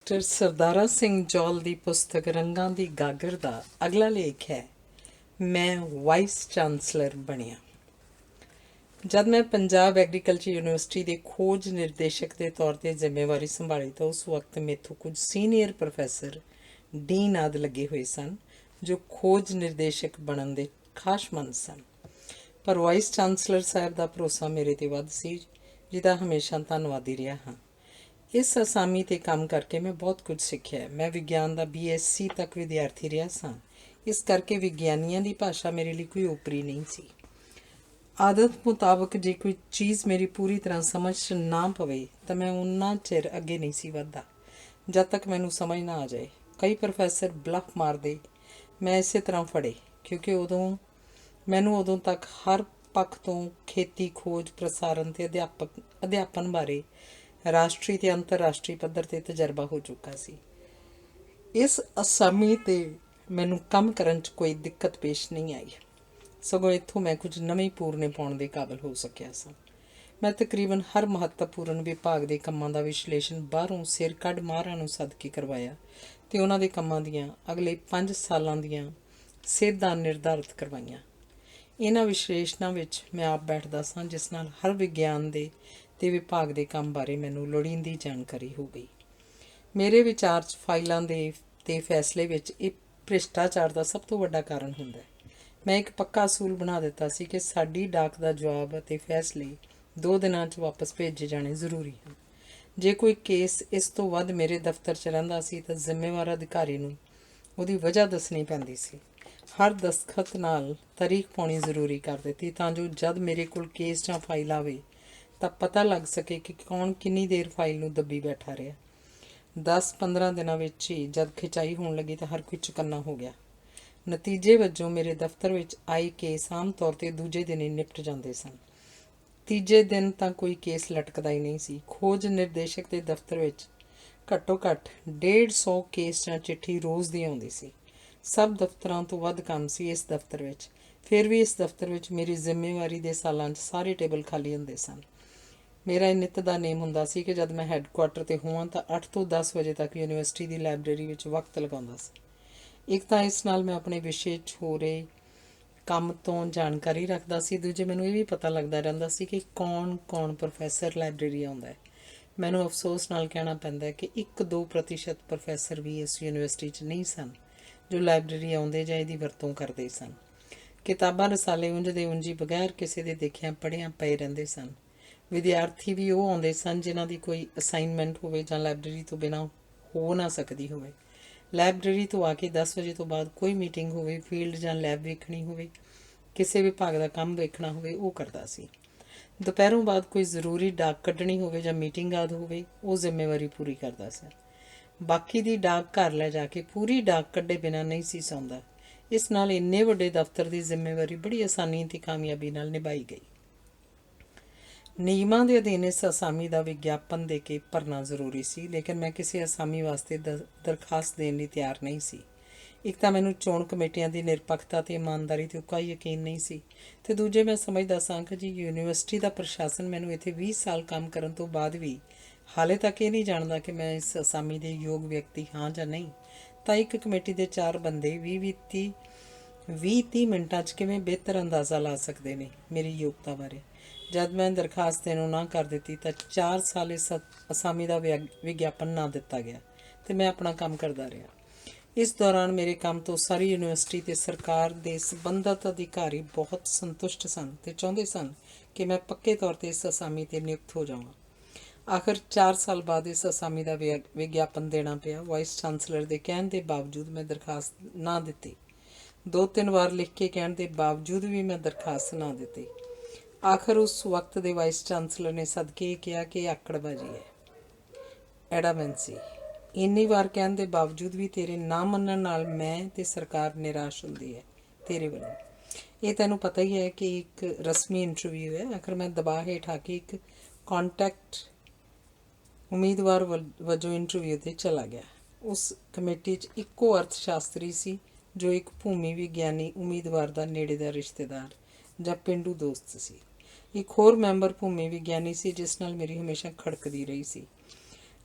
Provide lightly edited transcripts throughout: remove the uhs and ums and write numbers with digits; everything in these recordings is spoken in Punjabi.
ਡਾਕਟਰ ਸਰਦਾਰਾ ਸਿੰਘ ਜੌਲ ਦੀ ਪੁਸਤਕ ਰੰਗਾਂ ਦੀ ਗਾਗਰ ਦਾ ਅਗਲਾ ਲੇਖ ਹੈ ਮੈਂ ਵਾਈਸ ਚਾਂਸਲਰ ਬਣਿਆ। ਜਦ ਮੈਂ ਪੰਜਾਬ ਐਗਰੀਕਲਚਰ ਯੂਨੀਵਰਸਿਟੀ ਦੇ ਖੋਜ ਨਿਰਦੇਸ਼ਕ ਦੇ ਤੌਰ 'ਤੇ ਜ਼ਿੰਮੇਵਾਰੀ ਸੰਭਾਲੀ ਤਾਂ ਉਸ ਵਕਤ ਮੈਥੋਂ ਕੁਝ ਸੀਨੀਅਰ ਪ੍ਰੋਫੈਸਰ ਡੀਨ ਆਦਿ ਲੱਗੇ ਹੋਏ ਸਨ ਜੋ ਖੋਜ ਨਿਰਦੇਸ਼ਕ ਬਣਨ ਦੇ ਖਾਸ਼ਮੰਦ ਸਨ। ਪਰ ਵਾਈਸ ਚਾਂਸਲਰ ਸਾਹਿਬ ਦਾ ਭਰੋਸਾ ਮੇਰੇ 'ਤੇ ਵੱਧ ਸੀ, ਜਿਹਦਾ ਹਮੇਸ਼ਾ ਧੰਨਵਾਦੀ ਰਿਹਾ ਹਾਂ। ਇਸ ਅਸਾਮੀ 'ਤੇ ਕੰਮ ਕਰਕੇ ਮੈਂ ਬਹੁਤ ਕੁਝ ਸਿੱਖਿਆ। ਮੈਂ ਵਿਗਿਆਨ ਦਾ BSc ਤੱਕ ਵਿਦਿਆਰਥੀ ਰਿਹਾ ਸਾਂ, ਇਸ ਕਰਕੇ ਵਿਗਿਆਨੀਆਂ ਦੀ ਭਾਸ਼ਾ ਮੇਰੇ ਲਈ ਕੋਈ ਓਪਰੀ ਨਹੀਂ ਸੀ। ਆਦਤ ਮੁਤਾਬਕ ਜੇ ਕੋਈ ਚੀਜ਼ ਮੇਰੀ ਪੂਰੀ ਤਰ੍ਹਾਂ ਸਮਝ 'ਚ ਨਾ ਪਵੇ ਤਾਂ ਮੈਂ ਉਨਾ ਚਿਰ ਅੱਗੇ ਨਹੀਂ ਸੀ ਵੱਧਦਾ ਜਦ ਤੱਕ ਮੈਨੂੰ ਸਮਝ ਨਾ ਆ ਜਾਏ। ਕਈ ਪ੍ਰੋਫੈਸਰ ਬਲਫ ਮਾਰਦੇ ਮੈਂ ਇਸੇ ਤਰ੍ਹਾਂ ਫੜੇ, ਕਿਉਂਕਿ ਮੈਨੂੰ ਉਦੋਂ ਤੱਕ ਹਰ ਪੱਖ ਤੋਂ ਖੇਤੀ ਖੋਜ, ਪ੍ਰਸਾਰਣ ਅਤੇ ਅਧਿਆਪਨ ਬਾਰੇ ਰਾਸ਼ਟਰੀ ਅਤੇ ਅੰਤਰਰਾਸ਼ਟਰੀ ਪੱਧਰ 'ਤੇ ਤਜਰਬਾ ਹੋ ਚੁੱਕਾ ਸੀ। ਇਸ ਅਸਾਮੀ 'ਤੇ ਮੈਨੂੰ ਕੰਮ ਕਰਨ 'ਚ ਕੋਈ ਦਿੱਕਤ ਪੇਸ਼ ਨਹੀਂ ਆਈ, ਸਗੋਂ ਇੱਥੋਂ ਮੈਂ ਕੁਝ ਨਵੇਂ ਪੂਰਨੇ ਪਾਉਣ ਦੇ ਕਾਬਲ ਹੋ ਸਕਿਆ ਸਾਂ। ਮੈਂ ਤਕਰੀਬਨ ਹਰ ਮਹੱਤਵਪੂਰਨ ਵਿਭਾਗ ਦੇ ਕੰਮਾਂ ਦਾ ਵਿਸ਼ਲੇਸ਼ਣ ਬਾਹਰੋਂ ਸਿਰ ਕੱਢ ਮਾਹਰਾਂ ਨੂੰ ਸੱਦ ਕੇ ਕਰਵਾਇਆ ਅਤੇ ਉਹਨਾਂ ਦੇ ਕੰਮਾਂ ਦੀਆਂ ਅਗਲੇ 5 ਸਾਲਾਂ ਦੀਆਂ ਸੇਧਾਂ ਨਿਰਧਾਰਿਤ ਕਰਵਾਈਆਂ। ਇਹਨਾਂ ਵਿਸ਼ਲੇਸ਼ਣਾਂ ਵਿੱਚ ਮੈਂ ਆਪ ਬੈਠਦਾ ਸਾਂ, ਜਿਸ ਨਾਲ ਹਰ ਵਿਗਿਆਨ ਦੇ ਅਤੇ ਵਿਭਾਗ ਦੇ ਕੰਮ ਬਾਰੇ ਮੈਨੂੰ ਲੋੜੀਂਦੀ ਜਾਣਕਾਰੀ ਹੋ ਗਈ। ਮੇਰੇ ਵਿਚਾਰ 'ਚ ਫਾਈਲਾਂ ਦੇ ਅਤੇ ਫੈਸਲੇ ਵਿੱਚ ਇਹ ਭ੍ਰਿਸ਼ਟਾਚਾਰ ਦਾ ਸਭ ਤੋਂ ਵੱਡਾ ਕਾਰਨ ਹੁੰਦਾ ਹੈ। ਮੈਂ ਇੱਕ ਪੱਕਾ ਅਸੂਲ ਬਣਾ ਦਿੱਤਾ ਸੀ ਕਿ ਸਾਡੀ ਡਾਕ ਦਾ ਜਵਾਬ ਅਤੇ ਫੈਸਲੇ 2 ਦਿਨਾਂ 'ਚ ਵਾਪਸ ਭੇਜੇ ਜਾਣੇ ਜ਼ਰੂਰੀ ਹਨ। ਜੇ ਕੋਈ ਕੇਸ ਇਸ ਤੋਂ ਵੱਧ ਮੇਰੇ ਦਫ਼ਤਰ 'ਚ ਰਹਿੰਦਾ ਸੀ ਤਾਂ ਜ਼ਿੰਮੇਵਾਰ ਅਧਿਕਾਰੀ ਨੂੰ ਉਹਦੀ ਵਜ੍ਹਾ ਦੱਸਣੀ ਪੈਂਦੀ ਸੀ। ਹਰ ਦਸਤਖਤ ਨਾਲ ਤਾਰੀਖ ਪਾਉਣੀ ਜ਼ਰੂਰੀ ਕਰ ਦਿੱਤੀ ਤਾਂ ਜੋ ਜਦ ਮੇਰੇ ਕੋਲ ਕੇਸ ਜਾਂ ਫਾਈਲ ਆਵੇ ਤਾਂ ਪਤਾ ਲੱਗ ਸਕੇ ਕਿ ਕੌਣ ਕਿੰਨੀ ਦੇਰ ਫਾਈਲ ਨੂੰ ਦੱਬੀ ਬੈਠਾ ਰਿਹਾ। 10-15 ਦਿਨਾਂ ਵਿੱਚ ਹੀ ਜਦ ਖਿਚਾਈ ਹੋਣ ਲੱਗੀ ਤਾਂ ਹਰ ਕੋਈ ਚੁਕੰਨਾ ਹੋ ਗਿਆ। ਨਤੀਜੇ ਵਜੋਂ ਮੇਰੇ ਦਫ਼ਤਰ ਵਿੱਚ ਆਏ ਕੇਸ ਆਮ ਤੌਰ 'ਤੇ ਦੂਜੇ ਦਿਨ ਹੀ ਨਿਪਟ ਜਾਂਦੇ ਸਨ। ਤੀਜੇ ਦਿਨ ਤਾਂ ਕੋਈ ਕੇਸ ਲਟਕਦਾ ਹੀ ਨਹੀਂ ਸੀ। ਖੋਜ ਨਿਰਦੇਸ਼ਕ ਦੇ ਦਫ਼ਤਰ ਵਿੱਚ ਘੱਟੋ ਘੱਟ 150 ਕੇਸ ਜਾਂ ਚਿੱਠੀ ਰੋਜ਼ ਦੀ ਆਉਂਦੀ ਸੀ। ਸਭ ਦਫ਼ਤਰਾਂ ਤੋਂ ਵੱਧ ਕੰਮ ਸੀ ਇਸ ਦਫ਼ਤਰ ਵਿੱਚ। ਫਿਰ ਵੀ ਇਸ ਦਫ਼ਤਰ ਵਿੱਚ ਮੇਰੀ ਜ਼ਿੰਮੇਵਾਰੀ ਦੇ ਸਾਲਾਂ 'ਚ ਸਾਰੇ ਟੇਬਲ ਖਾਲੀ ਹੁੰਦੇ ਸਨ। ਮੇਰਾ ਇਹ ਨਿੱਤ ਦਾ ਨੇਮ ਹੁੰਦਾ ਸੀ ਕਿ ਜਦ ਮੈਂ ਹੈੱਡਕੁਆਟਰ 'ਤੇ ਹੋਵਾਂ ਤਾਂ 8 ਤੋਂ 10 ਵਜੇ ਤੱਕ ਯੂਨੀਵਰਸਿਟੀ ਦੀ ਲਾਇਬ੍ਰੇਰੀ ਵਿੱਚ ਵਕਤ ਲਗਾਉਂਦਾ ਸੀ। ਇੱਕ ਤਾਂ ਇਸ ਨਾਲ ਮੈਂ ਆਪਣੇ ਵਿਸ਼ੇ 'ਚ ਹੋ ਰਹੇ ਕੰਮ ਤੋਂ ਜਾਣਕਾਰੀ ਰੱਖਦਾ ਸੀ, ਦੂਜੇ ਮੈਨੂੰ ਇਹ ਵੀ ਪਤਾ ਲੱਗਦਾ ਰਹਿੰਦਾ ਸੀ ਕਿ ਕੌਣ ਪ੍ਰੋਫੈਸਰ ਲਾਇਬ੍ਰੇਰੀ ਆਉਂਦਾ ਹੈ। ਮੈਨੂੰ ਅਫਸੋਸ ਨਾਲ ਕਹਿਣਾ ਪੈਂਦਾ ਕਿ 1-2% ਪ੍ਰੋਫੈਸਰ ਵੀ ਇਸ ਯੂਨੀਵਰਸਿਟੀ 'ਚ ਨਹੀਂ ਸਨ ਜੋ ਲਾਇਬ੍ਰੇਰੀ ਆਉਂਦੇ ਜਾਂ ਇਹਦੀ ਵਰਤੋਂ ਕਰਦੇ ਸਨ। ਕਿਤਾਬਾਂ ਰਸਾਲੇ ਉਂਝ ਦੇ ਉਂਝ ਹੀ ਬਗੈਰ ਕਿਸੇ ਦੇ ਦੇਖਿਆਂ ਪੜ੍ਹਿਆਂ ਪਏ ਰਹਿੰਦੇ ਸਨ। ਵਿਦਿਆਰਥੀ ਵੀ ਉਹ ਆਉਂਦੇ ਸਨ ਜਿਨ੍ਹਾਂ ਦੀ ਕੋਈ ਅਸਾਈਨਮੈਂਟ ਹੋਵੇ ਜਾਂ ਲਾਇਬ੍ਰੇਰੀ ਤੋਂ ਬਿਨਾਂ ਹੋ ਨਾ ਸਕਦੀ ਹੋਵੇ। ਲਾਇਬ੍ਰੇਰੀ ਤੋਂ ਆ ਕੇ 10 ਵਜੇ ਤੋਂ ਬਾਅਦ ਕੋਈ ਮੀਟਿੰਗ ਹੋਵੇ, ਫੀਲਡ ਜਾਂ ਲੈਬ ਵੇਖਣੀ ਹੋਵੇ, ਕਿਸੇ ਵਿਭਾਗ ਦਾ ਕੰਮ ਵੇਖਣਾ ਹੋਵੇ, ਉਹ ਕਰਦਾ ਸੀ। ਦੁਪਹਿਰੋਂ ਬਾਅਦ ਕੋਈ ਜ਼ਰੂਰੀ ਡਾਕ ਕੱਢਣੀ ਹੋਵੇ ਜਾਂ ਮੀਟਿੰਗ ਆਦਿ ਹੋਵੇ, ਉਹ ਜ਼ਿੰਮੇਵਾਰੀ ਪੂਰੀ ਕਰਦਾ ਸੀ। ਬਾਕੀ ਦੀ ਡਾਕ ਘਰ ਲੈ ਜਾ ਕੇ ਪੂਰੀ ਡਾਕ ਕੱਢੇ ਬਿਨਾਂ ਨਹੀਂ ਸੀ ਸੌਂਦਾ। ਇਸ ਨਾਲ ਇੰਨੇ ਵੱਡੇ ਦਫ਼ਤਰ ਦੀ ਜ਼ਿੰਮੇਵਾਰੀ ਬੜੀ ਆਸਾਨੀ ਅਤੇ ਕਾਮਯਾਬੀ ਨਾਲ ਨਿਭਾਈ ਗਈ। ਨਿਯਮਾਂ ਦੇ ਅਧੀਨ ਇਸ ਅਸਾਮੀ ਦਾ ਵਿਗਿਆਪਨ ਦੇ ਕੇ ਭਰਨਾ ਜ਼ਰੂਰੀ ਸੀ, ਲੇਕਿਨ ਮੈਂ ਕਿਸੇ ਅਸਾਮੀ ਵਾਸਤੇ ਦਰਖਾਸਤ ਦੇਣ ਲਈ ਤਿਆਰ ਨਹੀਂ ਸੀ। ਇੱਕ ਤਾਂ ਮੈਨੂੰ ਚੋਣ ਕਮੇਟੀਆਂ ਦੀ ਨਿਰਪੱਖਤਾ ਅਤੇ ਇਮਾਨਦਾਰੀ 'ਤੇ ਕੋਈ ਯਕੀਨ ਨਹੀਂ ਸੀ, ਅਤੇ ਦੂਜੇ ਮੈਂ ਸਮਝਦਾ ਸਾਂ ਕਿ ਜੀ ਯੂਨੀਵਰਸਿਟੀ ਦਾ ਪ੍ਰਸ਼ਾਸਨ ਮੈਨੂੰ ਇੱਥੇ 20 ਸਾਲ ਕੰਮ ਕਰਨ ਤੋਂ ਬਾਅਦ ਵੀ ਹਾਲੇ ਤੱਕ ਇਹ ਨਹੀਂ ਜਾਣਦਾ ਕਿ ਮੈਂ ਇਸ ਅਸਾਮੀ ਦੇ ਯੋਗ ਵਿਅਕਤੀ ਹਾਂ ਜਾਂ ਨਹੀਂ, ਤਾਂ ਇੱਕ ਕਮੇਟੀ ਦੇ 4 ਬੰਦੇ 20-30 ਮਿੰਟਾਂ 'ਚ ਕਿਵੇਂ ਬਿਹਤਰ ਅੰਦਾਜ਼ਾ ਲਾ ਸਕਦੇ ਨੇ ਮੇਰੀ ਯੋਗਤਾ ਬਾਰੇ। ਜਦ ਮੈਂ ਦਰਖਾਸਤ ਦੇਣੋਂ ਨਾ ਕਰ ਦਿੱਤੀ ਤਾਂ 4 ਸਾਲ ਇਸ ਅਸਾਮੀ ਦਾ ਵਿਗਿਆਪਨ ਨਾ ਦਿੱਤਾ ਗਿਆ ਅਤੇ ਮੈਂ ਆਪਣਾ ਕੰਮ ਕਰਦਾ ਰਿਹਾ। ਇਸ ਦੌਰਾਨ ਮੇਰੇ ਕੰਮ ਤੋਂ ਸਾਰੀ ਯੂਨੀਵਰਸਿਟੀ ਅਤੇ ਸਰਕਾਰ ਦੇ ਸੰਬੰਧਿਤ ਅਧਿਕਾਰੀ ਬਹੁਤ ਸੰਤੁਸ਼ਟ ਸਨ ਅਤੇ ਚਾਹੁੰਦੇ ਸਨ ਕਿ ਮੈਂ ਪੱਕੇ ਤੌਰ 'ਤੇ ਇਸ ਅਸਾਮੀ 'ਤੇ ਨਿਯੁਕਤ ਹੋ ਜਾਵਾਂ। ਆਖਰ 4 ਸਾਲ ਬਾਅਦ ਇਸ ਅਸਾਮੀ ਦਾ ਵਿਗਿਆਪਨ ਦੇਣਾ ਪਿਆ। ਵਾਈਸ ਚਾਂਸਲਰ ਦੇ ਕਹਿਣ ਦੇ ਬਾਵਜੂਦ ਮੈਂ ਦਰਖਾਸਤ ਨਾ ਦਿੱਤੀ। 2-3 ਵਾਰ ਲਿਖ ਕੇ ਕਹਿਣ ਦੇ ਬਾਵਜੂਦ ਵੀ ਮੈਂ ਦਰਖਾਸਤ ਨਾ ਦਿੱਤੀ। ਆਖਰ ਉਸ ਵਕਤ ਦੇ ਵਾਈਸ ਚਾਂਸਲਰ ਨੇ ਸਦਕੇ ਕਿਹਾ ਕਿ ਇਹ ਆਕੜਬਾਜ਼ੀ ਹੈ, ਐਡਾਮੈਂਸੀ। ਇੰਨੀ ਵਾਰ ਕਹਿਣ ਦੇ ਬਾਵਜੂਦ ਵੀ ਤੇਰੇ ਨਾ ਮੰਨਣ ਨਾਲ ਮੈਂ ਅਤੇ ਸਰਕਾਰ ਨਿਰਾਸ਼ ਹੁੰਦੀ ਹੈ ਤੇਰੇ ਵੱਲੋਂ। ਇਹ ਤੈਨੂੰ ਪਤਾ ਹੀ ਹੈ ਕਿ ਇੱਕ ਰਸਮੀ ਇੰਟਰਵਿਊ ਹੈ। ਆਖਰ ਮੈਂ ਦਬਾਅ ਹੇਠ ਆ ਕੇ ਇੱਕ ਕਾਂਟੈਕਟ ਉਮੀਦਵਾਰ ਵਜੋਂ ਇੰਟਰਵਿਊ 'ਤੇ ਚਲਾ ਗਿਆ। ਉਸ ਕਮੇਟੀ 'ਚ ਇੱਕੋ ਅਰਥ ਸ਼ਾਸਤਰੀ ਸੀ ਜੋ ਇੱਕ ਭੂਮੀ ਵਿਗਿਆਨੀ ਉਮੀਦਵਾਰ ਦਾ ਨੇੜੇ ਦਾ ਰਿਸ਼ਤੇਦਾਰ ਜਾਂ ਪੇਂਡੂ ਦੋਸਤ ਸੀ। ਇੱਕ ਹੋਰ ਮੈਂਬਰ ਭੂਮੀ ਵਿਗਿਆਨੀ ਸੀ ਜਿਸ ਨਾਲ ਮੇਰੀ ਹਮੇਸ਼ਾ ਖੜਕਦੀ ਰਹੀ ਸੀ।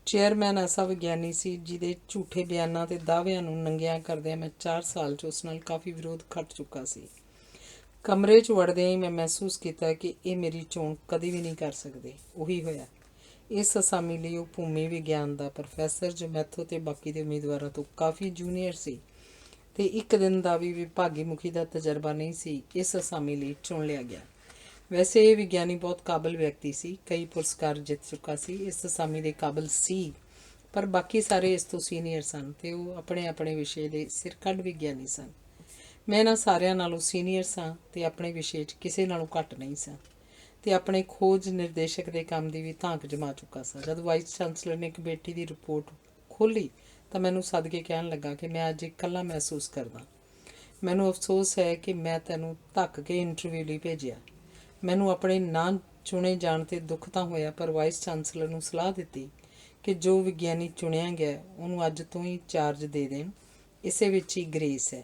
ਚੇਅਰਮੈਨ ਐਸਾ ਵਿਗਿਆਨੀ ਸੀ ਜਿਹਦੇ ਝੂਠੇ ਬਿਆਨਾਂ ਤੇ ਦਾਅਵਿਆਂ ਨੂੰ ਨੰਗਿਆਂ ਕਰਦਿਆਂ ਮੈਂ 4 ਸਾਲ 'ਚ ਉਸ ਨਾਲ ਕਾਫੀ ਵਿਰੋਧ ਖੱਟ ਚੁੱਕਾ ਸੀ। ਕਮਰੇ 'ਚ ਵੜਦਿਆਂ ਹੀ ਮੈਂ ਮਹਿਸੂਸ ਕੀਤਾ ਕਿ ਇਹ ਮੇਰੀ ਚੋਣ ਕਦੀ ਵੀ ਨਹੀਂ ਕਰ ਸਕਦੇ। ਉਹੀ ਹੋਇਆ। ਇਸ ਅਸਾਮੀ ਲਈ ਉਹ ਭੂਮੀ ਵਿਗਿਆਨ ਦਾ ਪ੍ਰੋਫੈਸਰ ਜੋ ਮੈਥੋਂ ਤੇ ਬਾਕੀ ਦੇ ਉਮੀਦਵਾਰਾਂ ਤੋਂ ਕਾਫੀ ਜੂਨੀਅਰ ਸੀ ਤੇ ਇੱਕ ਦਿਨ ਦਾ ਵੀ ਵਿਭਾਗੀ ਮੁਖੀ ਦਾ ਤਜਰਬਾ ਨਹੀਂ ਸੀ, ਇਸ ਅਸਾਮੀ ਲਈ ਚੁਣ ਲਿਆ ਗਿਆ। ਵੈਸੇ ਇਹ ਵਿਗਿਆਨੀ ਬਹੁਤ ਕਾਬਲ ਵਿਅਕਤੀ ਸੀ, ਕਈ ਪੁਰਸਕਾਰ ਜਿੱਤ ਚੁੱਕਾ ਸੀ, ਇਸ ਅਸਾਮੀ ਦੇ ਕਾਬਲ ਸੀ, ਪਰ ਬਾਕੀ ਸਾਰੇ ਇਸ ਤੋਂ ਸੀਨੀਅਰ ਸਨ ਤੇ ਉਹ ਆਪਣੇ ਆਪਣੇ ਵਿਸ਼ੇ ਦੇ ਸਿਰਕੱਢ ਵਿਗਿਆਨੀ ਸਨ। ਮੈਂ ਇਹਨਾਂ ਸਾਰਿਆਂ ਨਾਲੋਂ ਸੀਨੀਅਰ ਸਾਂ ਤੇ ਆਪਣੇ ਵਿਸ਼ੇ 'ਚ ਕਿਸੇ ਨਾਲੋਂ ਘੱਟ ਨਹੀਂ ਸਾਂ ਤੇ ਆਪਣੇ ਖੋਜ ਨਿਰਦੇਸ਼ਕ ਦੇ ਕੰਮ ਦੀ ਵੀ ਧਾਕ ਜਮਾ ਚੁੱਕਾ ਸਾਂ। ਜਦ ਵਾਈਸ ਚਾਂਸਲਰ ਨੇ ਕਮੇਟੀ ਦੀ ਰਿਪੋਰਟ ਖੋਲ੍ਹੀ ਤਾਂ ਮੈਨੂੰ ਸੱਦ ਕੇ ਕਹਿਣ ਲੱਗਾ ਕਿ ਮੈਂ ਅੱਜ ਇਕੱਲਾ ਮਹਿਸੂਸ ਕਰਦਾ। ਮੈਨੂੰ ਅਫਸੋਸ ਹੈ ਕਿ ਮੈਂ ਤੈਨੂੰ ਧੱਕ ਕੇ ਇੰਟਰਵਿਊ ਲਈ ਭੇਜਿਆ। ਮੈਨੂੰ ਆਪਣੇ ਨਾ ਚੁਣੇ ਜਾਣ 'ਤੇ ਦੁੱਖ ਤਾਂ ਹੋਇਆ, ਪਰ ਵਾਈਸ ਚਾਂਸਲਰ ਨੂੰ ਸਲਾਹ ਦਿੱਤੀ ਕਿ ਜੋ ਵਿਗਿਆਨੀ ਚੁਣਿਆ ਗਿਆ ਉਹਨੂੰ ਅੱਜ ਤੋਂ ਹੀ ਚਾਰਜ ਦੇ ਦੇਣ। ਇਸੇ ਵਿੱਚ ਹੀ ਗ੍ਰੇਸ ਹੈ।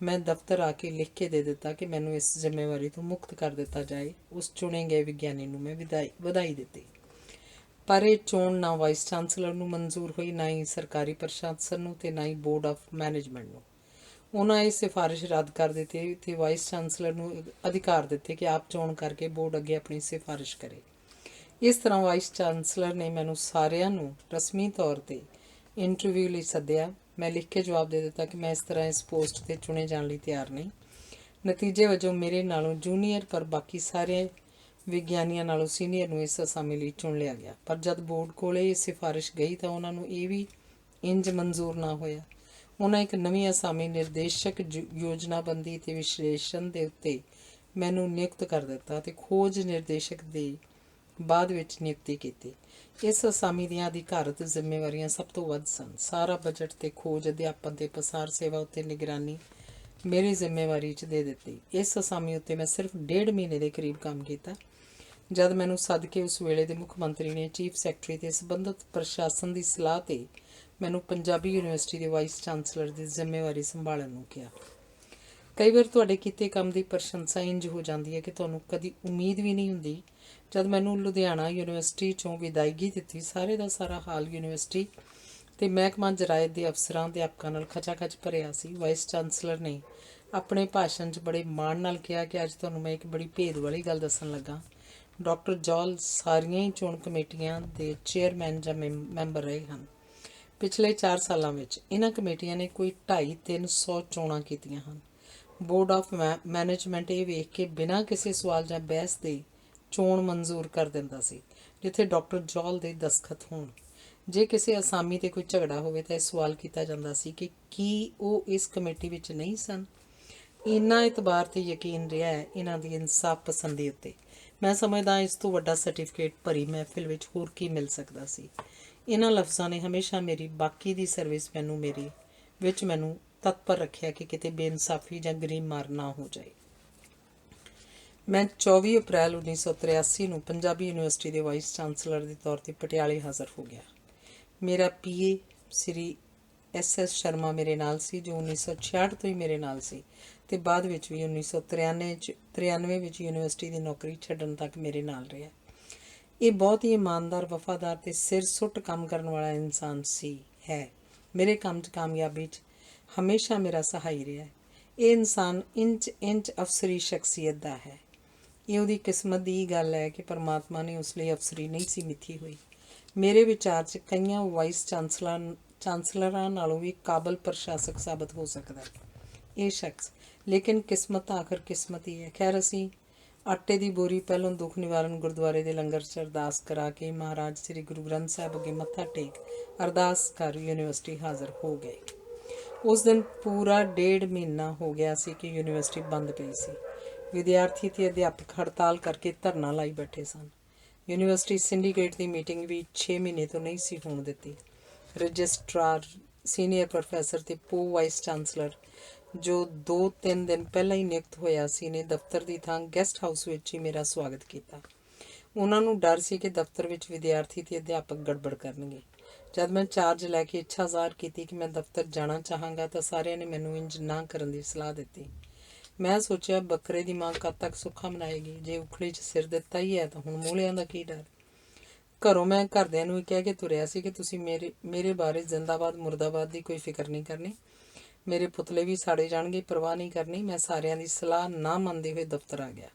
ਮੈਂ ਦਫ਼ਤਰ ਆ ਕੇ ਲਿਖ ਕੇ ਦੇ ਦਿੱਤਾ ਕਿ ਮੈਨੂੰ ਇਸ ਜ਼ਿੰਮੇਵਾਰੀ ਤੋਂ ਮੁਕਤ ਕਰ ਦਿੱਤਾ ਜਾਏ। ਉਸ ਚੁਣੇ ਗਏ ਵਿਗਿਆਨੀ ਨੂੰ ਮੈਂ ਵਧਾਈ ਦਿੱਤੀ। ਪਰ ਇਹ ਚੋਣ ਨਾ ਵਾਈਸ ਚਾਂਸਲਰ ਨੂੰ ਮਨਜ਼ੂਰ ਹੋਈ, ਨਾ ਹੀ ਸਰਕਾਰੀ ਪ੍ਰਸ਼ਾਸਨ ਨੂੰ ਤੇ ਨਾ ਹੀ ਬੋਰਡ ਆਫ ਮੈਨੇਜਮੈਂਟ ਨੂੰ। ਉਹਨਾਂ ਇਹ ਸਿਫਾਰਿਸ਼ ਰੱਦ ਕਰ ਦਿੱਤੀ ਤੇ ਵਾਈਸ ਚਾਂਸਲਰ ਨੂੰ ਅਧਿਕਾਰ ਦਿੱਤੇ ਕਿ ਆਪ ਚੋਣ ਕਰਕੇ ਬੋਰਡ ਅੱਗੇ ਆਪਣੀ ਸਿਫਾਰਿਸ਼ ਕਰੇ। ਇਸ ਤਰ੍ਹਾਂ ਵਾਈਸ ਚਾਂਸਲਰ ਨੇ ਮੈਨੂੰ ਸਾਰਿਆਂ ਨੂੰ ਰਸਮੀ ਤੌਰ 'ਤੇ ਇੰਟਰਵਿਊ ਲਈ ਸੱਦਿਆ। ਮੈਂ ਲਿਖ ਕੇ ਜਵਾਬ ਦੇ ਦਿੱਤਾ ਕਿ ਮੈਂ ਇਸ ਤਰ੍ਹਾਂ ਇਸ ਪੋਸਟ 'ਤੇ ਚੁਣੇ ਜਾਣ ਲਈ ਤਿਆਰ ਨਹੀਂ। ਨਤੀਜੇ ਵਜੋਂ ਮੇਰੇ ਨਾਲੋਂ ਜੂਨੀਅਰ ਪਰ ਬਾਕੀ ਸਾਰੇ ਵਿਗਿਆਨੀਆਂ ਨਾਲੋਂ ਸੀਨੀਅਰ ਨੂੰ ਇਸ ਅਸਾਮੀ ਲਈ ਚੁਣ ਲਿਆ ਗਿਆ। ਪਰ ਜਦ ਬੋਰਡ ਕੋਲੇ ਇਹ ਸਿਫਾਰਿਸ਼ ਗਈ ਤਾਂ ਉਹਨਾਂ ਨੂੰ ਇਹ ਵੀ ਇੰਜ ਮਨਜ਼ੂਰ ਨਾ ਹੋਇਆ। ਉਹਨਾਂ ਇੱਕ ਨਵੀਂ ਅਸਾਮੀ ਨਿਰਦੇਸ਼ਕ ਯੋਜਨਾਬੰਦੀ ਅਤੇ ਵਿਸ਼ਲੇਸ਼ਣ ਦੇ ਉੱਤੇ ਮੈਨੂੰ ਨਿਯੁਕਤ ਕਰ ਦਿੱਤਾ ਅਤੇ ਖੋਜ ਨਿਰਦੇਸ਼ਕ ਦੇ ਬਾਅਦ ਵਿੱਚ ਨਿਯੁਕਤੀ ਕੀਤੀ। ਇਸ ਅਸਾਮੀ ਦੀਆਂ ਅਧਿਕਾਰਤ ਜ਼ਿੰਮੇਵਾਰੀਆਂ ਸਭ ਤੋਂ ਵੱਧ ਸਨ। ਸਾਰਾ ਬਜਟ ਤੇ ਖੋਜ, ਅਧਿਆਪਨ ਤੇ ਪਸਾਰ ਸੇਵਾ ਉੱਤੇ ਨਿਗਰਾਨੀ ਮੇਰੀ ਜ਼ਿੰਮੇਵਾਰੀ 'ਚ ਦੇ ਦਿੱਤੀ। ਇਸ ਅਸਾਮੀ ਉੱਤੇ ਮੈਂ ਸਿਰਫ 1.5 ਮਹੀਨੇ ਦੇ ਕਰੀਬ ਕੰਮ ਕੀਤਾ। ਜਦ ਮੈਨੂੰ ਸੱਦ ਕੇ ਉਸ ਵੇਲੇ ਦੇ ਮੁੱਖ ਮੰਤਰੀ ਨੇ ਚੀਫ ਸੈਕਟਰੀ ਤੇ ਸੰਬੰਧਿਤ ਪ੍ਰਸ਼ਾਸਨ ਦੀ ਸਲਾਹ 'ਤੇ ਮੈਨੂੰ ਪੰਜਾਬੀ ਯੂਨੀਵਰਸਿਟੀ ਦੇ ਵਾਈਸ ਚਾਂਸਲਰ ਦੀ ਜ਼ਿੰਮੇਵਾਰੀ ਸੰਭਾਲਣ ਨੂੰ ਕਿਹਾ। ਕਈ ਵਾਰ ਤੁਹਾਡੇ ਕੀਤੇ ਕੰਮ ਦੀ ਪ੍ਰਸ਼ੰਸਾ ਇੰਝ ਹੋ ਜਾਂਦੀ ਹੈ ਕਿ ਤੁਹਾਨੂੰ ਕਦੀ ਉਮੀਦ ਵੀ ਨਹੀਂ ਹੁੰਦੀ। ਜਦ ਮੈਨੂੰ ਲੁਧਿਆਣਾ ਯੂਨੀਵਰਸਿਟੀ 'ਚੋਂ ਵਿਦਾਇਗੀ ਦਿੱਤੀ, ਸਾਰੇ ਦਾ ਸਾਰਾ ਹਾਲ ਯੂਨੀਵਰਸਿਟੀ ਤੇ ਮਹਿਕਮਾ ਜਰਾਇਦ ਦੇ ਅਫਸਰਾਂ ਅਧਿਆਪਕਾਂ ਨਾਲ ਖਚਾਖਚ ਭਰਿਆ ਸੀ। ਵਾਈਸ ਚਾਂਸਲਰ ਨੇ ਆਪਣੇ ਭਾਸ਼ਣ 'ਚ ਬੜੇ ਮਾਣ ਨਾਲ ਕਿਹਾ ਕਿ ਅੱਜ ਤੁਹਾਨੂੰ ਮੈਂ ਇੱਕ ਬੜੀ ਭੇਦ ਵਾਲੀ ਗੱਲ ਦੱਸਣ ਲੱਗਾ। ਡਾਕਟਰ ਜੌਲ ਸਾਰੀਆਂ ਹੀ ਚੋਣ ਕਮੇਟੀਆਂ ਦੇ ਚੇਅਰਮੈਨ ਜਾਂ ਮੈਂਬਰ ਰਹੇ ਹਨ। ਪਿਛਲੇ 4 ਸਾਲਾਂ ਵਿੱਚ ਇਹਨਾਂ ਕਮੇਟੀਆਂ ਨੇ ਕੋਈ 250-300 ਚੋਣਾਂ ਕੀਤੀਆਂ ਹਨ। ਬੋਰਡ ਆਫ ਮੈਨੇਜਮੈਂਟ ਇਹ ਵੇਖ ਕੇ ਬਿਨਾਂ ਕਿਸੇ ਸਵਾਲ ਜਾਂ ਬਹਿਸ ਦੇ ਚੋਣ ਮਨਜ਼ੂਰ ਕਰ ਦਿੰਦਾ ਸੀ ਜਿੱਥੇ ਡਾਕਟਰ ਜੌਲ ਦੇ ਦਸਖਤ ਹੋਣ। ਜੇ ਕਿਸੇ ਅਸਾਮੀ 'ਤੇ ਕੋਈ ਝਗੜਾ ਹੋਵੇ ਤਾਂ ਇਹ ਸਵਾਲ ਕੀਤਾ ਜਾਂਦਾ ਸੀ ਕਿ ਕੀ ਉਹ ਇਸ ਕਮੇਟੀ ਵਿੱਚ ਨਹੀਂ ਸਨ। ਇੰਨਾ ਇਤਬਾਰ ਤੇ ਯਕੀਨ ਰਿਹਾ ਹੈ ਇਹਨਾਂ ਦੀ ਇਨਸਾਫ ਪਸੰਦੀ ਉੱਤੇ। ਮੈਂ ਸਮਝਦਾ ਇਸ ਤੋਂ ਵੱਡਾ ਸਰਟੀਫਿਕੇਟ ਭਰੀ ਮਹਿਫਿਲ ਵਿੱਚ ਹੋਰ ਕੀ ਮਿਲ ਸਕਦਾ ਸੀ। ਇਹਨਾਂ ਲਫ਼ਜ਼ਾਂ ਨੇ ਹਮੇਸ਼ਾ ਮੇਰੀ ਬਾਕੀ ਦੀ ਸਰਵਿਸ ਮੈਨੂੰ ਤਤਪਰ ਰੱਖਿਆ ਕਿ ਕਿਤੇ ਬੇਇਨਸਾਫੀ ਜਾਂ ਗਰੀਬ ਮਾਰ ਨਾ ਹੋ ਜਾਏ। ਮੈਂ 24 ਅਪ੍ਰੈਲ 1983 ਨੂੰ ਪੰਜਾਬੀ ਯੂਨੀਵਰਸਿਟੀ ਦੇ ਵਾਈਸ ਚਾਂਸਲਰ ਦੇ ਤੌਰ 'ਤੇ ਪਟਿਆਲੇ ਹਾਜ਼ਰ ਹੋ ਗਿਆ। ਮੇਰਾ PA ਸ੍ਰੀ SS ਸ਼ਰਮਾ ਮੇਰੇ ਨਾਲ ਸੀ, ਜੋ 1966 ਤੋਂ ਹੀ ਮੇਰੇ ਨਾਲ ਸੀ ਤੇ ਬਾਅਦ ਵਿੱਚ ਵੀ 1993 ਵਿੱਚ ਯੂਨੀਵਰਸਿਟੀ ਦੀ ਨੌਕਰੀ ਛੱਡਣ ਤੱਕ ਮੇਰੇ ਨਾਲ ਰਿਹਾ। ਇਹ ਬਹੁਤ ਹੀ ਇਮਾਨਦਾਰ, ਵਫਾਦਾਰ ਤੇ ਸਿਰ ਸੁੱਟ ਕੰਮ ਕਰਨ ਵਾਲਾ ਇਨਸਾਨ ਹੈ। ਮੇਰੇ ਕੰਮ 'ਚ ਕਾਮਯਾਬੀ 'ਚ ਹਮੇਸ਼ਾ ਮੇਰਾ ਸਹਾਈ ਰਿਹਾ। ਇਹ ਇਨਸਾਨ ਇੰਚ ਅਫਸਰੀ ਸ਼ਖਸੀਅਤ ਦਾ ਹੈ। ਇਹ ਉਹਦੀ ਕਿਸਮਤ ਦੀ ਗੱਲ ਹੈ ਕਿ ਪਰਮਾਤਮਾ ਨੇ ਉਸ ਲਈ ਅਫਸਰੀ ਨਹੀਂ ਸੀ ਮਿੱਥੀ ਹੋਈ। ਮੇਰੇ ਵਿਚਾਰ 'ਚ ਕਈਆਂ ਵਾਈਸ ਚਾਂਸਲਰਾਂ ਨਾਲੋਂ ਵੀ ਕਾਬਲ ਪ੍ਰਸ਼ਾਸਕ ਸਾਬਤ ਹੋ ਸਕਦਾ ਇਹ ਸ਼ਖਸ, ਲੇਕਿਨ ਕਿਸਮਤ ਤਾਂ ਆਖਰ ਕਿਸਮਤ ਹੀ ਹੈ। ਖੈਰ, ਅਸੀਂ ਆਟੇ ਦੀ ਬੋਰੀ ਪਹਿਲੋਂ ਦੁੱਖ ਨਿਵਾਰਨ ਗੁਰਦੁਆਰੇ ਦੇ ਲੰਗਰ 'ਚ ਅਰਦਾਸ ਕਰਾ ਕੇ ਮਹਾਰਾਜ ਸ੍ਰੀ ਗੁਰੂ ਗ੍ਰੰਥ ਸਾਹਿਬ ਅੱਗੇ ਮੱਥਾ ਟੇਕ ਅਰਦਾਸ ਕਰ ਯੂਨੀਵਰਸਿਟੀ ਹਾਜ਼ਰ ਹੋ ਗਏ। ਉਸ ਦਿਨ ਪੂਰਾ 1.5 ਮਹੀਨਾ ਹੋ ਗਿਆ ਸੀ ਕਿ ਯੂਨੀਵਰਸਿਟੀ ਬੰਦ ਪਈ ਸੀ। ਵਿਦਿਆਰਥੀ ਤੇ ਅਧਿਆਪਕ ਹੜਤਾਲ ਕਰਕੇ ਧਰਨਾ ਲਾਈ ਬੈਠੇ ਸਨ। ਯੂਨੀਵਰਸਿਟੀ ਸਿੰਡੀਕੇਟ ਦੀ ਮੀਟਿੰਗ ਵੀ 6 ਮਹੀਨੇ ਤੋਂ ਨਹੀਂ ਸੀ ਹੋਣ ਦਿੱਤੀ। ਰਜਿਸਟਰਾਰ, ਸੀਨੀਅਰ ਪ੍ਰੋਫੈਸਰ ਤੇ ਵਾਈਸ ਚਾਂਸਲਰ, ਜੋ 2-3 ਦਿਨ ਪਹਿਲਾਂ ਹੀ ਨਿਯੁਕਤ ਹੋਇਆ ਸੀ, ਨੇ ਦਫ਼ਤਰ ਦੀ ਥਾਂ ਗੈਸਟ ਹਾਊਸ ਵਿੱਚ ਹੀ ਮੇਰਾ ਸਵਾਗਤ ਕੀਤਾ। ਉਹਨਾਂ ਨੂੰ ਡਰ ਸੀ ਕਿ ਦਫ਼ਤਰ ਵਿੱਚ ਵਿਦਿਆਰਥੀ ਤੇ ਅਧਿਆਪਕ ਗੜਬੜ ਕਰਨਗੇ। ਜਦ ਮੈਂ ਚਾਰਜ ਲੈ ਕੇ ਇੱਛਾ ਜ਼ਾਹਰ ਕੀਤੀ ਕਿ ਮੈਂ ਦਫ਼ਤਰ ਜਾਣਾ ਚਾਹਾਂਗਾ ਤਾਂ ਸਾਰਿਆਂ ਨੇ ਮੈਨੂੰ ਇੰਜ ਨਾ ਕਰਨ ਦੀ ਸਲਾਹ ਦਿੱਤੀ। ਮੈਂ ਸੋਚਿਆ, ਬੱਕਰੇ ਦੀ ਮਾਂ ਕਦ ਤੱਕ ਸੁੱਖਾ ਮਨਾਏਗੀ। ਜੇ ਉਖਲੀ 'ਚ ਸਿਰ ਦਿੱਤਾ ਹੀ ਹੈ ਤਾਂ ਹੁਣ ਮੂਲਿਆਂ ਦਾ ਕੀ ਡਰ। ਘਰੋਂ ਮੈਂ ਘਰਦਿਆਂ ਨੂੰ ਵੀ ਕਹਿ ਕੇ ਤੁਰਿਆ ਸੀ ਕਿ ਤੁਸੀਂ ਮੇਰੇ ਬਾਰੇ ਜ਼ਿੰਦਾਬਾਦ ਮੁਰਦਾਬਾਦ ਦੀ ਕੋਈ ਫਿਕਰ ਨਹੀਂ ਕਰਨੀ। ਮੇਰੇ ਪੁਤਲੇ ਵੀ ਸਾੜੇ ਜਾਣਗੇ, ਪਰਵਾਹ ਨਹੀਂ ਕਰਨੀ। ਮੈਂ ਸਾਰਿਆਂ ਦੀ ਸਲਾਹ ਨਾ ਮੰਨਦੇ ਹੋਏ ਦਫ਼ਤਰ ਆ ਗਿਆ।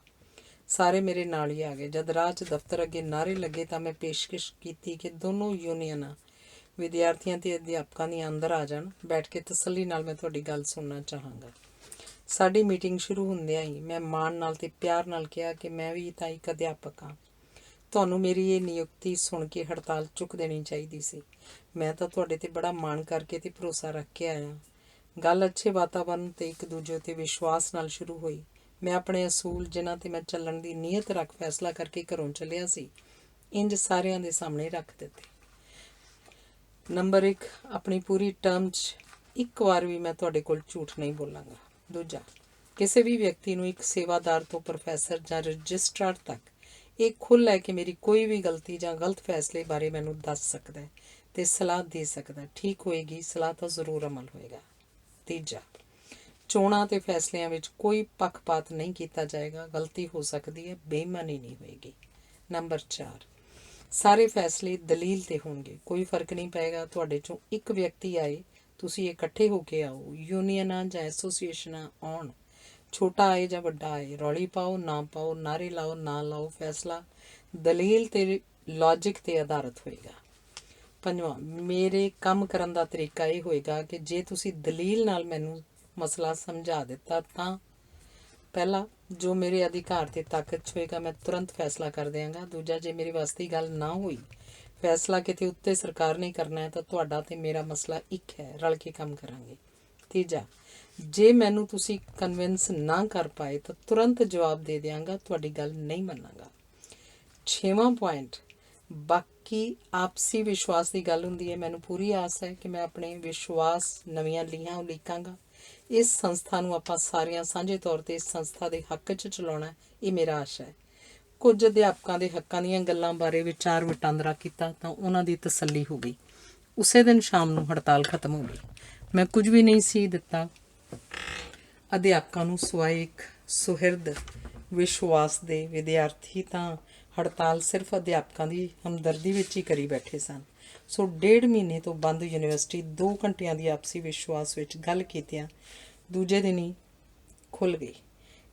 ਸਾਰੇ ਮੇਰੇ ਨਾਲ ਹੀ ਆ ਗਏ। ਜਦ ਰਾਹ 'ਚ ਦਫ਼ਤਰ ਅੱਗੇ ਨਾਅਰੇ ਲੱਗੇ ਤਾਂ ਮੈਂ ਪੇਸ਼ਕਸ਼ ਕੀਤੀ ਕਿ ਦੋਨੋਂ ਯੂਨੀਅਨਾਂ ਵਿਦਿਆਰਥੀਆਂ ਅਤੇ ਅਧਿਆਪਕਾਂ ਦੀਆਂ ਅੰਦਰ ਆ ਜਾਣ। ਬੈਠ ਕੇ ਤਸੱਲੀ ਨਾਲ ਮੈਂ ਤੁਹਾਡੀ ਗੱਲ ਸੁਣਨਾ ਚਾਹਾਂਗਾ। ਸਾਡੀ ਮੀਟਿੰਗ ਸ਼ੁਰੂ ਹੁੰਦਿਆਂ ਹੀ ਮੈਂ ਮਾਣ ਨਾਲ ਅਤੇ ਪਿਆਰ ਨਾਲ ਕਿਹਾ ਕਿ ਮੈਂ ਵੀ ਤਾਂ ਇੱਕ ਅਧਿਆਪਕ ਹਾਂ। ਤੁਹਾਨੂੰ ਮੇਰੀ ਇਹ ਨਿਯੁਕਤੀ ਸੁਣ ਕੇ ਹੜਤਾਲ ਚੁੱਕ ਦੇਣੀ ਚਾਹੀਦੀ ਸੀ। ਮੈਂ ਤਾਂ ਤੁਹਾਡੇ 'ਤੇ ਬੜਾ ਮਾਣ ਕਰਕੇ ਅਤੇ ਭਰੋਸਾ ਰੱਖ ਕੇ ਆਇਆ। ਗੱਲ ਅੱਛੇ ਵਾਤਾਵਰਨ ਅਤੇ ਇੱਕ ਦੂਜੇ ਉੱਤੇ ਵਿਸ਼ਵਾਸ ਨਾਲ ਸ਼ੁਰੂ ਹੋਈ। ਮੈਂ ਆਪਣੇ ਅਸੂਲ, ਜਿਨ੍ਹਾਂ 'ਤੇ ਮੈਂ ਚੱਲਣ ਦੀ ਨੀਅਤ ਰੱਖ ਫੈਸਲਾ ਕਰਕੇ ਘਰੋਂ ਚੱਲਿਆ ਸੀ, ਇੰਜ ਸਾਰਿਆਂ ਦੇ ਸਾਹਮਣੇ ਰੱਖ ਦਿੱਤੇ। ਨੰਬਰ 1, ਆਪਣੀ ਪੂਰੀ ਟਰਮ 'ਚ ਇੱਕ ਵਾਰ ਵੀ ਮੈਂ ਤੁਹਾਡੇ ਕੋਲ ਝੂਠ ਨਹੀਂ ਬੋਲਾਂਗਾ। ਦੂਜਾ, ਕਿਸੇ ਵੀ ਵਿਅਕਤੀ ਨੂੰ ਇੱਕ ਸੇਵਾਦਾਰ ਤੋਂ ਪ੍ਰੋਫੈਸਰ ਜਾਂ ਰਜਿਸਟਰਾਰ ਤੱਕ ਇਹ ਖੁੱਲ੍ਹ ਹੈ ਕਿ ਮੇਰੀ ਕੋਈ ਵੀ ਗਲਤੀ ਜਾਂ ਗਲਤ ਫੈਸਲੇ ਬਾਰੇ ਮੈਨੂੰ ਦੱਸ ਸਕਦਾ ਹੈ ਅਤੇ ਸਲਾਹ ਦੇ ਸਕਦਾ ਹੈ। ਠੀਕ ਹੋਏਗੀ ਸਲਾਹ ਤਾਂ ਜ਼ਰੂਰ ਅਮਲ ਹੋਏਗਾ। ਤੀਜਾ, ਚੋਣਾਂ ਅਤੇ ਫੈਸਲਿਆਂ ਵਿੱਚ ਕੋਈ ਪੱਖਪਾਤ ਨਹੀਂ ਕੀਤਾ ਜਾਏਗਾ। ਗਲਤੀ ਹੋ ਸਕਦੀ ਹੈ, ਬੇਈਮਾਨੀ ਨਹੀਂ ਹੋਏਗੀ। ਨੰਬਰ 4, ਸਾਰੇ ਫੈਸਲੇ ਦਲੀਲ 'ਤੇ ਹੋਣਗੇ। ਕੋਈ ਫਰਕ ਨਹੀਂ ਪਏਗਾ ਤੁਹਾਡੇ 'ਚੋਂ ਇੱਕ ਵਿਅਕਤੀ ਆਏ, ਤੁਸੀਂ ਇਕੱਠੇ ਹੋ ਕੇ ਆਓ। ਯੂਨੀਅਨਾਂ ਜਾਂ ਐਸੋਸੀਏਸ਼ਨਾਂ ਆਉਣ, ਛੋਟਾ ਆਏ ਜਾਂ ਵੱਡਾ ਆਏ, ਰੌਲੀ ਪਾਓ ਨਾ ਪਾਓ, ਨਾਅਰੇ ਲਾਓ ਨਾ ਲਾਓ, ਫੈਸਲਾ ਦਲੀਲ ਅਤੇ ਲੌਜਿਕ 'ਤੇ ਆਧਾਰਿਤ ਹੋਏਗਾ। ਪੰਜਵਾਂ, ਮੇਰੇ ਕੰਮ ਕਰਨ ਦਾ ਤਰੀਕਾ ਇਹ ਹੋਏਗਾ ਕਿ ਜੇ ਤੁਸੀਂ ਦਲੀਲ ਨਾਲ ਮੈਨੂੰ ਮਸਲਾ ਸਮਝਾ ਦਿੱਤਾ ਤਾਂ ਪਹਿਲਾ, ਜੋ ਮੇਰੇ ਅਧਿਕਾਰ ਤੇ ਤਾਕਤ 'ਚ ਹੋਏਗਾ ਮੈਂ ਤੁਰੰਤ ਫੈਸਲਾ ਕਰ ਦਿਆਂਗਾ। ਦੂਜਾ, ਜੇ ਮੇਰੀ ਵੱਸ ਦੀ ਗੱਲ ਨਾ ਹੋਈ, ਫੈਸਲਾ ਕਿਤੇ ਉੱਤੇ ਸਰਕਾਰ ਨੇ ਕਰਨਾ ਹੈ ਤਾਂ ਤੁਹਾਡਾ ਤੇ ਮੇਰਾ ਮਸਲਾ ਇੱਕ ਹੈ, ਰਲ ਕੇ ਕੰਮ ਕਰਾਂਗੇ। ਤੀਜਾ, ਜੇ ਮੈਨੂੰ ਤੁਸੀਂ ਕਨਵਿੰਸ ਨਾ ਕਰ ਪਾਏ ਤਾਂ ਤੁਰੰਤ ਜਵਾਬ ਦੇ ਦਿਆਂਗਾ, ਤੁਹਾਡੀ ਗੱਲ ਨਹੀਂ ਮੰਨਾਂਗਾ। 6ਵਾਂ ਪੁਆਇੰਟ, ਬਾਕੀ ਆਪਸੀ ਵਿਸ਼ਵਾਸ ਦੀ ਗੱਲ ਹੁੰਦੀ ਹੈ। ਮੈਨੂੰ ਪੂਰੀ ਆਸ ਹੈ ਕਿ ਮੈਂ ਆਪਣੇ ਵਿਸ਼ਵਾਸ ਨਵੀਆਂ ਲੀਹਾਂ ਉਲੀਕਾਂਗਾ। ਇਸ ਸੰਸਥਾ ਨੂੰ ਆਪਾਂ ਸਾਰਿਆਂ ਸਾਂਝੇ ਤੌਰ 'ਤੇ ਇਸ ਸੰਸਥਾ ਦੇ ਹੱਕ 'ਚ ਚਲਾਉਣਾ, ਇਹ ਮੇਰਾ ਆਸ਼ਾ ਹੈ। ਕੁਝ ਅਧਿਆਪਕਾਂ ਦੇ ਹੱਕਾਂ ਦੀਆਂ ਗੱਲਾਂ ਬਾਰੇ ਵਿਚਾਰ ਵਟਾਂਦਰਾ ਕੀਤਾ ਤਾਂ ਉਹਨਾਂ ਦੀ ਤਸੱਲੀ ਹੋ ਗਈ। ਉਸੇ ਦਿਨ ਸ਼ਾਮ ਨੂੰ ਹੜਤਾਲ ਖਤਮ ਹੋ ਗਈ। ਮੈਂ ਕੁਝ ਵੀ ਨਹੀਂ ਸੀ ਦਿੱਤਾ ਅਧਿਆਪਕਾਂ ਨੂੰ ਸਿਵਾਏ ਇੱਕ ਸੁਹਿਰਦ ਵਿਸ਼ਵਾਸ ਦੇ। ਵਿਦਿਆਰਥੀ ਤਾਂ ਹੜਤਾਲ ਸਿਰਫ ਅਧਿਆਪਕਾਂ ਦੀ ਹਮਦਰਦੀ ਵਿੱਚ ਹੀ ਕਰੀ ਬੈਠੇ ਸਨ। ਸੋ 1.5 ਮਹੀਨੇ ਤੋਂ ਬੰਦ ਯੂਨੀਵਰਸਿਟੀ 2 ਘੰਟਿਆਂ ਦੀ ਆਪਸੀ ਵਿਸ਼ਵਾਸ ਵਿੱਚ ਗੱਲ ਕੀਤਿਆਂ ਦੂਜੇ ਦਿਨ ਹੀ ਖੁੱਲ੍ਹ ਗਈ।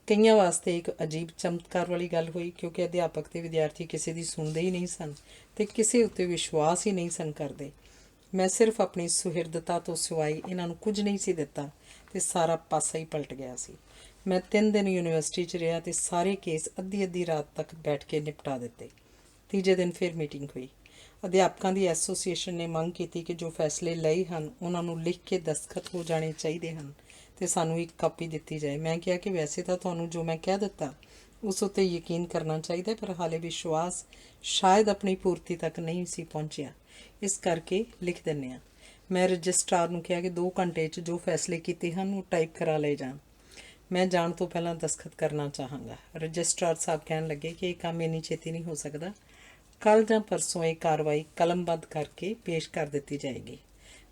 ਕਈਆਂ ਵਾਸਤੇ ਇੱਕ ਅਜੀਬ ਚਮਤਕਾਰ ਵਾਲੀ ਗੱਲ ਹੋਈ, ਕਿਉਂਕਿ ਅਧਿਆਪਕ ਅਤੇ ਵਿਦਿਆਰਥੀ ਕਿਸੇ ਦੀ ਸੁਣਦੇ ਹੀ ਨਹੀਂ ਸਨ ਅਤੇ ਕਿਸੇ ਉੱਤੇ ਵਿਸ਼ਵਾਸ ਹੀ ਨਹੀਂ ਸਨ ਕਰਦੇ। ਮੈਂ ਸਿਰਫ ਆਪਣੀ ਸੁਹਿਰਦਤਾ ਤੋਂ ਸਿਵਾਏ ਇਹਨਾਂ ਨੂੰ ਕੁਝ ਨਹੀਂ ਸੀ ਦਿੱਤਾ ਅਤੇ ਸਾਰਾ ਪਾਸਾ ਹੀ ਪਲਟ ਗਿਆ ਸੀ। ਮੈਂ 3 ਦਿਨ ਯੂਨੀਵਰਸਿਟੀ 'ਚ ਰਿਹਾ ਅਤੇ ਸਾਰੇ ਕੇਸ ਅੱਧੀ ਰਾਤ ਤੱਕ ਬੈਠ ਕੇ ਨਿਪਟਾ ਦਿੱਤੇ। ਤੀਜੇ ਦਿਨ ਫਿਰ ਮੀਟਿੰਗ ਹੋਈ। ਅਧਿਆਪਕਾਂ ਦੀ ਐਸੋਸੀਏਸ਼ਨ ਨੇ ਮੰਗ ਕੀਤੀ ਕਿ ਜੋ ਫੈਸਲੇ ਲਏ ਹਨ ਉਹਨਾਂ ਨੂੰ ਲਿਖ ਕੇ ਦਸਤਖਤ ਹੋ ਜਾਣੇ ਚਾਹੀਦੇ ਹਨ ਅਤੇ ਸਾਨੂੰ ਇੱਕ ਕਾਪੀ ਦਿੱਤੀ ਜਾਏ। ਮੈਂ ਕਿਹਾ ਕਿ ਵੈਸੇ ਤਾਂ ਤੁਹਾਨੂੰ ਜੋ ਮੈਂ ਕਹਿ ਦਿੱਤਾ ਉਸ ਉੱਤੇ ਯਕੀਨ ਕਰਨਾ ਚਾਹੀਦਾ, ਪਰ ਹਾਲੇ ਵਿਸ਼ਵਾਸ ਸ਼ਾਇਦ ਆਪਣੀ ਪੂਰਤੀ ਤੱਕ ਨਹੀਂ ਸੀ ਪਹੁੰਚਿਆ, ਇਸ ਕਰਕੇ ਲਿਖ ਦਿੰਦੇ ਹਾਂ। ਮੈਂ ਰਜਿਸਟਰਾਰ ਨੂੰ ਕਿਹਾ ਕਿ 2 ਘੰਟੇ 'ਚ ਜੋ ਫੈਸਲੇ ਕੀਤੇ ਹਨ ਉਹ ਟਾਈਪ ਕਰਾ ਲਏ ਜਾਣ। ਮੈਂ ਜਾਣ ਤੋਂ ਪਹਿਲਾਂ ਦਸਤਖਤ ਕਰਨਾ ਚਾਹਾਂਗਾ। ਰਜਿਸਟਰਾਰ ਸਾਹਿਬ ਕਹਿਣ ਲੱਗੇ ਕਿ ਇਹ ਕੰਮ ਇੰਨੀ ਛੇਤੀ ਨਹੀਂ ਹੋ ਸਕਦਾ, ਕੱਲ੍ਹ ਜਾਂ ਪਰਸੋਂ ਇਹ ਕਾਰਵਾਈ ਕਲਮਬੱਧ ਕਰਕੇ ਪੇਸ਼ ਕਰ ਦਿੱਤੀ ਜਾਏਗੀ।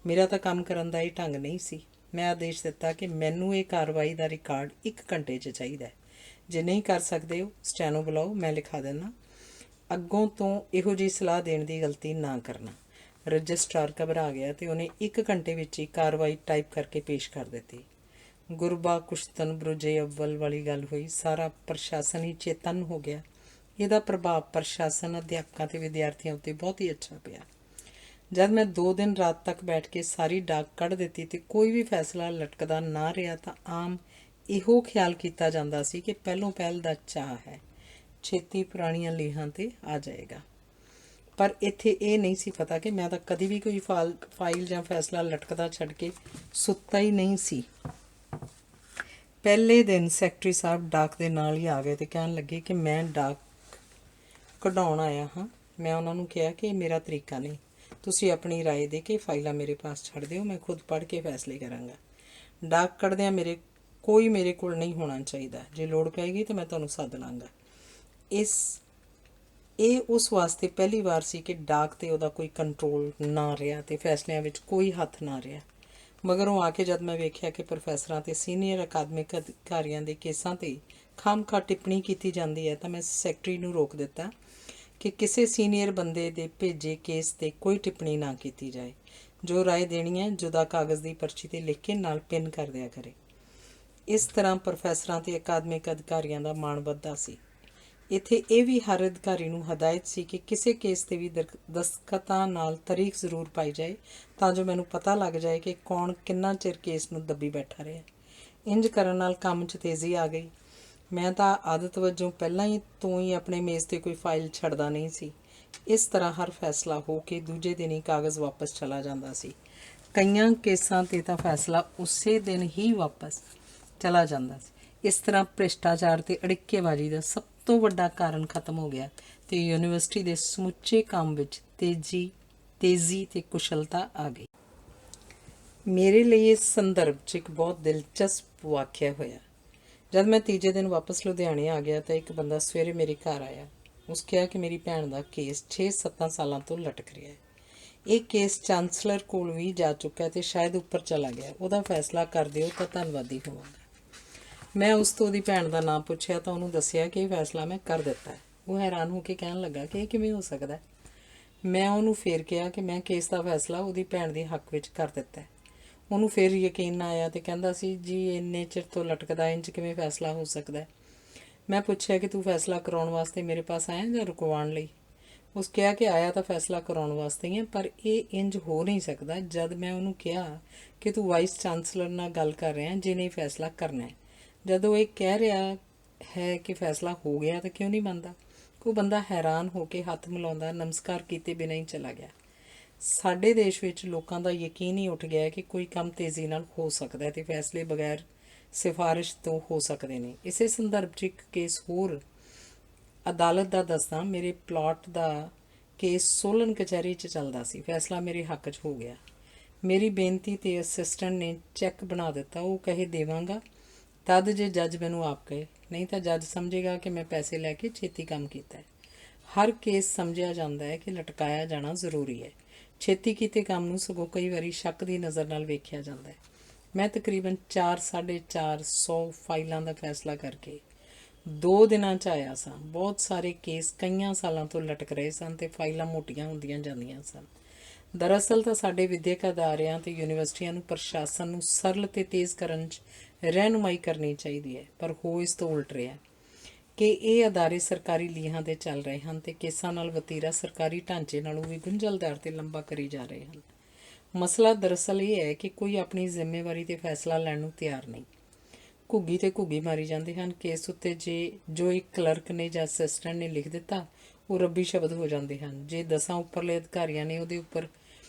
ਮੇਰਾ ਤਾਂ ਕੰਮ ਕਰਨ ਦਾ ਇਹ ਢੰਗ ਨਹੀਂ ਸੀ। ਮੈਂ ਆਦੇਸ਼ ਦਿੱਤਾ ਕਿ ਮੈਨੂੰ ਇਹ ਕਾਰਵਾਈ ਦਾ ਰਿਕਾਰਡ 1 ਘੰਟੇ 'ਚ ਚਾਹੀਦਾ ਹੈ। ਜੇ ਨਹੀਂ ਕਰ ਸਕਦੇ ਹੋ ਸਟੈਨੋ ਬੁਲਾਓ, ਮੈਂ ਲਿਖਾ ਦਿੰਦਾ। ਅੱਗੋਂ ਤੋਂ ਇਹੋ ਜਿਹੀ ਸਲਾਹ ਦੇਣ ਦੀ ਗਲਤੀ ਨਾ ਕਰਨਾ। ਰਜਿਸਟਰਾਰ ਘਬਰਾ ਗਿਆ ਅਤੇ ਉਹਨੇ 1 ਘੰਟੇ ਵਿੱਚ ਹੀ ਕਾਰਵਾਈ ਟਾਈਪ ਕਰਕੇ ਪੇਸ਼ ਕਰ ਦਿੱਤੀ। ਗੁਰਬਾ ਕੁਸ਼ਤਨ ਬਰੁਜੇ ਅੱਵਲ ਵਾਲੀ ਗੱਲ ਹੋਈ। ਸਾਰਾ ਪ੍ਰਸ਼ਾਸਨ ਹੀ ਚੇਤੰਨ ਹੋ ਗਿਆ। ਇਹਦਾ ਪ੍ਰਭਾਵ ਪ੍ਰਸ਼ਾਸਨ, ਅਧਿਆਪਕਾਂ ਅਤੇ ਵਿਦਿਆਰਥੀਆਂ ਉੱਤੇ ਬਹੁਤ ਹੀ ਅੱਛਾ ਪਿਆ। ਜਦ ਮੈਂ 2 ਦਿਨ ਰਾਤ ਤੱਕ ਬੈਠ ਕੇ ਸਾਰੀ ਡਾਕ ਕੱਢ ਦਿੱਤੀ ਅਤੇ ਕੋਈ ਵੀ ਫੈਸਲਾ ਲਟਕਦਾ ਨਾ ਰਿਹਾ ਤਾਂ ਆਮ ਇਹੋ ਖਿਆਲ ਕੀਤਾ ਜਾਂਦਾ ਸੀ ਕਿ ਪਹਿਲੋਂ ਪਹਿਲ ਦਾ ਚਾਅ ਹੈ, ਛੇਤੀ ਪੁਰਾਣੀਆਂ ਲੀਹਾਂ 'ਤੇ ਆ ਜਾਏਗਾ। ਪਰ ਇੱਥੇ ਇਹ ਨਹੀਂ ਸੀ ਪਤਾ ਕਿ ਮੈਂ ਤਾਂ ਕਦੀ ਵੀ ਕੋਈ ਫਾਈਲ ਜਾਂ ਫੈਸਲਾ ਲਟਕਦਾ ਛੱਡ ਕੇ ਸੁੱਤਾ ਹੀ ਨਹੀਂ ਸੀ। ਪਹਿਲੇ ਦਿਨ ਸੈਕਟਰੀ ਸਾਹਿਬ ਡਾਕ ਦੇ ਨਾਲ ਹੀ ਆ ਗਏ ਅਤੇ ਕਹਿਣ ਲੱਗੇ ਕਿ ਮੈਂ ਡਾਕ ਕਢਾਉਣ ਆਇਆ ਹਾਂ। ਮੈਂ ਉਹਨਾਂ ਨੂੰ ਕਿਹਾ ਕਿ ਇਹ ਮੇਰਾ ਤਰੀਕਾ ਨਹੀਂ, ਤੁਸੀਂ ਆਪਣੀ ਰਾਏ ਦੇ ਕੇ ਫਾਈਲਾਂ ਮੇਰੇ ਪਾਸ ਛੱਡ ਦਿਓ, ਮੈਂ ਖੁਦ ਪੜ੍ਹ ਕੇ ਫੈਸਲੇ ਕਰਾਂਗਾ। ਡਾਕ ਕੱਢਦਿਆਂ ਮੇਰੇ ਕੋਲ ਨਹੀਂ ਹੋਣਾ ਚਾਹੀਦਾ। ਜੇ ਲੋੜ ਪਏਗੀ ਤਾਂ ਮੈਂ ਤੁਹਾਨੂੰ ਸੱਦ ਲਾਂਗਾ। ਇਹ ਉਸ ਵਾਸਤੇ ਪਹਿਲੀ ਵਾਰ ਸੀ ਕਿ ਡਾਕ 'ਤੇ ਉਹਦਾ ਕੋਈ ਕੰਟਰੋਲ ਨਾ ਰਿਹਾ ਅਤੇ ਫੈਸਲਿਆਂ ਵਿੱਚ ਕੋਈ ਹੱਥ ਨਾ ਰਿਹਾ। ਮਗਰੋਂ ਆ ਕੇ ਜਦ ਮੈਂ ਵੇਖਿਆ ਕਿ ਪ੍ਰੋਫੈਸਰਾਂ ਅਤੇ ਸੀਨੀਅਰ ਅਕਾਦਮਿਕ ਅਧਿਕਾਰੀਆਂ ਦੇ ਕੇਸਾਂ 'ਤੇ ਖਾਮਖਾਹ ਟਿੱਪਣੀ ਕੀਤੀ ਜਾਂਦੀ ਹੈ ਤਾਂ ਮੈਂ ਸੈਕਟਰੀ ਨੂੰ ਰੋਕ ਦਿੱਤਾ ਕਿ ਕਿਸੇ ਸੀਨੀਅਰ ਬੰਦੇ ਦੇ ਭੇਜੇ ਕੇਸ 'ਤੇ ਕੋਈ ਟਿੱਪਣੀ ਨਾ ਕੀਤੀ ਜਾਏ। ਜੋ ਰਾਏ ਦੇਣੀ ਹੈ ਜੁਦਾ ਕਾਗਜ਼ ਦੀ ਪਰਚੀ 'ਤੇ ਲਿਖ ਕੇ ਨਾਲ ਪਿੰਨ ਕਰ ਦਿਆ ਕਰੇ। ਇਸ ਤਰ੍ਹਾਂ ਪ੍ਰੋਫੈਸਰਾਂ ਤੇ ਅਕਾਦਮਿਕ ਅਧਿਕਾਰੀਆਂ ਦਾ ਮਾਣ ਵੱਧਦਾ ਸੀ। ਇੱਥੇ ਇਹ ਵੀ ਹਰ ਅਧਿਕਾਰੀ ਨੂੰ ਹਦਾਇਤ ਸੀ ਕਿ ਕਿਸੇ ਕੇਸ 'ਤੇ ਵੀ ਦਸਤਖਤਾਂ ਨਾਲ ਤਾਰੀਖ ਜ਼ਰੂਰ ਪਾਈ ਜਾਏ, ਤਾਂ ਜੋ ਮੈਨੂੰ ਪਤਾ ਲੱਗ ਜਾਏ ਕਿ ਕੌਣ ਕਿੰਨਾ ਚਿਰ ਕੇਸ ਨੂੰ ਦੱਬੀ ਬੈਠਾ ਰਿਹਾ। ਇੰਜ ਕਰਨ ਨਾਲ ਕੰਮ 'ਚ ਤੇਜ਼ੀ ਆ ਗਈ। ਮੈਂ ਤਾਂ ਆਦਤ ਵਜੋਂ ਪਹਿਲਾਂ ਤੋਂ ਹੀ ਆਪਣੇ ਮੇਜ਼ 'ਤੇ ਕੋਈ ਫਾਈਲ ਛੱਡਦਾ ਨਹੀਂ ਸੀ। ਇਸ ਤਰ੍ਹਾਂ ਹਰ ਫੈਸਲਾ ਹੋ ਕੇ ਦੂਜੇ ਦਿਨ ਹੀ ਕਾਗਜ਼ ਵਾਪਸ ਚਲਾ ਜਾਂਦਾ ਸੀ। ਕਈਆਂ ਕੇਸਾਂ 'ਤੇ ਤਾਂ ਫੈਸਲਾ ਉਸੇ ਦਿਨ ਹੀ ਵਾਪਸ ਚਲਾ ਜਾਂਦਾ ਸੀ। ਇਸ ਤਰ੍ਹਾਂ ਭ੍ਰਿਸ਼ਟਾਚਾਰ ਤੇ ਅੜਿੱਕੇਬਾਜ਼ੀ ਦਾ ਸਭ ਤੋਂ ਵੱਡਾ ਕਾਰਨ ਖਤਮ ਹੋ ਗਿਆ ਤੇ ਯੂਨੀਵਰਸਿਟੀ ਦੇ ਸਮੁੱਚੇ ਕੰਮ ਵਿੱਚ ਤੇਜ਼ੀ ਤੇ ਕੁਸ਼ਲਤਾ ਆ ਗਈ। ਮੇਰੇ ਲਈ ਇਸ ਸੰਦਰਭ 'ਚ ਇੱਕ ਬਹੁਤ ਦਿਲਚਸਪ ਵਾਕਿਆ ਹੋਇਆ। ਜਦ ਮੈਂ ਤੀਜੇ ਦਿਨ ਵਾਪਸ ਲੁਧਿਆਣੇ ਆ ਗਿਆ ਤਾਂ ਇੱਕ ਬੰਦਾ ਸਵੇਰੇ ਮੇਰੇ ਘਰ ਆਇਆ। ਉਸ ਕਿਹਾ ਕਿ ਮੇਰੀ ਭੈਣ ਦਾ ਕੇਸ 6-7 ਸਾਲਾਂ ਤੋਂ ਲਟਕ ਰਿਹਾ ਹੈ। ਇਹ ਕੇਸ ਚਾਂਸਲਰ ਕੋਲ ਵੀ ਜਾ ਚੁੱਕਾ ਤੇ ਸ਼ਾਇਦ ਉੱਪਰ ਚਲਾ ਗਿਆ। ਉਹਦਾ ਫੈਸਲਾ ਕਰ ਦਿਓ ਤਾਂ ਧੰਨਵਾਦੀ ਹੋਵਾਂਗਾ। ਮੈਂ ਉਸ ਤੋਂ ਉਹਦੀ ਭੈਣ ਦਾ ਨਾਂ ਪੁੱਛਿਆ ਤਾਂ ਉਹਨੂੰ ਦੱਸਿਆ ਕਿ ਇਹ ਫੈਸਲਾ ਮੈਂ ਕਰ ਦਿੱਤਾ ਹੈ। ਉਹ ਹੈਰਾਨ ਹੋ ਕੇ ਕਹਿਣ ਲੱਗਾ ਕਿ ਇਹ ਕਿਵੇਂ ਹੋ ਸਕਦਾ। ਮੈਂ ਉਹਨੂੰ ਫੇਰ ਕਿਹਾ ਕਿ ਮੈਂ ਕੇਸ ਦਾ ਫੈਸਲਾ ਉਹਦੀ ਭੈਣ ਦੇ ਹੱਕ ਵਿੱਚ ਕਰ ਦਿੱਤਾ ਹੈ। ਉਹਨੂੰ ਫਿਰ ਯਕੀਨ ਨਾ ਆਇਆ ਤੇ ਕਹਿੰਦਾ ਸੀ, ਜੀ ਇੰਨੇ ਚਿਰ ਤੋਂ ਲਟਕਦਾ ਇੰਜ ਕਿਵੇਂ ਫੈਸਲਾ ਹੋ ਸਕਦਾ। ਮੈਂ ਪੁੱਛਿਆ ਕਿ ਤੂੰ ਫੈਸਲਾ ਕਰਾਉਣ ਵਾਸਤੇ ਮੇਰੇ ਪਾਸ ਆਇਆ ਜਾਂ ਰੁਕਵਾਉਣ ਲਈ। ਉਸ ਕਿਹਾ ਕਿ ਆਇਆ ਤਾਂ ਫੈਸਲਾ ਕਰਾਉਣ ਵਾਸਤੇ ਹੀ ਹੈ, ਪਰ ਇਹ ਇੰਜ ਹੋ ਨਹੀਂ ਸਕਦਾ। ਜਦ ਮੈਂ ਉਹਨੂੰ ਕਿਹਾ ਕਿ ਤੂੰ ਵਾਈਸ ਚਾਂਸਲਰ ਨਾਲ ਗੱਲ ਕਰ ਰਿਹਾ ਜਿਹਨੇ ਫੈਸਲਾ ਕਰਨਾ ਹੈ, ਜਦੋਂ ਇਹ ਕਹਿ ਰਿਹਾ ਹੈ ਕਿ ਫੈਸਲਾ ਹੋ ਗਿਆ ਤਾਂ ਕਿਉਂ ਨਹੀਂ ਮੰਨਦਾ। ਉਹ ਬੰਦਾ ਹੈਰਾਨ ਹੋ ਕੇ ਹੱਥ ਮਿਲਾਉਂਦਾ ਨਮਸਕਾਰ ਕੀਤੇ ਬਿਨਾਂ ਹੀ ਚਲਾ ਗਿਆ। ਸਾਡੇ ਦੇਸ਼ ਵਿੱਚ ਲੋਕਾਂ ਦਾ ਯਕੀਨ ਹੀ ਉੱਠ ਗਿਆ ਕਿ ਕੋਈ ਕੰਮ ਤੇਜ਼ੀ ਨਾਲ ਹੋ ਸਕਦਾ ਹੈ ਤੇ ਫੈਸਲੇ ਬਗੈਰ ਸਿਫਾਰਿਸ਼ ਤੋਂ ਹੋ ਸਕਦੇ ਨੇ। ਇਸੇ ਸੰਦਰਭ 'ਚ ਇੱਕ ਕੇਸ ਹੋਰ ਅਦਾਲਤ ਦਾ ਦੱਸਦਾ। ਮੇਰੇ ਪਲਾਟ ਦਾ ਕੇਸ ਸੋਲਨ ਕਚਹਿਰੀ 'ਚ ਚੱਲਦਾ ਸੀ। ਫੈਸਲਾ ਮੇਰੇ ਹੱਕ 'ਚ ਹੋ ਗਿਆ। ਮੇਰੀ ਬੇਨਤੀ 'ਤੇ ਅਸਿਸਟੈਂਟ ਨੇ ਚੈੱਕ ਬਣਾ ਦਿੱਤਾ। ਉਹ ਕਹੇ ਦੇਵਾਂਗਾ ਤਦ ਜੇ ਜੱਜ ਮੈਨੂੰ ਆਪ ਕਹੇ, ਨਹੀਂ ਤਾਂ ਜੱਜ ਸਮਝੇਗਾ ਕਿ ਮੈਂ ਪੈਸੇ ਲੈ ਕੇ ਛੇਤੀ ਕੰਮ ਕੀਤਾ ਹੈ। ਹਰ ਕੇਸ ਸਮਝਿਆ ਜਾਂਦਾ ਹੈ ਕਿ ਲਟਕਾਇਆ ਜਾਣਾ ਜ਼ਰੂਰੀ ਹੈ। ਛੇਤੀ ਕੀਤੇ ਕੰਮ ਨੂੰ ਸਗੋਂ ਕਈ ਵਾਰੀ ਸ਼ੱਕ ਦੀ ਨਜ਼ਰ ਨਾਲ ਵੇਖਿਆ ਜਾਂਦਾ ਹੈ। ਮੈਂ ਤਕਰੀਬਨ 4-450 ਫਾਈਲਾਂ ਦਾ ਫੈਸਲਾ ਕਰਕੇ 2 ਦਿਨਾਂ 'ਚ ਆਇਆ ਸਾਂ। ਬਹੁਤ ਸਾਰੇ ਕੇਸ ਕਈਆਂ ਸਾਲਾਂ ਤੋਂ ਲਟਕ ਰਹੇ ਸਨ ਤੇ ਫਾਈਲਾਂ ਮੋਟੀਆਂ ਹੁੰਦੀਆਂ ਜਾਂਦੀਆਂ ਸਨ। ਦਰਅਸਲ ਤਾਂ ਸਾਡੇ ਵਿੱਦਿਅਕ ਅਦਾਰਿਆਂ ਤੇ ਯੂਨੀਵਰਸਿਟੀਆਂ ਨੂੰ ਪ੍ਰਸ਼ਾਸਨ ਨੂੰ ਸਰਲ ਤੇ ਤੇਜ਼ ਕਰਨ 'ਚ ਰਹਿਨੁਮਾਈ ਕਰਨੀ ਚਾਹੀਦੀ ਹੈ, ਪਰ ਹੋ ਇਸ ਤੋਂ ਉਲਟ ਰਿਹਾ ਕਿ ਇਹ ਅਦਾਰੇ ਸਰਕਾਰੀ ਲੀਹਾਂ 'ਤੇ ਚੱਲ ਰਹੇ ਹਨ ਤੇ ਕੇਸਾਂ ਨਾਲ ਵਤੀਰਾ ਸਰਕਾਰੀ ਢਾਂਚੇ ਨਾਲੋਂ ਵੀ ਗੁੰਝਲਦਾਰ ਤੇ ਲੰਬਾ ਕਰੀ ਜਾ ਰਹੇ ਹਨ। ਮਸਲਾ ਦਰਅਸਲ ਇਹ ਹੈ ਕਿ ਕੋਈ ਆਪਣੀ ਜ਼ਿੰਮੇਵਾਰੀ 'ਤੇ ਫੈਸਲਾ ਲੈਣ ਨੂੰ ਤਿਆਰ ਨਹੀਂ। ਘੁੱਗੀ ਤੇ ਘੁੱਗੀ ਮਾਰੀ ਜਾਂਦੇ ਹਨ। ਕੇਸ ਉੱਤੇ ਜੋ ਇੱਕ ਕਲਰਕ ਨੇ ਜਾਂ ਅਸਿਸਟੈਂਟ ਨੇ ਲਿਖ ਦਿੱਤਾ ਉਹ ਰੱਬੀ ਸ਼ਬਦ ਹੋ ਜਾਂਦੇ ਹਨ। ਜੇ 10 ਉੱਪਰਲੇ ਅਧਿਕਾਰੀਆਂ ਨੇ ਉਹਦੇ ਉੱਪਰ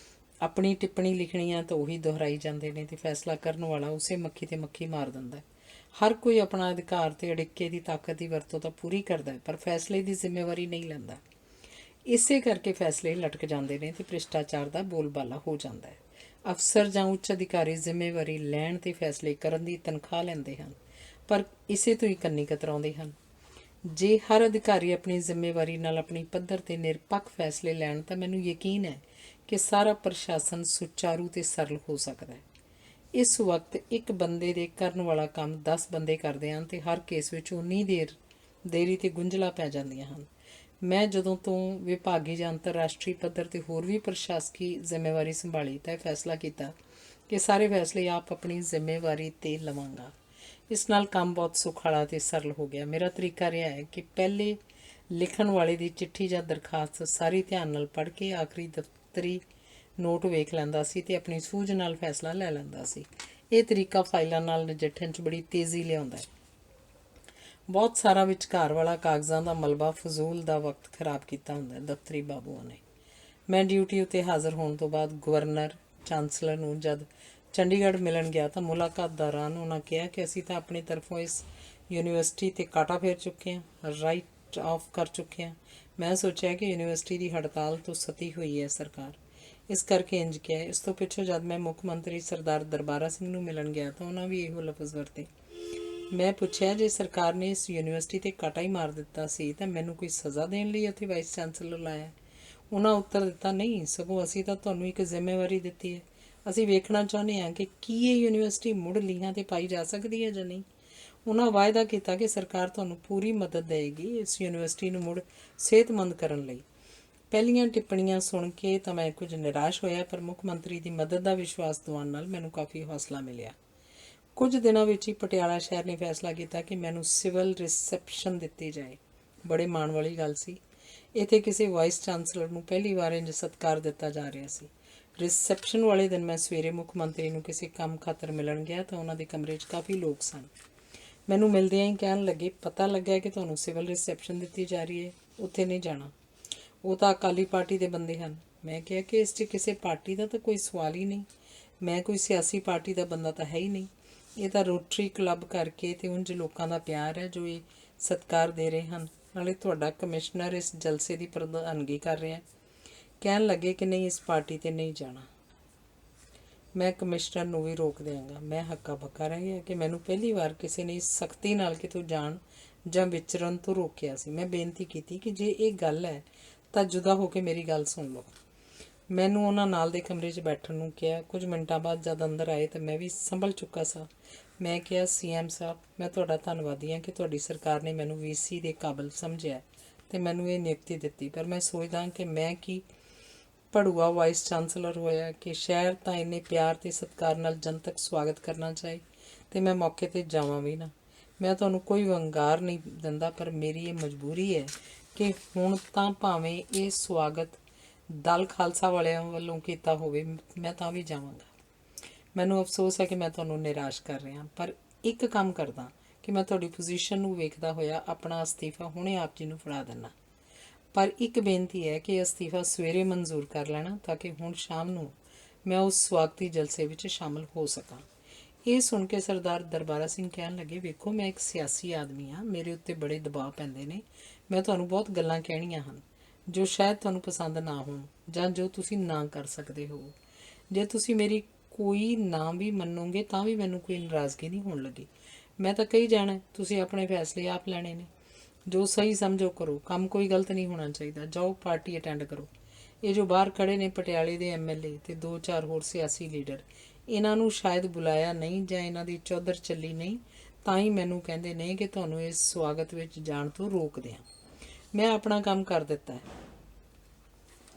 ਆਪਣੀ ਟਿੱਪਣੀ ਲਿਖਣੀ ਆ ਤਾਂ ਉਹੀ ਦੁਹਰਾਈ ਜਾਂਦੇ ਨੇ ਤੇ ਫੈਸਲਾ ਕਰਨ ਵਾਲਾ ਉਸੇ ਮੱਖੀ ਤੇ ਮੱਖੀ ਮਾਰ ਦਿੰਦਾ। ਹਰ ਕੋਈ ਆਪਣਾ ਅਧਿਕਾਰ ਤੇ ਅੜਿੱਕੇ ਦੀ ਤਾਕਤ ਦੀ ਵਰਤੋਂ ਤਾਂ ਪੂਰੀ ਕਰਦਾ ਹੈ, ਪਰ ਫੈਸਲੇ ਦੀ ਜ਼ਿੰਮੇਵਾਰੀ ਨਹੀਂ ਲੈਂਦਾ। ਇਸੇ ਕਰਕੇ ਫੈਸਲੇ ਲਟਕ ਜਾਂਦੇ ਨੇ ਤੇ ਭ੍ਰਿਸ਼ਟਾਚਾਰ ਦਾ ਬੋਲਬਾਲਾ ਹੋ ਜਾਂਦਾ ਹੈ। ਅਫਸਰ ਜਾਂ ਉੱਚ ਅਧਿਕਾਰੀ ਜ਼ਿੰਮੇਵਾਰੀ ਲੈਣ ਤੇ ਫੈਸਲੇ ਕਰਨ ਦੀ ਤਨਖਾਹ ਲੈਂਦੇ ਹਨ, ਪਰ ਇਸੇ ਤੋਂ ਹੀ ਕੰਨੀ ਕਤਰਾਉਂਦੇ ਹਨ। ਜੇ ਹਰ ਅਧਿਕਾਰੀ ਆਪਣੀ ਜ਼ਿੰਮੇਵਾਰੀ ਨਾਲ ਆਪਣੀ ਪੱਧਰ 'ਤੇ ਨਿਰਪੱਖ ਫੈਸਲੇ ਲੈਣ ਤਾਂ ਮੈਨੂੰ ਯਕੀਨ ਹੈ ਕਿ ਸਾਰਾ ਪ੍ਰਸ਼ਾਸਨ ਸੁਚਾਰੂ ਤੇ ਸਰਲ ਹੋ ਸਕਦਾ ਹੈ। ਇਸ ਵਕਤ ਇੱਕ ਬੰਦੇ ਦੇ ਕਰਨ ਵਾਲਾ ਕੰਮ 10 ਬੰਦੇ ਕਰਦੇ ਹਨ ਤੇ ਹਰ ਕੇਸ ਵਿੱਚ ਉਨੀ ਦੇਰੀ ਤੇ ਗੁੰਝਲਾਂ ਪੈ ਜਾਂਦੀਆਂ ਹਨ। ਮੈਂ ਜਦੋਂ ਤੋਂ ਵਿਭਾਗੀ ਜਾਂ ਅੰਤਰਰਾਸ਼ਟਰੀ ਪੱਧਰ 'ਤੇ ਹੋਰ ਵੀ ਪ੍ਰਸ਼ਾਸਕੀ ਜ਼ਿੰਮੇਵਾਰੀ ਸੰਭਾਲੀ ਤਾਂ ਇਹ ਫੈਸਲਾ ਕੀਤਾ ਕਿ ਸਾਰੇ ਫੈਸਲੇ ਆਪ ਆਪਣੀ ਜ਼ਿੰਮੇਵਾਰੀ 'ਤੇ ਲਵਾਂਗਾ। ਇਸ ਨਾਲ ਕੰਮ ਬਹੁਤ ਸੁਖਾਲਾ ਤੇ ਸਰਲ ਹੋ ਗਿਆ। ਮੇਰਾ ਤਰੀਕਾ ਰਿਹਾ ਹੈ ਕਿ ਪਹਿਲੇ ਲਿਖਣ ਵਾਲੇ ਦੀ ਚਿੱਠੀ ਜਾਂ ਦਰਖਾਸਤ ਸਾਰੀ ਧਿਆਨ ਨਾਲ ਪੜ੍ਹ ਕੇ ਆਖਰੀ ਦਫ਼ਤਰੀ ਨੋਟ ਵੇਖ ਲੈਂਦਾ ਸੀ ਤੇ ਆਪਣੀ ਸੂਝ ਨਾਲ ਫੈਸਲਾ ਲੈ ਲੈਂਦਾ ਸੀ। ਇਹ ਤਰੀਕਾ ਫਾਈਲਾਂ ਨਾਲ ਨਜਿੱਠਣ 'ਚ ਬੜੀ ਤੇਜ਼ੀ ਲਿਆਉਂਦਾ ਹੈ। ਬਹੁਤ ਸਾਰਾ ਵਿਚਕਾਰ ਵਾਲਾ ਕਾਗਜ਼ਾਂ ਦਾ ਮਲਬਾ ਫਜ਼ੂਲ ਦਾ ਵਕਤ ਖਰਾਬ ਕੀਤਾ ਹੁੰਦਾ ਹੈ ਦਫ਼ਤਰੀ ਬਾਬੂਆਂ ਨੇ। ਮੈਂ ਡਿਊਟੀ ਉੱਤੇ ਹਾਜ਼ਰ ਹੋਣ ਤੋਂ ਬਾਅਦ ਗਵਰਨਰ ਚਾਂਸਲਰ ਨੂੰ ਜਦ ਚੰਡੀਗੜ੍ਹ ਮਿਲਣ ਗਿਆ ਤਾਂ ਮੁਲਾਕਾਤ ਦੌਰਾਨ ਉਹਨਾਂ ਕਿਹਾ ਕਿ ਅਸੀਂ ਤਾਂ ਆਪਣੀ ਤਰਫੋਂ ਇਸ ਯੂਨੀਵਰਸਿਟੀ 'ਤੇ ਕਾਂਟਾ ਫੇਰ ਚੁੱਕੇ ਹਾਂ, ਰਾਈਟ ਆਫ ਕਰ ਚੁੱਕੇ ਹਾਂ। ਮੈਂ ਸੋਚਿਆ ਕਿ ਯੂਨੀਵਰਸਿਟੀ ਦੀ ਹੜਤਾਲ ਤੋਂ ਸਤੀ ਹੋਈ ਹੈ ਸਰਕਾਰ, ਇਸ ਕਰਕੇ ਇੰਜ ਕਿਹਾ। ਇਸ ਤੋਂ ਪਿੱਛੋਂ ਜਦ ਮੈਂ ਮੁੱਖ ਮੰਤਰੀ ਸਰਦਾਰ ਦਰਬਾਰਾ ਸਿੰਘ ਨੂੰ ਮਿਲਣ ਗਿਆ ਤਾਂ ਉਹਨਾਂ ਵੀ ਇਹੋ ਲਫ਼ਜ਼ ਵਰਤੇ। ਮੈਂ ਪੁੱਛਿਆ, ਜੇ ਸਰਕਾਰ ਨੇ ਇਸ ਯੂਨੀਵਰਸਿਟੀ 'ਤੇ ਕਾਂਟਾ ਹੀ ਮਾਰ ਦਿੱਤਾ ਸੀ ਤਾਂ ਮੈਨੂੰ ਕੋਈ ਸਜ਼ਾ ਦੇਣ ਲਈ ਉੱਥੇ ਵਾਈਸ ਚਾਂਸਲਰ ਲਾਇਆ? ਉਹਨਾਂ ਉੱਤਰ ਦਿੱਤਾ, ਨਹੀਂ, ਸਗੋਂ ਅਸੀਂ ਤਾਂ ਤੁਹਾਨੂੰ ਇੱਕ ਜ਼ਿੰਮੇਵਾਰੀ ਦਿੱਤੀ ਹੈ। ਅਸੀਂ ਵੇਖਣਾ ਚਾਹੁੰਦੇ ਹਾਂ ਕਿ ਕੀ ਇਹ ਯੂਨੀਵਰਸਿਟੀ ਮੁੜ ਲੀਹਾਂ 'ਤੇ ਪਾਈ ਜਾ ਸਕਦੀ ਹੈ ਜਾਂ ਨਹੀਂ। ਉਹਨਾਂ ਵਾਅਦਾ ਕੀਤਾ ਕਿ ਸਰਕਾਰ ਤੁਹਾਨੂੰ ਪੂਰੀ ਮਦਦ ਦੇਵੇਗੀ ਇਸ ਯੂਨੀਵਰਸਿਟੀ ਨੂੰ ਮੁੜ ਸਿਹਤਮੰਦ ਕਰਨ ਲਈ। ਪਹਿਲੀਆਂ ਟਿੱਪਣੀਆਂ ਸੁਣ ਕੇ ਤਾਂ ਮੈਂ ਕੁਝ ਨਿਰਾਸ਼ ਹੋਇਆ, ਪਰ ਮੁੱਖ ਮੰਤਰੀ ਦੀ ਮਦਦ ਦਾ ਵਿਸ਼ਵਾਸ ਦਿਵਾਉਣ ਨਾਲ ਮੈਨੂੰ ਕਾਫੀ ਹੌਸਲਾ ਮਿਲਿਆ। ਕੁਝ ਦਿਨਾਂ ਵਿੱਚ ਹੀ ਪਟਿਆਲਾ ਸ਼ਹਿਰ ਨੇ ਫੈਸਲਾ ਕੀਤਾ ਕਿ ਮੈਨੂੰ ਸਿਵਲ ਰਿਸੈਪਸ਼ਨ ਦਿੱਤੀ ਜਾਏ। ਬੜੇ ਮਾਣ ਵਾਲੀ ਗੱਲ ਸੀ। ਇੱਥੇ ਕਿਸੇ ਵਾਈਸ ਚਾਂਸਲਰ ਨੂੰ ਪਹਿਲੀ ਵਾਰ ਇੰਜ ਸਤਿਕਾਰ ਦਿੱਤਾ ਜਾ ਰਿਹਾ ਸੀ। ਰਿਸੈਪਸ਼ਨ ਵਾਲੇ ਦਿਨ ਮੈਂ ਸਵੇਰੇ ਮੁੱਖ ਮੰਤਰੀ ਨੂੰ ਕਿਸੇ ਕੰਮ ਖਾਤਰ ਮਿਲਣ ਗਿਆ ਤਾਂ ਉਹਨਾਂ ਦੇ ਕਮਰੇ 'ਚ ਕਾਫੀ ਲੋਕ ਸਨ। ਮੈਨੂੰ ਮਿਲਦਿਆਂ ਹੀ ਕਹਿਣ ਲੱਗੇ, ਪਤਾ ਲੱਗਿਆ ਕਿ ਤੁਹਾਨੂੰ ਸਿਵਲ ਰਿਸੈਪਸ਼ਨ ਦਿੱਤੀ ਜਾ ਰਹੀ ਹੈ, ਉੱਥੇ ਨਹੀਂ ਜਾਣਾ, ਉਹ ਤਾਂ ਅਕਾਲੀ ਪਾਰਟੀ ਦੇ ਬੰਦੇ ਹਨ। ਮੈਂ ਕਿਹਾ ਕਿ ਇਸ 'ਚ ਕਿਸੇ ਪਾਰਟੀ ਦਾ ਤਾਂ ਕੋਈ ਸਵਾਲ ਹੀ ਨਹੀਂ, ਮੈਂ ਕੋਈ ਸਿਆਸੀ ਪਾਰਟੀ ਦਾ ਬੰਦਾ ਤਾਂ ਹੈ ਹੀ ਨਹੀਂ। ਇਹ ਤਾਂ ਰੋਟਰੀ ਕਲੱਬ ਕਰਕੇ ਤੇ ਉਂਝ ਲੋਕਾਂ ਦਾ ਪਿਆਰ ਹੈ ਜੋ ਇਹ ਸਤਿਕਾਰ ਦੇ ਰਹੇ ਹਨ। ਨਾਲੇ ਤੁਹਾਡਾ ਕਮਿਸ਼ਨਰ ਇਸ ਜਲਸੇ ਦੀ ਪ੍ਰਧਾਨਗੀ ਕਰ ਰਿਹਾ। ਕਹਿਣ ਲੱਗੇ ਕਿ ਨਹੀਂ, ਇਸ ਪਾਰਟੀ 'ਤੇ ਨਹੀਂ ਜਾਣਾ। ਮੈਂ ਕਮਿਸ਼ਨਰ ਨੂੰ ਵੀ ਰੋਕ ਦਿਆਂਗਾ। ਮੈਂ ਹੱਕਾ ਬੱਕਾ ਰਹਿ ਗਿਆ ਕਿ ਮੈਨੂੰ ਪਹਿਲੀ ਵਾਰ ਕਿਸੇ ਨੇ ਸਖਤੀ ਨਾਲ ਕਿਤੋਂ ਜਾਣ ਜਾਂ ਵਿਚਰਨ ਤੋਂ ਰੋਕਿਆ ਸੀ। ਮੈਂ ਬੇਨਤੀ ਕੀਤੀ ਕਿ ਜੇ ਇਹ ਗੱਲ ਹੈ ਤਾਂ ਜੁਦਾ ਹੋ ਕੇ ਮੇਰੀ ਗੱਲ ਸੁਣ ਲਓ। ਮੈਨੂੰ ਉਹਨਾਂ ਨਾਲ ਦੇ ਕਮਰੇ 'ਚ ਬੈਠਣ ਨੂੰ ਕਿਹਾ। ਕੁਝ ਮਿੰਟਾਂ ਬਾਅਦ ਜਦ ਅੰਦਰ ਆਏ ਤਾਂ ਮੈਂ ਵੀ ਸੰਭਲ ਚੁੱਕਾ ਸਾਂ। ਮੈਂ ਕਿਹਾ, ਸੀਐਮ ਸਾਹਿਬ, ਮੈਂ ਤੁਹਾਡਾ ਧੰਨਵਾਦੀ ਹਾਂ ਕਿ ਤੁਹਾਡੀ ਸਰਕਾਰ ਨੇ ਮੈਨੂੰ ਵੀਸੀ ਦੇ ਕਾਬਲ ਸਮਝਿਆ ਅਤੇ ਮੈਨੂੰ ਇਹ ਨਿਯੁਕਤੀ ਦਿੱਤੀ, ਪਰ ਮੈਂ ਸੋਚਦਾ ਕਿ ਮੈਂ ਕੀ ਭੜੂਆ ਵਾਈਸ ਚਾਂਸਲਰ ਹੋਇਆ ਕਿ ਸ਼ਹਿਰ ਤਾਂ ਇੰਨੇ ਪਿਆਰ ਅਤੇ ਸਤਿਕਾਰ ਨਾਲ ਜਨਤਕ ਸਵਾਗਤ ਕਰਨਾ ਚਾਹੇ ਅਤੇ ਮੈਂ ਮੌਕੇ 'ਤੇ ਜਾਵਾਂ ਵੀ ਨਾ। ਮੈਂ ਤੁਹਾਨੂੰ ਕੋਈ ਵੰਗਾਰ ਨਹੀਂ ਦਿੰਦਾ, ਪਰ ਮੇਰੀ ਇਹ ਮਜਬੂਰੀ ਹੈ ਕਿ ਹੁਣ ਤਾਂ ਭਾਵੇਂ ਇਹ ਸਵਾਗਤ ਦਲ ਖਾਲਸਾ ਵਾਲਿਆਂ ਵੱਲੋਂ ਕੀਤਾ ਹੋਵੇ, ਮੈਂ ਤਾਂ ਵੀ ਜਾਵਾਂਗਾ। ਮੈਨੂੰ ਅਫਸੋਸ ਹੈ ਕਿ ਮੈਂ ਤੁਹਾਨੂੰ ਨਿਰਾਸ਼ ਕਰ ਰਿਹਾ, ਪਰ ਇੱਕ ਕੰਮ ਕਰਦਾ ਕਿ ਮੈਂ ਤੁਹਾਡੀ ਪੋਜੀਸ਼ਨ ਨੂੰ ਵੇਖਦਾ ਹੋਇਆ ਆਪਣਾ ਅਸਤੀਫਾ ਹੁਣੇ ਆਪ ਜੀ ਨੂੰ ਫੜਾ ਦਿੰਦਾ। ਪਰ ਇੱਕ ਬੇਨਤੀ ਹੈ ਕਿ ਅਸਤੀਫਾ ਸਵੇਰੇ ਮਨਜ਼ੂਰ ਕਰ ਲੈਣਾ ਤਾਂ ਕਿ ਹੁਣ ਸ਼ਾਮ ਨੂੰ ਮੈਂ ਉਸ ਸਵਾਗਤੀ ਜਲਸੇ ਵਿੱਚ ਸ਼ਾਮਲ ਹੋ ਸਕਾਂ। ਇਹ ਸੁਣ ਕੇ ਸਰਦਾਰ ਦਰਬਾਰਾ ਸਿੰਘ ਕਹਿਣ ਲੱਗੇ, ਵੇਖੋ, ਮੈਂ ਇੱਕ ਸਿਆਸੀ ਆਦਮੀ ਹਾਂ, ਮੇਰੇ ਉੱਤੇ ਬੜੇ ਦਬਾਅ ਪੈਂਦੇ ਨੇ। ਮੈਂ ਤੁਹਾਨੂੰ ਬਹੁਤ ਗੱਲਾਂ ਕਹਿਣੀਆਂ ਹਨ ਜੋ ਸ਼ਾਇਦ ਤੁਹਾਨੂੰ ਪਸੰਦ ਨਾ ਹੋਣ ਜਾਂ ਜੋ ਤੁਸੀਂ ਨਾ ਕਰ ਸਕਦੇ ਹੋ। ਜੇ ਤੁਸੀਂ ਮੇਰੀ ਕੋਈ ਨਾ ਵੀ ਮੰਨੋਗੇ ਤਾਂ ਵੀ ਮੈਨੂੰ ਕੋਈ ਨਾਰਾਜ਼ਗੀ ਨਹੀਂ ਹੋਣ ਲੱਗੀ। ਮੈਂ ਤਾਂ ਕਹੀ ਜਾਣਾ, ਤੁਸੀਂ ਆਪਣੇ ਫੈਸਲੇ ਆਪ ਲੈਣੇ ਨੇ। ਜੋ ਸਹੀ ਸਮਝੋ ਕਰੋ, ਕੰਮ ਕੋਈ ਗਲਤ ਨਹੀਂ ਹੋਣਾ ਚਾਹੀਦਾ। ਜਾਓ, ਪਾਰਟੀ ਅਟੈਂਡ ਕਰੋ। ਇਹ ਜੋ ਬਾਹਰ ਖੜੇ ਨੇ ਪਟਿਆਲੇ ਦੇ ਐਮਐਲਏ ਤੇ 2-4 ਹੋਰ ਸਿਆਸੀ ਲੀਡਰ, ਇਹਨਾਂ ਨੂੰ ਸ਼ਾਇਦ ਬੁਲਾਇਆ ਨਹੀਂ ਜਾਂ ਇਹਨਾਂ ਦੀ ਚੌਧਰ ਚੱਲੀ ਨਹੀਂ, ਤਾਂ ਹੀ ਮੈਨੂੰ ਕਹਿੰਦੇ ਨੇ ਕਿ ਤੁਹਾਨੂੰ ਇਸ ਸਵਾਗਤ ਵਿੱਚ ਜਾਣ ਤੋਂ ਰੋਕ ਦਿਆਂ। ਮੈਂ ਆਪਣਾ ਕੰਮ ਕਰ ਦਿੱਤਾ ਹੈ,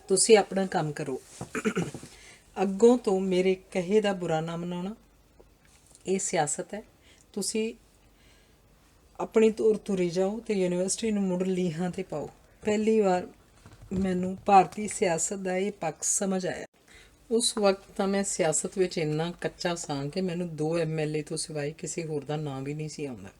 ਤੁਸੀਂ ਆਪਣਾ ਕੰਮ ਕਰੋ। ਅੱਗੋਂ ਤੋਂ ਮੇਰੇ ਕਹੇ ਦਾ ਬੁਰਾ ਨਾ ਮਨਾਉਣਾ, ਇਹ ਸਿਆਸਤ ਹੈ। ਤੁਸੀਂ ਆਪਣੀ ਤੁਰ ਤੁਰੀ ਜਾਓ ਅਤੇ ਯੂਨੀਵਰਸਿਟੀ ਨੂੰ ਮੁੜ ਲੀਹਾਂ 'ਤੇ ਪਾਓ। ਪਹਿਲੀ ਵਾਰ ਮੈਨੂੰ ਭਾਰਤੀ ਸਿਆਸਤ ਦਾ ਇਹ ਪੱਖ ਸਮਝ ਆਇਆ। ਉਸ ਵਕਤ ਤਾਂ ਮੈਂ ਸਿਆਸਤ ਵਿੱਚ ਇੰਨਾ ਕੱਚਾ ਸਾਂ ਕਿ ਮੈਨੂੰ 2 ਐਮਐਲਏ ਤੋਂ ਸਿਵਾਏ ਕਿਸੇ ਹੋਰ ਦਾ ਨਾਂ ਵੀ ਨਹੀਂ ਸੀ ਆਉਂਦਾ।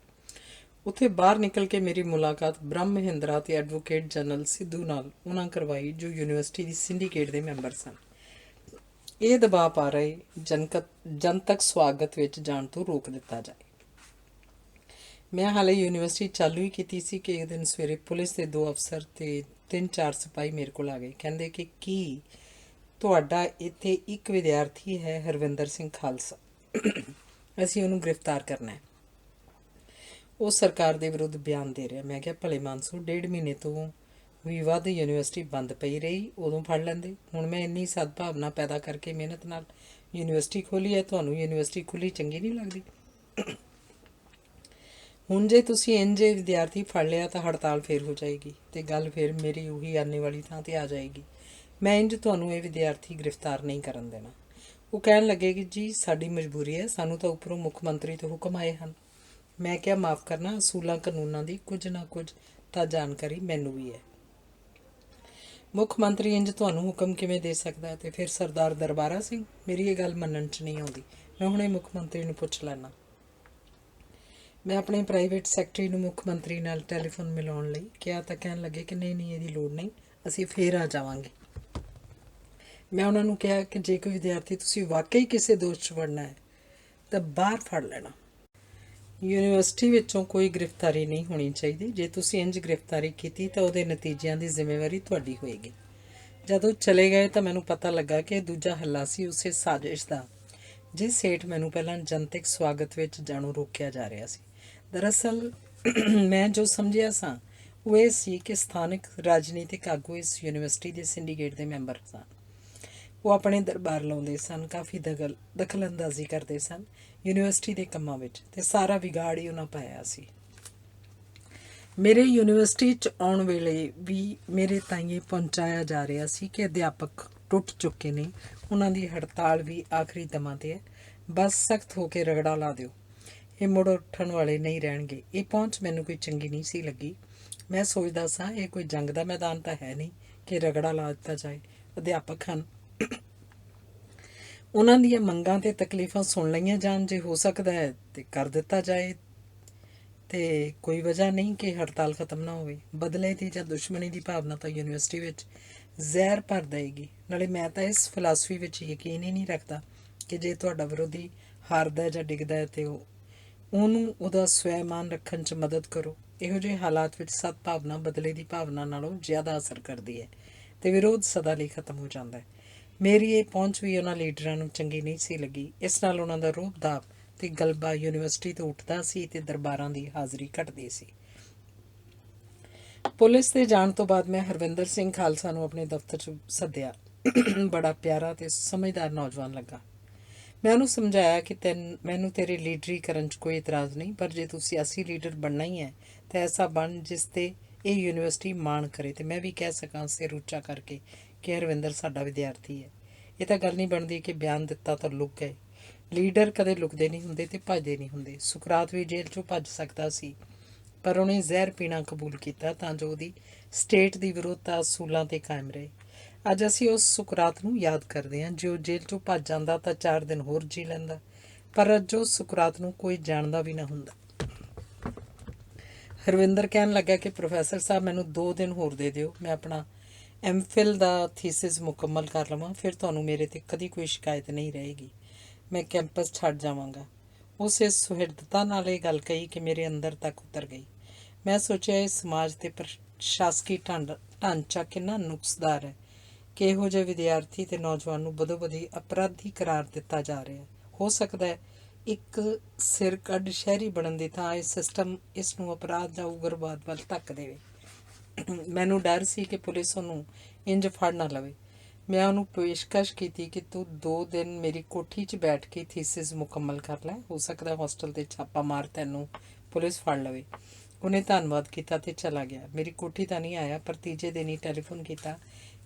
ਉੱਥੇ ਬਾਹਰ ਨਿਕਲ ਕੇ ਮੇਰੀ ਮੁਲਾਕਾਤ ਬ੍ਰਹਮ ਮਹਿੰਦਰਾ ਅਤੇ ਐਡਵੋਕੇਟ ਜਨਰਲ ਸਿੱਧੂ ਨਾਲ ਉਹਨਾਂ ਕਰਵਾਈ ਜੋ ਯੂਨੀਵਰਸਿਟੀ ਦੀ ਸਿੰਡੀਕੇਟ ਦੇ ਮੈਂਬਰ ਸਨ। ਇਹ ਦਬਾਅ ਪਾ ਰਹੇ ਜਨਤਕ ਸਵਾਗਤ ਵਿੱਚ ਜਾਣ ਤੋਂ ਰੋਕ ਦਿੱਤਾ ਜਾਏ। ਮੈਂ ਹਾਲੇ ਯੂਨੀਵਰਸਿਟੀ ਚਾਲੂ ਹੀ ਕੀਤੀ ਸੀ ਕਿ ਇੱਕ ਦਿਨ ਸਵੇਰੇ ਪੁਲਿਸ ਦੇ 2 ਅਫਸਰ ਅਤੇ 3-4 ਸਿਪਾਹੀ ਮੇਰੇ ਕੋਲ ਆ ਗਏ। ਕਹਿੰਦੇ ਕਿ ਕੀ ਤੁਹਾਡਾ ਇੱਥੇ ਇੱਕ ਵਿਦਿਆਰਥੀ ਹੈ, ਹਰਵਿੰਦਰ ਸਿੰਘ ਖਾਲਸਾ, ਅਸੀਂ ਉਹਨੂੰ ਗ੍ਰਿਫਤਾਰ ਕਰਨਾ ਹੈ, ਉਹ ਸਰਕਾਰ ਦੇ ਵਿਰੁੱਧ ਬਿਆਨ ਦੇ ਰਿਹਾ। ਮੈਂ ਕਿਹਾ, ਭਲੇ ਮਾਨਸੋ, 1.5 ਮਹੀਨੇ ਤੋਂ ਵੀ ਵੱਧ ਯੂਨੀਵਰਸਿਟੀ ਬੰਦ ਪਈ ਰਹੀ, ਉਦੋਂ ਫੜ ਲੈਂਦੇ। ਹੁਣ ਮੈਂ ਇੰਨੀ ਸਦਭਾਵਨਾ ਪੈਦਾ ਕਰਕੇ ਮਿਹਨਤ ਨਾਲ ਯੂਨੀਵਰਸਿਟੀ ਖੋਲ੍ਹੀ ਹੈ, ਤੁਹਾਨੂੰ ਯੂਨੀਵਰਸਿਟੀ ਖੁੱਲ੍ਹੀ ਚੰਗੀ ਨਹੀਂ ਲੱਗਦੀ? ਹੁਣ ਜੇ ਤੁਸੀਂ ਇੰਜੇ ਵਿਦਿਆਰਥੀ ਫੜ ਲਿਆ ਤਾਂ ਹੜਤਾਲ ਫੇਰ ਹੋ ਜਾਏਗੀ ਅਤੇ ਗੱਲ ਫਿਰ ਮੇਰੀ ਉਹੀ ਆਨੇ ਵਾਲੀ ਥਾਂ 'ਤੇ ਆ ਜਾਏਗੀ। ਮੈਂ ਇੰਜ ਤੁਹਾਨੂੰ ਇਹ ਵਿਦਿਆਰਥੀ ਗ੍ਰਿਫਤਾਰ ਨਹੀਂ ਕਰਨ ਦੇਣਾ। ਉਹ ਕਹਿਣ ਲੱਗੇ ਕਿ ਜੀ, ਸਾਡੀ ਮਜਬੂਰੀ ਹੈ, ਸਾਨੂੰ ਤਾਂ ਉੱਪਰੋਂ ਮੁੱਖ ਮੰਤਰੀ ਤੋਂ ਹੁਕਮ ਆਏ ਹਨ। ਮੈਂ ਕਿਹਾ, ਮਾਫ਼ ਕਰਨਾ, ਅਸੂਲਾਂ ਕਾਨੂੰਨਾਂ ਦੀ ਕੁਝ ਨਾ ਕੁਝ ਤਾਂ ਜਾਣਕਾਰੀ ਮੈਨੂੰ ਵੀ ਹੈ। ਮੁੱਖ ਮੰਤਰੀ ਇੰਜ ਤੁਹਾਨੂੰ ਹੁਕਮ ਕਿਵੇਂ ਦੇ ਸਕਦਾ? ਅਤੇ ਫਿਰ ਸਰਦਾਰ ਦਰਬਾਰਾ ਸਿੰਘ, ਮੇਰੀ ਇਹ ਗੱਲ ਮੰਨਣ 'ਚ ਨਹੀਂ ਆਉਂਦੀ, ਮੈਂ ਹੁਣੇ ਮੁੱਖ ਮੰਤਰੀ ਨੂੰ ਪੁੱਛ ਲੈਣਾ। ਮੈਂ ਆਪਣੇ ਪ੍ਰਾਈਵੇਟ ਸੈਕਟਰੀ ਨੂੰ ਮੁੱਖ ਮੰਤਰੀ ਨਾਲ ਟੈਲੀਫੋਨ ਮਿਲਾਉਣ ਲਈ ਕਿਹਾ ਤਾਂ ਕਹਿਣ ਲੱਗੇ ਕਿ ਨਹੀਂ, ਇਹਦੀ ਲੋੜ ਨਹੀਂ, ਅਸੀਂ ਫੇਰ ਆ ਜਾਵਾਂਗੇ। ਮੈਂ ਉਹਨਾਂ ਨੂੰ ਕਿਹਾ ਕਿ ਜੇ ਕੋਈ ਵਿਦਿਆਰਥੀ ਤੁਸੀਂ ਵਾਕਈ ਕਿਸੇ ਦੋਸ਼ 'ਚ ਫੜਨਾ ਹੈ ਤਾਂ ਬਾਹਰ ਫੜ ਲੈਣਾ। ਯੂਨੀਵਰਸਿਟੀ ਵਿੱਚੋਂ ਕੋਈ ਗ੍ਰਿਫਤਾਰੀ ਨਹੀਂ ਹੋਣੀ ਚਾਹੀਦੀ। ਜੇ ਤੁਸੀਂ ਇੰਜ ਗ੍ਰਿਫਤਾਰੀ ਕੀਤੀ ਤਾਂ ਉਹਦੇ ਨਤੀਜਿਆਂ ਦੀ ਜ਼ਿੰਮੇਵਾਰੀ ਤੁਹਾਡੀ ਹੋਏਗੀ। ਜਦੋਂ ਚਲੇ ਗਏ ਤਾਂ ਮੈਨੂੰ ਪਤਾ ਲੱਗਾ ਕਿ ਦੂਜਾ ਹੱਲਾ ਸੀ ਉਸੇ ਸਾਜ਼ਿਸ਼ ਦਾ ਜਿਸ ਹੇਠ ਮੈਨੂੰ ਪਹਿਲਾਂ ਜਨਤਕ ਸਵਾਗਤ ਵਿੱਚ ਜਾਣੋਂ ਰੋਕਿਆ ਜਾ ਰਿਹਾ ਸੀ। ਦਰਅਸਲ ਮੈਂ ਜੋ ਸਮਝਿਆ ਸਾਂ ਉਹ ਇਹ ਸੀ ਕਿ ਸਥਾਨਕ ਰਾਜਨੀਤਿਕ ਆਗੂ ਇਸ ਯੂਨੀਵਰਸਿਟੀ ਦੇ ਸਿੰਡੀਕੇਟ ਦੇ ਮੈਂਬਰ ਸਨ। ਉਹ ਆਪਣੇ ਦਰਬਾਰ ਲਾਉਂਦੇ ਸਨ, ਕਾਫੀ ਦਖਲਅੰਦਾਜ਼ੀ ਕਰਦੇ ਸਨ ਯੂਨੀਵਰਸਿਟੀ ਦੇ ਕੰਮਾਂ ਵਿੱਚ, ਤੇ ਸਾਰਾ ਵਿਗਾੜ ਹੀ ਉਹਨਾਂ ਪਾਇਆ ਸੀ। ਮੇਰੇ ਯੂਨੀਵਰਸਿਟੀ 'ਚ ਆਉਣ ਵੇਲੇ ਵੀ ਮੇਰੇ ਤਾਈਂ ਇਹ ਪਹੁੰਚਾਇਆ ਜਾ ਰਿਹਾ ਸੀ ਕਿ ਅਧਿਆਪਕ ਟੁੱਟ ਚੁੱਕੇ ਨੇ, ਉਹਨਾਂ ਦੀ ਹੜਤਾਲ ਵੀ ਆਖਰੀ ਦਮਾਂ 'ਤੇ ਹੈ, ਬਸ ਸਖਤ ਹੋ ਕੇ ਰਗੜਾ ਲਾ ਦਿਓ, ਇਹ ਮੁੜ ਉੱਠਣ ਵਾਲੇ ਨਹੀਂ ਰਹਿਣਗੇ। ਇਹ ਪਹੁੰਚ ਮੈਨੂੰ ਕੋਈ ਚੰਗੀ ਨਹੀਂ ਸੀ ਲੱਗੀ। ਮੈਂ ਸੋਚਦਾ ਸਾਂ ਇਹ ਕੋਈ ਜੰਗ ਦਾ ਮੈਦਾਨ ਤਾਂ ਹੈ ਨਹੀਂ ਕਿ ਰਗੜਾ ਲਾ ਦਿੱਤਾ ਜਾਏ। ਅਧਿਆਪਕ ਹਨ, ਉਹਨਾਂ ਦੀਆਂ ਮੰਗਾਂ ਤੇ ਤਕਲੀਫਾਂ ਸੁਣ ਲਈਆਂ ਜਾਣ, ਜੇ ਹੋ ਸਕਦਾ ਹੈ ਤੇ ਕਰ ਦਿੱਤਾ ਜਾਏ, ਤੇ ਕੋਈ ਵਜ੍ਹਾ ਨਹੀਂ ਕਿ ਹੜਤਾਲ ਖਤਮ ਨਾ ਹੋਵੇ। ਬਦਲੇ ਦੀ ਜਾਂ ਦੁਸ਼ਮਣੀ ਦੀ ਭਾਵਨਾ ਤਾਂ ਯੂਨੀਵਰਸਿਟੀ ਵਿੱਚ ਜ਼ਹਿਰ ਭਰ ਦੇਵੇਗੀ। ਨਾਲੇ ਮੈਂ ਤਾਂ ਇਸ ਫਿਲਾਸਫੀ ਵਿੱਚ ਯਕੀਨ ਹੀ ਨਹੀਂ ਰੱਖਦਾ ਕਿ ਜੇ ਤੁਹਾਡਾ ਵਿਰੋਧੀ ਹਾਰਦਾ ਜਾਂ ਡਿੱਗਦਾ ਹੈ ਤੇ ਉਹਨੂੰ ਉਹਦਾ ਸਵੈਮਾਨ ਰੱਖਣ 'ਚ ਮਦਦ ਕਰੋ। ਇਹੋ ਜਿਹੇ ਹਾਲਾਤ ਵਿੱਚ ਸਦਭਾਵਨਾ ਬਦਲੇ ਦੀ ਭਾਵਨਾ ਨਾਲੋਂ ਜ਼ਿਆਦਾ ਅਸਰ ਕਰਦੀ ਹੈ ਤੇ ਵਿਰੋਧ ਸਦਾ ਲਈ ਖਤਮ ਹੋ ਜਾਂਦਾ ਹੈ। ਮੇਰੀ ਇਹ ਪਹੁੰਚ ਵੀ ਉਹਨਾਂ ਲੀਡਰਾਂ ਨੂੰ ਚੰਗੀ ਨਹੀਂ ਸੀ ਲੱਗੀ। ਇਸ ਨਾਲ ਉਹਨਾਂ ਦਾ ਰੋਬ ਦਾਬ ਤੇ ਗਲਬਾ ਯੂਨੀਵਰਸਿਟੀ ਤੋਂ ਉੱਠਦਾ ਸੀ ਤੇ ਦਰਬਾਰਾਂ ਦੀ ਹਾਜ਼ਰੀ ਘਟਦੀ ਸੀ। ਪੁਲਿਸ ਦੇ ਜਾਣ ਤੋਂ ਬਾਅਦ ਮੈਂ ਹਰਵਿੰਦਰ ਸਿੰਘ ਖਾਲਸਾ ਨੂੰ ਆਪਣੇ ਦਫ਼ਤਰ 'ਚ ਸੱਦਿਆ। ਬੜਾ ਪਿਆਰਾ ਤੇ ਸਮਝਦਾਰ ਨੌਜਵਾਨ ਲੱਗਾ। ਮੈਂ ਉਹਨੂੰ ਸਮਝਾਇਆ ਕਿ ਮੈਨੂੰ ਤੇਰੇ ਲੀਡਰੀ ਕਰਨ 'ਚ ਕੋਈ ਇਤਰਾਜ਼ ਨਹੀਂ, ਪਰ ਜੇ ਤੂੰ ਸਿਆਸੀ ਲੀਡਰ ਬਣਨਾ ਹੀ ਹੈ ਤਾਂ ਐਸਾ ਬਣ ਜਿਸ 'ਤੇ ਇਹ ਯੂਨੀਵਰਸਿਟੀ ਮਾਣ ਕਰੇ ਤੇ ਮੈਂ ਵੀ ਕਹਿ ਸਕਾਂ ਸਿਰ ਉੱਚਾ ਕਰਕੇ ਕਿ ਹਰਵਿੰਦਰ ਸਾਡਾ ਵਿਦਿਆਰਥੀ ਹੈ। ਇਹ ਤਾਂ ਗੱਲ ਨਹੀਂ ਬਣਦੀ ਕਿ ਬਿਆਨ ਦਿੱਤਾ ਤਾਂ ਲੁਕ ਗਏ। ਲੀਡਰ ਕਦੇ ਲੁਕਦੇ ਨਹੀਂ ਹੁੰਦੇ ਤੇ ਭੱਜਦੇ ਨਹੀਂ ਹੁੰਦੇ। ਸੁਕਰਾਤ ਵੀ ਜੇਲ੍ਹ 'ਚੋਂ ਭੱਜ ਸਕਦਾ ਸੀ, ਪਰ ਉਹਨੇ ਜ਼ਹਿਰ ਪੀਣਾ ਕਬੂਲ ਕੀਤਾ ਤਾਂ ਜੋ ਉਹਦੀ ਸਟੇਟ ਦੀ ਵਿਰੋਧਤਾ ਅਸੂਲਾਂ 'ਤੇ ਕਾਇਮ ਰਹੇ। ਅੱਜ ਅਸੀਂ ਉਸ ਸੁਕਰਾਤ ਨੂੰ ਯਾਦ ਕਰਦੇ ਹਾਂ। ਜੇ ਉਹ ਜੇਲ੍ਹ 'ਚੋਂ ਭੱਜ ਜਾਂਦਾ ਤਾਂ 4 ਦਿਨ ਹੋਰ ਜੀ ਲੈਂਦਾ, ਪਰ ਅੱਜ ਉਸ ਸੁਕਰਾਤ ਨੂੰ ਕੋਈ ਜਾਣਦਾ ਵੀ ਨਾ ਹੁੰਦਾ। ਹਰਵਿੰਦਰ ਕਹਿਣ ਲੱਗਾ ਕਿ ਪ੍ਰੋਫੈਸਰ ਸਾਹਿਬ ਮੈਨੂੰ 2 ਦਿਨ ਹੋਰ ਦੇ ਦਿਓ, ਮੈਂ ਆਪਣਾ MPhil ਦਾ ਥੀਸਿਸ ਮੁਕੰਮਲ ਕਰ ਲਵਾਂ, ਫਿਰ ਤੁਹਾਨੂੰ ਮੇਰੇ 'ਤੇ ਕਦੀ ਕੋਈ ਸ਼ਿਕਾਇਤ ਨਹੀਂ ਰਹੇਗੀ। ਮੈਂ ਕੈਂਪਸ ਛੱਡ ਜਾਵਾਂਗਾ। ਉਸ ਇਸ ਸੁਹਿਰਦਤਾ ਨਾਲ ਇਹ ਗੱਲ ਕਹੀ ਕਿ ਮੇਰੇ ਅੰਦਰ ਤੱਕ ਉਤਰ ਗਈ। ਮੈਂ ਸੋਚਿਆ ਇਹ ਸਮਾਜ ਤੇ ਪ੍ਰਸ਼ਾਸਕੀ ਢਾਂਚਾ ਕਿੰਨਾ ਨੁਕਸਦਾਰ ਹੈ ਕਿ ਇਹੋ ਜਿਹੇ ਵਿਦਿਆਰਥੀ ਤੇ ਨੌਜਵਾਨ ਨੂੰ ਬਦੋ-ਬਦੀ ਅਪਰਾਧੀ ਕਰਾਰ ਦਿੱਤਾ ਜਾ ਰਿਹਾ ਹੈ। ਹੋ ਸਕਦਾ ਹੈ ਇੱਕ ਸਿਰ ਕੱਢ ਸ਼ਹਿਰੀ ਬਣਨ ਦੀ ਥਾਂ ਇਹ ਸਿਸਟਮ ਇਸ ਨੂੰ ਅਪਰਾਧ ਜਾਂ ਉਗਰਵਾਦ ਵੱਲ ਧੱਕ ਦੇਵੇ। ਮੈਨੂੰ ਡਰ ਸੀ ਕਿ ਪੁਲਿਸ ਉਹਨੂੰ ਇੰਜ ਫੜ ਨਾ ਲਵੇ। ਮੈਂ ਉਹਨੂੰ ਪੇਸ਼ਕਸ਼ ਕੀਤੀ ਕਿ ਤੂੰ 2 ਦਿਨ ਮੇਰੀ ਕੋਠੀ 'ਚ ਬੈਠ ਕੇ ਥੀਸਿਸ ਮੁਕੰਮਲ ਕਰ ਲੈ, ਹੋ ਸਕਦਾ ਹੋਸਟਲ 'ਤੇ ਛਾਪਾ ਮਾਰ ਤੈਨੂੰ ਪੁਲਿਸ ਫੜ ਲਵੇ। ਉਹਨੇ ਧੰਨਵਾਦ ਕੀਤਾ ਤੇ ਚਲਾ ਗਿਆ। ਮੇਰੀ ਕੋਠੀ ਤਾਂ ਨਹੀਂ ਆਇਆ, ਪਰ ਤੀਜੇ ਦਿਨ ਹੀ ਟੈਲੀਫੋਨ ਕੀਤਾ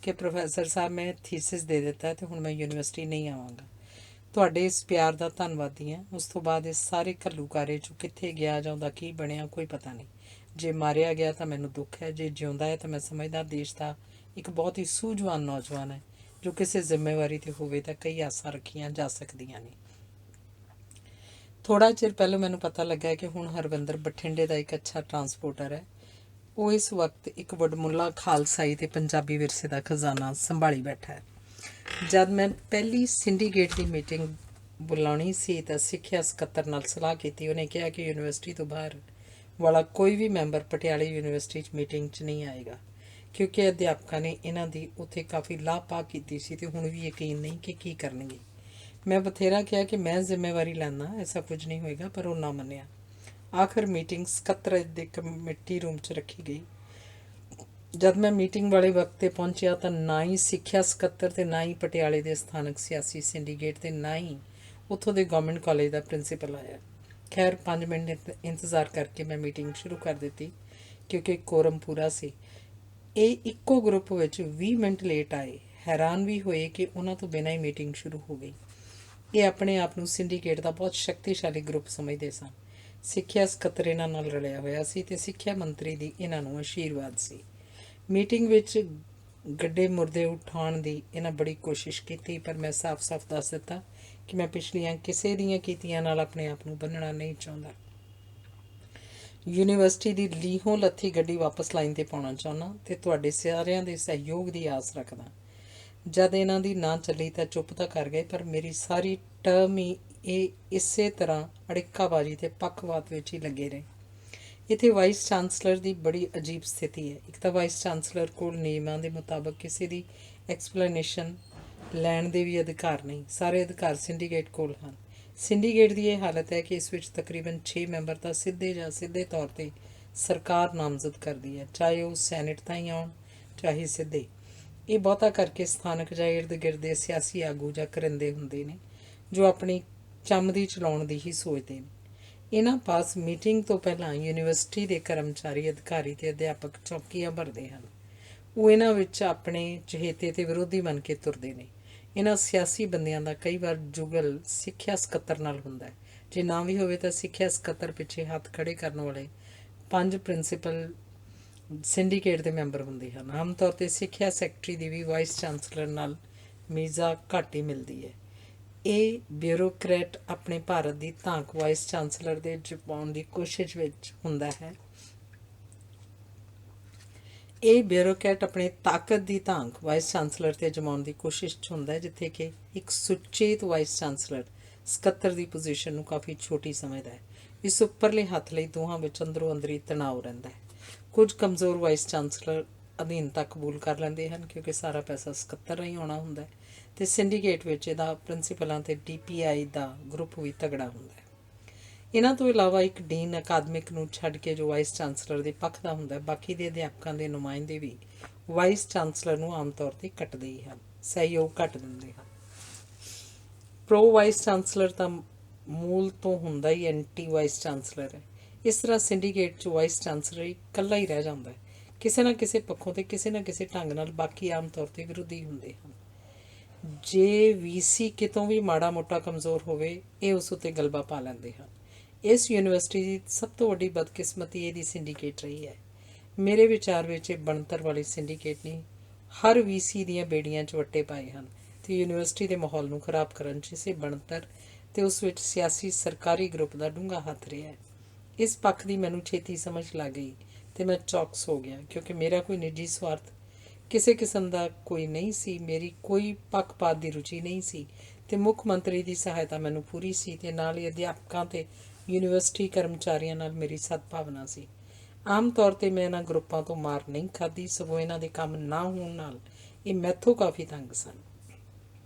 ਕਿ ਪ੍ਰੋਫੈਸਰ ਸਾਹਿਬ ਮੈਂ ਥੀਸਿਸ ਦੇ ਦਿੱਤਾ ਤੇ ਹੁਣ ਮੈਂ ਯੂਨੀਵਰਸਿਟੀ ਨਹੀਂ ਆਵਾਂਗਾ। ਤੁਹਾਡੇ ਇਸ ਪਿਆਰ ਦਾ ਧੰਨਵਾਦੀ ਹਾਂ। ਉਸ ਤੋਂ ਬਾਅਦ ਇਸ ਸਾਰੇ ਘੱਲੂਘਾਰੇ 'ਚੋਂ ਕਿੱਥੇ ਗਿਆ ਜਾਂ ਉਹਦਾ ਕੀ ਬਣਿਆ ਕੋਈ ਪਤਾ ਨਹੀਂ। ਜੇ ਮਾਰਿਆ ਗਿਆ ਤਾਂ ਮੈਨੂੰ ਦੁੱਖ ਹੈ, ਜੇ ਜਿਉਂਦਾ ਹੈ ਤਾਂ ਮੈਂ ਸਮਝਦਾ ਦੇਸ਼ ਦਾ ਇੱਕ ਬਹੁਤ ਹੀ ਸੂਝਵਾਨ ਨੌਜਵਾਨ ਹੈ ਜੋ ਕਿਸੇ ਜ਼ਿੰਮੇਵਾਰੀ 'ਤੇ ਹੋਵੇ ਤਾਂ ਕਈ ਆਸਾਂ ਰੱਖੀਆਂ ਜਾ ਸਕਦੀਆਂ ਨੇ। ਥੋੜ੍ਹਾ ਚਿਰ ਪਹਿਲਾਂ ਮੈਨੂੰ ਪਤਾ ਲੱਗਾ ਕਿ ਹੁਣ ਹਰਵਿੰਦਰ ਬਠਿੰਡੇ ਦਾ ਇੱਕ ਅੱਛਾ ਟਰਾਂਸਪੋਰਟਰ ਹੈ। ਉਹ ਇਸ ਵਕਤ ਇੱਕ ਵਡਮੁੱਲਾ ਖਾਲਸਾਈ ਤੇ ਪੰਜਾਬੀ ਵਿਰਸੇ ਦਾ ਖਜ਼ਾਨਾ ਸੰਭਾਲੀ ਬੈਠਾ ਹੈ। ਜਦ ਮੈਂ ਪਹਿਲੀ ਸਿੰਡੀਕੇਟ ਦੀ ਮੀਟਿੰਗ ਬੁਲਾਉਣੀ ਸੀ ਤਾਂ ਸਿੱਖਿਆ ਸਕੱਤਰ ਨਾਲ ਸਲਾਹ ਕੀਤੀ। ਉਹਨੇ ਕਿਹਾ ਕਿ ਯੂਨੀਵਰਸਿਟੀ ਤੋਂ ਬਾਹਰ ਵਾਲਾ ਕੋਈ ਵੀ ਮੈਂਬਰ ਪਟਿਆਲੇ ਯੂਨੀਵਰਸਿਟੀ 'ਚ ਮੀਟਿੰਗ 'ਚ ਨਹੀਂ ਆਏਗਾ, ਕਿਉਂਕਿ ਅਧਿਆਪਕਾਂ ਨੇ ਇਹਨਾਂ ਦੀ ਉੱਥੇ ਕਾਫੀ ਲਾਪਾ ਕੀਤੀ ਸੀ ਤੇ ਹੁਣ ਵੀ ਯਕੀਨ ਨਹੀਂ ਕਿ ਕੀ ਕਰਨਗੇ। ਮੈਂ ਬਥੇਰਾ ਕਿਹਾ ਕਿ ਮੈਂ ਜ਼ਿੰਮੇਵਾਰੀ ਲੈਂਦਾ, ਐਸਾ ਕੁਝ ਨਹੀਂ ਹੋਏਗਾ, ਪਰ ਉਹ ਨਾ ਮੰਨਿਆ। ਆਖਰ ਮੀਟਿੰਗ ਸਕੱਤਰ ਦੇ ਕਮੇਟੀ ਰੂਮ 'ਚ ਰੱਖੀ ਗਈ। ਜਦ ਮੈਂ ਮੀਟਿੰਗ ਵਾਲੇ ਵਕਤ 'ਤੇ ਪਹੁੰਚਿਆ ਤਾਂ ਨਾ ਹੀ ਸਿੱਖਿਆ ਸਕੱਤਰ ਤੇ ਨਾ ਹੀ ਪਟਿਆਲੇ ਦੇ ਸਥਾਨਕ ਸਿਆਸੀ ਸਿੰਡੀਕੇਟ ਤੇ ਨਾ ਹੀ ਉੱਥੋਂ ਦੇ ਗਵਰਨਮੈਂਟ ਕਾਲਜ ਦਾ ਪ੍ਰਿੰਸੀਪਲ ਆਇਆ। ਖੈਰ 5 ਮਿੰਟ ਇੰਤਜ਼ਾਰ ਕਰਕੇ ਮੈਂ ਮੀਟਿੰਗ ਸ਼ੁਰੂ ਕਰ ਦਿੱਤੀ ਕਿਉਂਕਿ ਕੋਰਮ ਪੂਰਾ ਸੀ। ਇਹ ਇੱਕੋ ਗਰੁੱਪ ਵਿੱਚ 20 ਮਿੰਟ ਲੇਟ ਆਏ। ਹੈਰਾਨ ਵੀ ਹੋਏ ਕਿ ਉਹਨਾਂ ਤੋਂ ਬਿਨਾਂ ਹੀ ਮੀਟਿੰਗ ਸ਼ੁਰੂ ਹੋ ਗਈ। ਇਹ ਆਪਣੇ ਆਪ ਨੂੰ ਸਿੰਡੀਕੇਟ ਦਾ ਬਹੁਤ ਸ਼ਕਤੀਸ਼ਾਲੀ ਗਰੁੱਪ ਸਮਝਦੇ ਸਨ। ਸਿੱਖਿਆ ਸਕੱਤਰ ਇਹਨਾਂ ਨਾਲ ਰਲਿਆ ਹੋਇਆ ਸੀ ਤੇ ਸਿੱਖਿਆ ਮੰਤਰੀ ਦੀ ਇਹਨਾਂ ਨੂੰ ਆਸ਼ੀਰਵਾਦ ਸੀ। ਮੀਟਿੰਗ ਵਿੱਚ ਗੱਡੇ ਮੁਰਦੇ ਉਠਾਉਣ ਦੀ ਇਹਨਾਂ ਬੜੀ ਕੋਸ਼ਿਸ਼ ਕੀਤੀ, ਪਰ ਮੈਂ ਸਾਫ਼-ਸਾਫ਼ ਦੱਸ ਦਿੱਤਾ ਕਿ ਮੈਂ ਪਿਛਲੀਆਂ ਕਿਸੇ ਦੀਆਂ ਕੀਤੀਆਂ ਨਾਲ ਆਪਣੇ ਆਪ ਨੂੰ ਬੰਨ੍ਹਣਾ ਨਹੀਂ ਚਾਹੁੰਦਾ। ਯੂਨੀਵਰਸਿਟੀ ਦੀ ਲੀਹੋਂ ਲੱਥੀ ਗੱਡੀ ਵਾਪਸ ਲਾਈਨ 'ਤੇ ਪਾਉਣਾ ਚਾਹੁੰਦਾ ਤੇ ਤੁਹਾਡੇ ਸਾਰਿਆਂ ਦੇ ਸਹਿਯੋਗ ਦੀ ਆਸ ਰੱਖਦਾ। ਜਦ ਇਹਨਾਂ ਦੀ ਨਾ ਚੱਲੀ ਤਾਂ ਚੁੱਪ ਤਾਂ ਕਰ ਗਏ, ਪਰ ਮੇਰੀ ਸਾਰੀ ਟਰਮ ਹੀ ਇਹ ਇਸੇ ਤਰ੍ਹਾਂ ਅੜਿੱਕਾਬਾਜ਼ੀ ਤੇ ਪੱਖਪਾਤ ਵਿੱਚ ਹੀ ਲੱਗੇ ਰਹੇ। ਇੱਥੇ ਵਾਈਸ ਚਾਂਸਲਰ ਦੀ ਬੜੀ ਅਜੀਬ ਸਥਿਤੀ ਹੈ। ਇੱਕ ਤਾਂ ਵਾਈਸ ਚਾਂਸਲਰ ਕੋਲ ਨਿਯਮਾਂ ਦੇ ਮੁਤਾਬਕ ਕਿਸੇ ਦੀ ਐਕਸਪਲੇਨੇਸ਼ਨ ਲੈਣ ਦੇ ਵੀ ਅਧਿਕਾਰ ਨਹੀਂ। ਸਾਰੇ ਅਧਿਕਾਰ ਸਿੰਡੀਕੇਟ ਕੋਲ ਹਨ। ਸਿੰਡੀਕੇਟ ਦੀ ਇਹ ਹਾਲਤ ਹੈ ਕਿ ਇਸ ਵਿੱਚ ਤਕਰੀਬਨ 6 ਮੈਂਬਰ ਤਾਂ ਸਿੱਧੇ ਜਾਂ ਸਿੱਧੇ ਤੌਰ 'ਤੇ ਸਰਕਾਰ ਨਾਮਜ਼ਦ ਕਰਦੀ ਹੈ, ਚਾਹੇ ਉਹ ਸੈਨੇਟ ਤਾਈਂ ਆਉਣ ਚਾਹੇ ਸਿੱਧੇ। ਇਹ ਬਹੁਤਾ ਕਰਕੇ ਸਥਾਨਕ ਜਾਂ ਇਰਦ ਗਿਰਦ ਦੇ ਸਿਆਸੀ ਆਗੂ ਜਾਂ ਕਰਿੰਦੇ ਹੁੰਦੇ ਨੇ ਜੋ ਆਪਣੀ ਚਮਦੀ ਚਲਾਉਣ ਦੀ ਹੀ ਸੋਚਦੇ ਨੇ। ਇਹਨਾਂ ਪਾਸ ਮੀਟਿੰਗ ਤੋਂ ਪਹਿਲਾਂ ਯੂਨੀਵਰਸਿਟੀ ਦੇ ਕਰਮਚਾਰੀ, ਅਧਿਕਾਰੀ ਅਤੇ ਅਧਿਆਪਕ ਚੌਕੀਆਂ ਭਰਦੇ ਹਨ। ਉਹ ਇਹਨਾਂ ਵਿੱਚ ਆਪਣੇ ਚਹੇਤੇ ਅਤੇ ਵਿਰੋਧੀ ਬਣ ਕੇ ਤੁਰਦੇ ਨੇ। ਇਹਨਾਂ ਸਿਆਸੀ ਬੰਦਿਆਂ ਦਾ ਕਈ ਵਾਰ ਜੁਗਲ ਸਿੱਖਿਆ ਸਕੱਤਰ ਨਾਲ ਹੁੰਦਾ ਹੈ। ਜੇ ਨਾ ਵੀ ਹੋਵੇ ਤਾਂ ਸਿੱਖਿਆ ਸਕੱਤਰ ਪਿੱਛੇ ਹੱਥ ਖੜੇ ਕਰਨ ਵਾਲੇ 5 ਪ੍ਰਿੰਸੀਪਲ ਸਿੰਡੀਕੇਟ ਦੇ ਮੈਂਬਰ ਹੁੰਦੇ ਹਨ। ਆਮ ਤੌਰ 'ਤੇ ਸਿੱਖਿਆ ਸੈਕਟਰੀ ਦੀ ਵੀ ਵਾਈਸ ਚਾਂਸਲਰ ਨਾਲ ਮੀਜ਼ਾ ਘੱਟ ਹੀ ਮਿਲਦੀ ਹੈ। ਇਹ ਬਿਊਰੋਕਰੈਟ ਆਪਣੇ ਭਾਰਤ ਦੀ ਧਾਕ ਵਾਈਸ ਚਾਂਸਲਰ ਦੇ ਜਮਾਉਣ ਦੀ ਕੋਸ਼ਿਸ਼ ਵਿੱਚ ਹੁੰਦਾ ਹੈ। ਇਹ ਬਿਊਰੋਕਰੈਟ ਆਪਣੇ ਤਾਕਤ ਦੀ ਧਾਕ ਵਾਈਸ ਚਾਂਸਲਰ 'ਤੇ ਜਮਾਉਣ ਦੀ ਕੋਸ਼ਿਸ਼ 'ਚ ਹੁੰਦਾ ਹੈ, ਜਿੱਥੇ ਕਿ ਇੱਕ ਸੁਚੇਤ ਵਾਈਸ ਚਾਂਸਲਰ ਸਕੱਤਰ ਦੀ ਪੋਜੀਸ਼ਨ ਨੂੰ ਕਾਫੀ ਛੋਟੀ ਸਮਝਦਾ ਹੈ। ਇਸ ਉੱਪਰਲੇ ਹੱਥ ਲਈ ਦੋਹਾਂ ਵਿੱਚ ਅੰਦਰੋਂ ਅੰਦਰੀ ਤਣਾਅ ਰਹਿੰਦਾ ਹੈ। ਕੁਝ ਕਮਜ਼ੋਰ ਵਾਈਸ ਚਾਂਸਲਰ ਅਧੀਨਤਾ ਕਬੂਲ ਕਰ ਲੈਂਦੇ ਹਨ ਕਿਉਂਕਿ ਸਾਰਾ ਪੈਸਾ ਸਕੱਤਰ ਰਾਹੀਂ ਆਉਣਾ ਹੁੰਦਾ ਹੈ, ਅਤੇ ਸਿੰਡੀਕੇਟ ਵਿੱਚ ਇਹਦਾ ਪ੍ਰਿੰਸੀਪਲਾਂ ਅਤੇ DPI ਦਾ ਗਰੁੱਪ ਵੀ ਤਗੜਾ ਹੁੰਦਾ ਹੈ। ਇਹਨਾਂ ਤੋਂ ਇਲਾਵਾ ਇੱਕ ਡੀਨ ਅਕਾਦਮਿਕ ਨੂੰ ਛੱਡ ਕੇ ਜੋ ਵਾਈਸ ਚਾਂਸਲਰ ਦੇ ਪੱਖ ਦਾ ਹੁੰਦਾ ਹੈ, ਬਾਕੀ ਦੇ ਅਧਿਆਪਕਾਂ ਦੇ ਨੁਮਾਇੰਦੇ ਵੀ ਵਾਈਸ ਚਾਂਸਲਰ ਨੂੰ ਆਮ ਤੌਰ 'ਤੇ ਕੱਟਦੇ ਹੀ ਹਨ, ਸਹਿਯੋਗ ਘੱਟ ਦਿੰਦੇ ਹਨ। ਪ੍ਰੋ ਵਾਈਸ ਚਾਂਸਲਰ ਤਾਂ ਮੂਲ ਤੋਂ ਹੁੰਦਾ ਹੀ ਐਂਟੀ ਵਾਈਸ ਚਾਂਸਲਰ ਹੈ। ਇਸ ਤਰ੍ਹਾਂ ਸਿੰਡੀਕੇਟ 'ਚ ਵਾਈਸ ਚਾਂਸਲਰ ਇਕੱਲਾ ਹੀ ਰਹਿ ਜਾਂਦਾ ਹੈ। ਕਿਸੇ ਨਾ ਕਿਸੇ ਪੱਖੋਂ ਤੇ ਕਿਸੇ ਨਾ ਕਿਸੇ ਢੰਗ ਨਾਲ ਬਾਕੀ ਆਮ ਤੌਰ 'ਤੇ ਵਿਰੋਧੀ ਹੁੰਦੇ ਹਨ। ਜੇ VC ਕਿਤੋਂ ਵੀ ਮਾੜਾ ਮੋਟਾ ਕਮਜ਼ੋਰ ਹੋਵੇ, ਇਹ ਉਸ ਉੱਤੇ ਗਲਬਾ ਪਾ ਲੈਂਦੇ ਹਨ। ਇਸ ਯੂਨੀਵਰਸਿਟੀ ਦੀ ਸਭ ਤੋਂ ਵੱਡੀ ਬਦਕਿਸਮਤੀ ਇਹਦੀ ਸਿੰਡੀਕੇਟ ਰਹੀ ਹੈ। ਮੇਰੇ ਵਿਚਾਰ ਵਿੱਚ ਇਹ ਬਣਤਰ ਵਾਲੀ ਸਿੰਡੀਕੇਟ ਨਹੀਂ, ਹਰ VC ਦੀਆਂ ਬੇੜੀਆਂ 'ਚ ਵੱਟੇ ਪਾਏ ਹਨ ਅਤੇ ਯੂਨੀਵਰਸਿਟੀ ਦੇ ਮਾਹੌਲ ਨੂੰ ਖਰਾਬ ਕਰਨ 'ਚ ਇਸੇ ਬਣਤਰ ਅਤੇ ਉਸ ਵਿੱਚ ਸਿਆਸੀ ਸਰਕਾਰੀ ਗਰੁੱਪ ਦਾ ਡੂੰਘਾ ਹੱਥ ਰਿਹਾ ਹੈ। ਇਸ ਪੱਖ ਦੀ ਮੈਨੂੰ ਛੇਤੀ ਸਮਝ ਲੱਗ ਗਈ ਅਤੇ ਮੈਂ ਚੌਕਸ ਹੋ ਗਿਆ, ਕਿਉਂਕਿ ਮੇਰਾ ਕੋਈ ਨਿੱਜੀ ਸਵਾਰਥ ਕਿਸੇ ਕਿਸਮ ਦਾ ਕੋਈ ਨਹੀਂ ਸੀ। ਮੇਰੀ ਕੋਈ ਪੱਖਪਾਤ ਦੀ ਰੁਚੀ ਨਹੀਂ ਸੀ ਅਤੇ ਮੁੱਖ ਮੰਤਰੀ ਦੀ ਸਹਾਇਤਾ ਮੈਨੂੰ ਪੂਰੀ ਸੀ ਅਤੇ ਨਾਲ ਹੀ ਅਧਿਆਪਕਾਂ ਅਤੇ ਯੂਨੀਵਰਸਿਟੀ ਕਰਮਚਾਰੀਆਂ ਨਾਲ ਮੇਰੀ ਸਦਭਾਵਨਾ ਸੀ। ਆਮ ਤੌਰ 'ਤੇ ਮੈਂ ਇਹਨਾਂ ਗਰੁੱਪਾਂ ਤੋਂ ਮਾਰ ਨਹੀਂ ਖਾਧੀ, ਸਗੋਂ ਇਹਨਾਂ ਦੇ ਕੰਮ ਨਾ ਹੋਣ ਨਾਲ ਇਹ ਮੈਥੋਂ ਕਾਫੀ ਤੰਗ ਸਨ।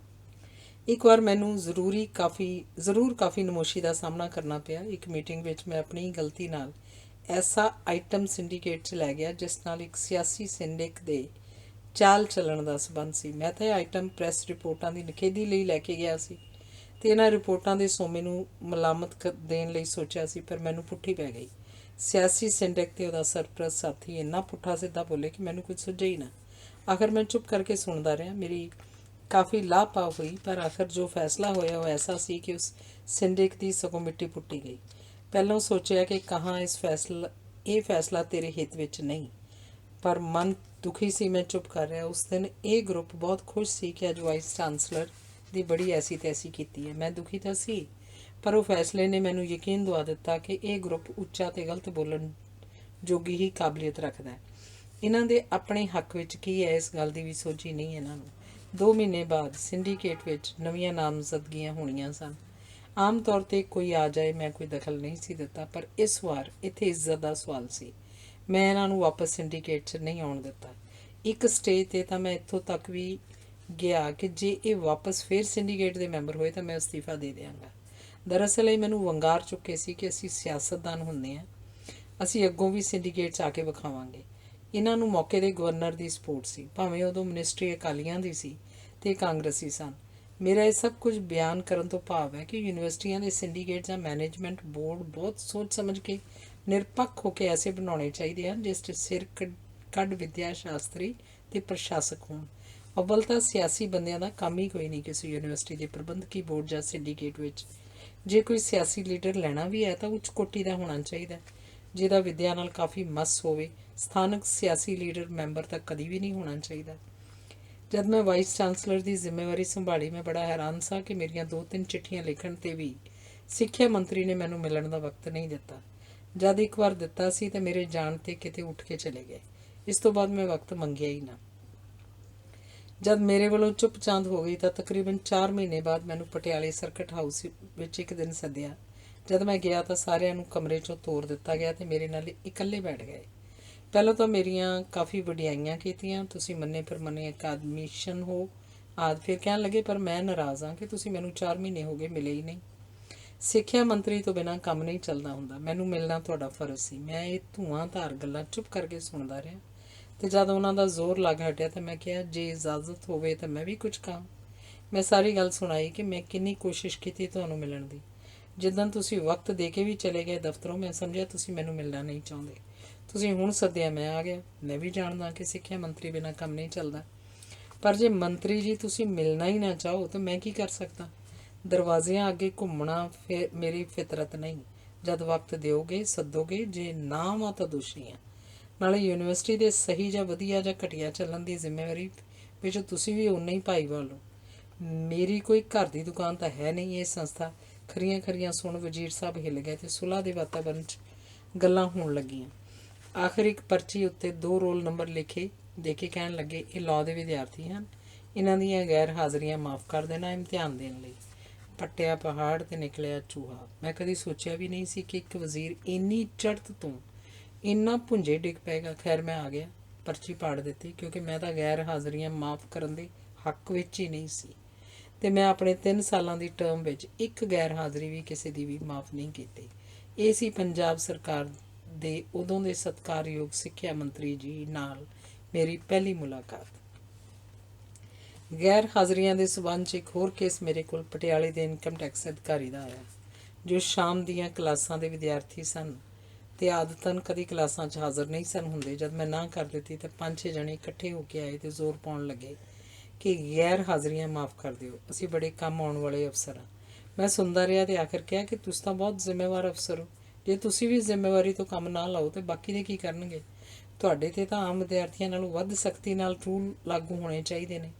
ਇੱਕ ਵਾਰ ਮੈਨੂੰ ਜ਼ਰੂਰ ਕਾਫੀ ਨਮੋਸ਼ੀ ਦਾ ਸਾਹਮਣਾ ਕਰਨਾ ਪਿਆ। ਇੱਕ ਮੀਟਿੰਗ ਵਿੱਚ ਮੈਂ ਆਪਣੀ ਗਲਤੀ ਨਾਲ ਐਸਾ ਆਈਟਮ ਸਿੰਡੀਕੇਟ 'ਚ ਲੈ ਗਿਆ ਜਿਸ ਨਾਲ ਇੱਕ ਸਿਆਸੀ ਸਿੰਡਿਕ ਦੇ ਚਾਲ ਚੱਲਣ ਦਾ ਸਬੰਧ ਸੀ। ਮੈਂ ਤਾਂ ਇਹ ਆਈਟਮ ਪ੍ਰੈਸ ਰਿਪੋਰਟਾਂ ਦੀ ਨਿਖੇਧੀ ਲਈ ਲੈ ਕੇ ਗਿਆ ਸੀ ਅਤੇ ਇਹਨਾਂ ਰਿਪੋਰਟਾਂ ਦੇ ਸੋਮੇ ਨੂੰ ਮਲਾਮਤ ਦੇਣ ਲਈ ਸੋਚਿਆ ਸੀ, ਪਰ ਮੈਨੂੰ ਪੁੱਠੀ ਪੈ ਗਈ। ਸਿਆਸੀ ਸਿੰਡਿਕ ਅਤੇ ਉਹਦਾ ਸਰਪ੍ਰਸਤ ਸਾਥੀ ਇੰਨਾ ਪੁੱਠਾ ਸਿੱਧਾ ਬੋਲੇ ਕਿ ਮੈਨੂੰ ਕੁਝ ਸੁੱਝਿਆ ਹੀ ਨਾ। ਆਖਰ ਮੈਂ ਚੁੱਪ ਕਰਕੇ ਸੁਣਦਾ ਰਿਹਾ। ਮੇਰੀ ਕਾਫੀ ਲਾਪਾ ਹੋਈ, ਪਰ ਆਖਰ ਜੋ ਫੈਸਲਾ ਹੋਇਆ ਉਹ ਐਸਾ ਸੀ ਕਿ ਉਸ ਸਿੰਡਿਕ ਦੀ ਸਗੋਂ ਮਿੱਟੀ ਪੁੱਟੀ ਗਈ। ਪਹਿਲਾਂ ਸੋਚਿਆ ਕਿ ਕਹਾਂ ਇਹ ਫੈਸਲਾ ਤੇਰੇ ਹਿੱਤ ਵਿੱਚ ਨਹੀਂ, ਪਰ ਮਨ ਦੁਖੀ ਸੀ, ਮੈਂ ਚੁੱਪ ਕਰ ਰਿਹਾ। ਉਸ ਦਿਨ ਇਹ ਗਰੁੱਪ ਬਹੁਤ ਖੁਸ਼ ਸੀ ਕਿ ਅੱਜ ਵਾਈਸ ਚਾਂਸਲਰ ਦੀ ਬੜੀ ਐਸੀ ਤੈਸੀ ਕੀਤੀ ਹੈ। ਮੈਂ ਦੁਖੀ ਤਾਂ ਸੀ, ਪਰ ਉਹ ਫੈਸਲੇ ਨੇ ਮੈਨੂੰ ਯਕੀਨ ਦਿਵਾ ਦਿੱਤਾ ਕਿ ਇਹ ਗਰੁੱਪ ਉੱਚਾ ਅਤੇ ਗਲਤ ਬੋਲਣ ਜੋਗੀ ਹੀ ਕਾਬਲੀਅਤ ਰੱਖਦਾ ਹੈ। ਇਹਨਾਂ ਦੇ ਆਪਣੇ ਹੱਕ ਵਿੱਚ ਕੀ ਹੈ, ਇਸ ਗੱਲ ਦੀ ਵੀ ਸੋਝੀ ਨਹੀਂ ਇਹਨਾਂ ਨੂੰ। 2 ਮਹੀਨੇ ਬਾਅਦ ਸਿੰਡੀਕੇਟ ਵਿੱਚ ਨਵੀਆਂ ਨਾਮਜ਼ਦਗੀਆਂ ਹੋਣੀਆਂ ਸਨ। ਆਮ ਤੌਰ 'ਤੇ ਕੋਈ ਆ ਜਾਏ, ਮੈਂ ਕੋਈ ਦਖਲ ਨਹੀਂ ਸੀ ਦਿੱਤਾ, ਪਰ ਇਸ ਵਾਰ ਇੱਥੇ ਇੱਜ਼ਤ ਦਾ ਸਵਾਲ ਸੀ। ਮੈਂ ਇਹਨਾਂ ਨੂੰ ਵਾਪਸ ਸਿੰਡੀਕੇਟ 'ਚ ਨਹੀਂ ਆਉਣ ਦਿੱਤਾ। ਇੱਕ ਸਟੇਜ 'ਤੇ ਤਾਂ ਮੈਂ ਇੱਥੋਂ ਤੱਕ ਵੀ ਗਿਆ ਕਿ ਜੇ ਇਹ ਵਾਪਸ ਫਿਰ ਸਿੰਡੀਕੇਟ ਦੇ ਮੈਂਬਰ ਹੋਏ ਤਾਂ ਮੈਂ ਅਸਤੀਫਾ ਦੇ ਦਿਆਂਗਾ। ਦਰਅਸਲ ਇਹ ਮੈਨੂੰ ਵੰਗਾਰ ਚੁੱਕੇ ਸੀ ਕਿ ਅਸੀਂ ਸਿਆਸਤਦਾਨ ਹੁੰਦੇ ਹਾਂ, ਅਸੀਂ ਅੱਗੋਂ ਵੀ ਸਿੰਡੀਕੇਟ 'ਚ ਆ ਕੇ ਵਿਖਾਵਾਂਗੇ। ਇਹਨਾਂ ਨੂੰ ਮੌਕੇ ਦੇ ਗਵਰਨਰ ਦੀ ਸਪੋਰਟ ਸੀ, ਭਾਵੇਂ ਉਦੋਂ ਮਿਨਿਸਟਰੀ ਅਕਾਲੀਆਂ ਦੀ ਸੀ ਅਤੇ ਕਾਂਗਰਸੀ ਸਨ। ਮੇਰਾ ਇਹ ਸਭ ਕੁਝ ਬਿਆਨ ਕਰਨ ਤੋਂ ਭਾਵ ਹੈ ਕਿ ਯੂਨੀਵਰਸਿਟੀਆਂ ਦੇ ਸਿੰਡੀਕੇਟ ਜਾਂ ਮੈਨੇਜਮੈਂਟ ਬੋਰਡ ਬਹੁਤ ਸੋਚ ਸਮਝ ਕੇ ਨਿਰਪੱਖ ਹੋ ਕੇ ਐਸੇ ਬਣਾਉਣੇ ਚਾਹੀਦੇ ਹਨ ਜਿਸ 'ਚ ਸਿਰ ਕੱਢ ਵਿਦਿਆ ਸ਼ਾਸਤਰੀ ਅਤੇ ਪ੍ਰਸ਼ਾਸਕ ਹੋਣ। ਅਵਲ ਤਾਂ ਸਿਆਸੀ ਬੰਦਿਆਂ ਦਾ ਕੰਮ ਹੀ ਕੋਈ ਨਹੀਂ ਕਿਸੇ ਯੂਨੀਵਰਸਿਟੀ ਦੇ ਪ੍ਰਬੰਧਕੀ ਬੋਰਡ ਜਾਂ ਸਿੰਡੀਕੇਟ ਵਿੱਚ। ਜੇ ਕੋਈ ਸਿਆਸੀ ਲੀਡਰ ਲੈਣਾ ਵੀ ਹੈ ਤਾਂ ਉੱਚ ਕੋਟੀ ਦਾ ਹੋਣਾ ਚਾਹੀਦਾ, ਜਿਹਦਾ ਵਿਦਿਆ ਨਾਲ ਕਾਫੀ ਮਸ ਹੋਵੇ। ਸਥਾਨਕ ਸਿਆਸੀ ਲੀਡਰ ਮੈਂਬਰ ਤਾਂ ਕਦੀ ਵੀ ਨਹੀਂ ਹੋਣਾ ਚਾਹੀਦਾ। ਜਦ ਮੈਂ ਵਾਈਸ ਚਾਂਸਲਰ ਦੀ ਜ਼ਿੰਮੇਵਾਰੀ ਸੰਭਾਲੀ, ਮੈਂ ਬੜਾ ਹੈਰਾਨ ਸਾਂ ਕਿ ਮੇਰੀਆਂ 2-3 ਚਿੱਠੀਆਂ ਲਿਖਣ 'ਤੇ ਵੀ ਸਿੱਖਿਆ ਮੰਤਰੀ ਨੇ ਮੈਨੂੰ ਮਿਲਣ ਦਾ ਵਕਤ ਨਹੀਂ ਦਿੱਤਾ। ਜਦ ਇੱਕ ਵਾਰ ਦਿੱਤਾ ਸੀ ਤਾਂ ਮੇਰੇ ਜਾਣ 'ਤੇ ਕਿਤੇ ਉੱਠ ਕੇ ਚਲੇ ਗਏ। ਇਸ ਤੋਂ ਬਾਅਦ ਮੈਂ ਵਕਤ ਮੰਗਿਆ ਹੀ ਨਾ। ਜਦ ਮੇਰੇ ਵੱਲੋਂ ਚੁੱਪ ਚਾਂਦ ਹੋ ਗਈ ਤਾਂ ਤਕਰੀਬਨ 4 ਮਹੀਨੇ ਬਾਅਦ ਮੈਨੂੰ ਪਟਿਆਲੇ ਸਰਕਟ ਹਾਊਸ ਵਿੱਚ ਇੱਕ ਦਿਨ ਸੱਦਿਆ। ਜਦ ਮੈਂ ਗਿਆ ਤਾਂ ਸਾਰਿਆਂ ਨੂੰ ਕਮਰੇ 'ਚੋਂ ਤੋਰ ਦਿੱਤਾ ਗਿਆ ਅਤੇ ਮੇਰੇ ਨਾਲ ਇਕੱਲੇ ਬੈਠ ਗਏ। ਪਹਿਲਾਂ ਤਾਂ ਮੇਰੀਆਂ ਕਾਫੀ ਵਡਿਆਈਆਂ ਕੀਤੀਆਂ, ਤੁਸੀਂ ਮੰਨੇ ਪ੍ਰਮੰਨੇ ਅਕਾਦਮੀਸ਼ਨ ਹੋ ਆਦਿ। ਫਿਰ ਕਹਿਣ ਲੱਗੇ, ਪਰ ਮੈਂ ਨਾਰਾਜ਼ ਹਾਂ ਕਿ ਤੁਸੀਂ ਮੈਨੂੰ 4 ਮਹੀਨੇ ਹੋ ਗਏ ਮਿਲੇ ਹੀ ਨਹੀਂ। ਸਿੱਖਿਆ ਮੰਤਰੀ ਤੋਂ ਬਿਨਾਂ ਕੰਮ ਨਹੀਂ ਚੱਲਦਾ ਹੁੰਦਾ, ਮੈਨੂੰ ਮਿਲਣਾ ਤੁਹਾਡਾ ਫਰਜ਼ ਸੀ। ਮੈਂ ਇਹ ਧੂਆਂਧਾਰ ਗੱਲਾਂ ਚੁੱਪ ਕਰਕੇ ਸੁਣਦਾ ਰਿਹਾ। ਤੇ ਜਦ ਉਹਨਾਂ ਦਾ ਜ਼ੋਰ ਲੱਗ ਹਟਿਆ ਤਾਂ ਮੈਂ ਕਿਹਾ ਜੇ ਇਜਾਜ਼ਤ ਹੋਵੇ ਤਾਂ ਮੈਂ ਵੀ ਕੁਝ ਕਹਾਂ। ਮੈਂ ਸਾਰੀ ਗੱਲ ਸੁਣਾਈ ਕਿ ਮੈਂ ਕਿੰਨੀ ਕੋਸ਼ਿਸ਼ ਕੀਤੀ ਤੁਹਾਨੂੰ ਮਿਲਣ ਦੀ। ਜਿੱਦਣ ਤੁਸੀਂ ਵਕਤ ਦੇ ਕੇ ਵੀ ਚਲੇ ਗਏ ਦਫ਼ਤਰੋਂ, ਮੈਂ ਸਮਝਿਆ ਤੁਸੀਂ ਮੈਨੂੰ ਮਿਲਣਾ ਨਹੀਂ ਚਾਹੁੰਦੇ। ਤੁਸੀਂ ਹੁਣ ਸੱਦਿਆ, ਮੈਂ ਆ ਗਿਆ। ਮੈਂ ਵੀ ਜਾਣਦਾ ਕਿ ਸਿੱਖਿਆ ਮੰਤਰੀ ਬਿਨਾਂ ਕੰਮ ਨਹੀਂ ਚੱਲਦਾ, ਪਰ ਜੇ ਮੰਤਰੀ ਜੀ ਤੁਸੀਂ ਮਿਲਣਾ ਹੀ ਨਾ ਚਾਹੋ ਤਾਂ ਮੈਂ ਕੀ ਕਰ ਸਕਦਾ। ਦਰਵਾਜ਼ਿਆਂ ਅੱਗੇ ਘੁੰਮਣਾ ਫਿਰ ਮੇਰੀ ਫਿਤਰਤ ਨਹੀਂ। ਜਦ ਵਕਤ ਦਿਓਗੇ ਸੱਦੋਗੇ, ਜੇ ਨਾ ਵਾ ਤਾਂ ਦੋਸ਼ੀ ਹਾਂ। ਨਾਲੇ ਯੂਨੀਵਰਸਿਟੀ ਦੇ ਸਹੀ ਜਾਂ ਵਧੀਆ ਜਾਂ ਘਟੀਆ ਚੱਲਣ ਦੀ ਜ਼ਿੰਮੇਵਾਰੀ ਵਿੱਚ ਤੁਸੀਂ ਵੀ ਓਨਾ ਹੀ ਭਾਈਵਾਲ ਹੋ। ਮੇਰੀ ਕੋਈ ਘਰ ਦੀ ਦੁਕਾਨ ਤਾਂ ਹੈ ਨਹੀਂ। ਇਹ ਸੰਸਥਾ ਖਰੀਆਂ ਖਰੀਆਂ ਸੁਣ ਵਜ਼ੀਰ ਸਾਹਿਬ ਹਿੱਲ ਗਏ ਤੇ ਸੁਲ੍ਹਾ ਦੇ ਵਾਤਾਵਰਨ 'ਚ ਗੱਲਾਂ ਹੋਣ ਲੱਗੀਆਂ। ਆਖਰ ਇੱਕ ਪਰਚੀ ਉੱਤੇ 2 ਰੋਲ ਨੰਬਰ ਲਿਖੇ ਦੇ ਕੇ ਕਹਿਣ ਲੱਗੇ, ਇਹ ਲਾਅ ਦੇ ਵਿਦਿਆਰਥੀ ਹਨ, ਇਹਨਾਂ ਦੀਆਂ ਗੈਰ ਹਾਜ਼ਰੀਆਂ ਮਾਫ਼ ਕਰ ਦੇਣਾ ਇਮਤਿਹਾਨ ਦੇਣ ਲਈ। ਪੱਟਿਆ ਪਹਾੜ ਤੇ ਨਿਕਲਿਆ ਚੂਹਾ। ਮੈਂ ਕਦੀ ਸੋਚਿਆ ਵੀ ਨਹੀਂ ਸੀ ਕਿ ਇੱਕ ਵਜ਼ੀਰ ਇੰਨੀ ਚੜ੍ਹਤ ਤੋਂ ਇੰਨਾ ਭੁੰਜੇ ਡਿੱਗ ਪਏਗਾ। ਖੈਰ ਮੈਂ ਆ ਗਿਆ, ਪਰਚੀ ਪਾੜ ਦਿੱਤੀ, ਕਿਉਂਕਿ ਮੈਂ ਤਾਂ ਗੈਰ ਹਾਜ਼ਰੀਆਂ ਮਾਫ਼ ਕਰਨ ਦੇ ਹੱਕ ਵਿੱਚ ਹੀ ਨਹੀਂ ਸੀ। ਤੇ ਮੈਂ ਆਪਣੇ 3 ਸਾਲਾਂ ਦੀ ਟਰਮ ਵਿੱਚ ਇੱਕ ਗੈਰ ਹਾਜ਼ਰੀ ਵੀ ਕਿਸੇ ਦੀ ਵੀ ਮਾਫ਼ ਨਹੀਂ ਕੀਤੀ। ਇਹ ਸੀ ਪੰਜਾਬ ਸਰਕਾਰ ਦੇ ਉਦੋਂ ਦੇ ਸਤਿਕਾਰਯੋਗ ਸਿੱਖਿਆ ਮੰਤਰੀ ਜੀ ਨਾਲ ਮੇਰੀ ਪਹਿਲੀ ਮੁਲਾਕਾਤ। ਗੈਰ ਹਾਜ਼ਰੀਆਂ ਦੇ ਸਬੰਧ 'ਚ ਇੱਕ ਹੋਰ ਕੇਸ ਮੇਰੇ ਕੋਲ ਪਟਿਆਲੇ ਦੇ ਇਨਕਮ ਟੈਕਸ ਅਧਿਕਾਰੀ ਦਾ ਆਇਆ, ਜੋ ਸ਼ਾਮ ਦੀਆਂ ਕਲਾਸਾਂ ਦੇ ਵਿਦਿਆਰਥੀ ਸਨ ਤੇ ਆਦਤਨ ਕਦੀ ਕਲਾਸਾਂ 'ਚ ਹਾਜ਼ਰ ਨਹੀਂ ਸਨ ਹੁੰਦੇ। ਜਦ ਮੈਂ ਨਾ ਕਰ ਦਿੱਤੀ ਤਾਂ 5-6 ਜਣੇ ਇਕੱਠੇ ਹੋ ਕੇ ਆਏ ਤੇ ਜ਼ੋਰ ਪਾਉਣ ਲੱਗੇ ਕਿ ਗੈਰ ਹਾਜ਼ਰੀਆਂ ਮਾਫ਼ ਕਰ ਦਿਓ, ਅਸੀਂ ਬੜੇ ਕੰਮ ਆਉਣ ਵਾਲੇ ਅਫਸਰ ਹਾਂ। ਮੈਂ ਸੁਣਦਾ ਰਿਹਾ ਤੇ ਆਖਰ ਕਿਹਾ ਕਿ ਤੁਸੀਂ ਤਾਂ ਬਹੁਤ ਜ਼ਿੰਮੇਵਾਰ ਅਫਸਰ ਹੋ। ਜੇ ਤੁਸੀਂ ਵੀ ਜ਼ਿੰਮੇਵਾਰੀ ਤੋਂ ਕੰਮ ਨਾ ਲਾਓ ਤਾਂ ਬਾਕੀ ਦੇ ਕੀ ਕਰਨਗੇ। ਤੁਹਾਡੇ 'ਤੇ ਤਾਂ ਆਮ ਵਿਦਿਆਰਥੀਆਂ ਨਾਲੋਂ ਵੱਧ ਸਖਤੀ ਨਾਲ ਰੂਲ ਲਾਗੂ ਹੋਣੇ ਚਾਹੀਦੇ ਨੇ।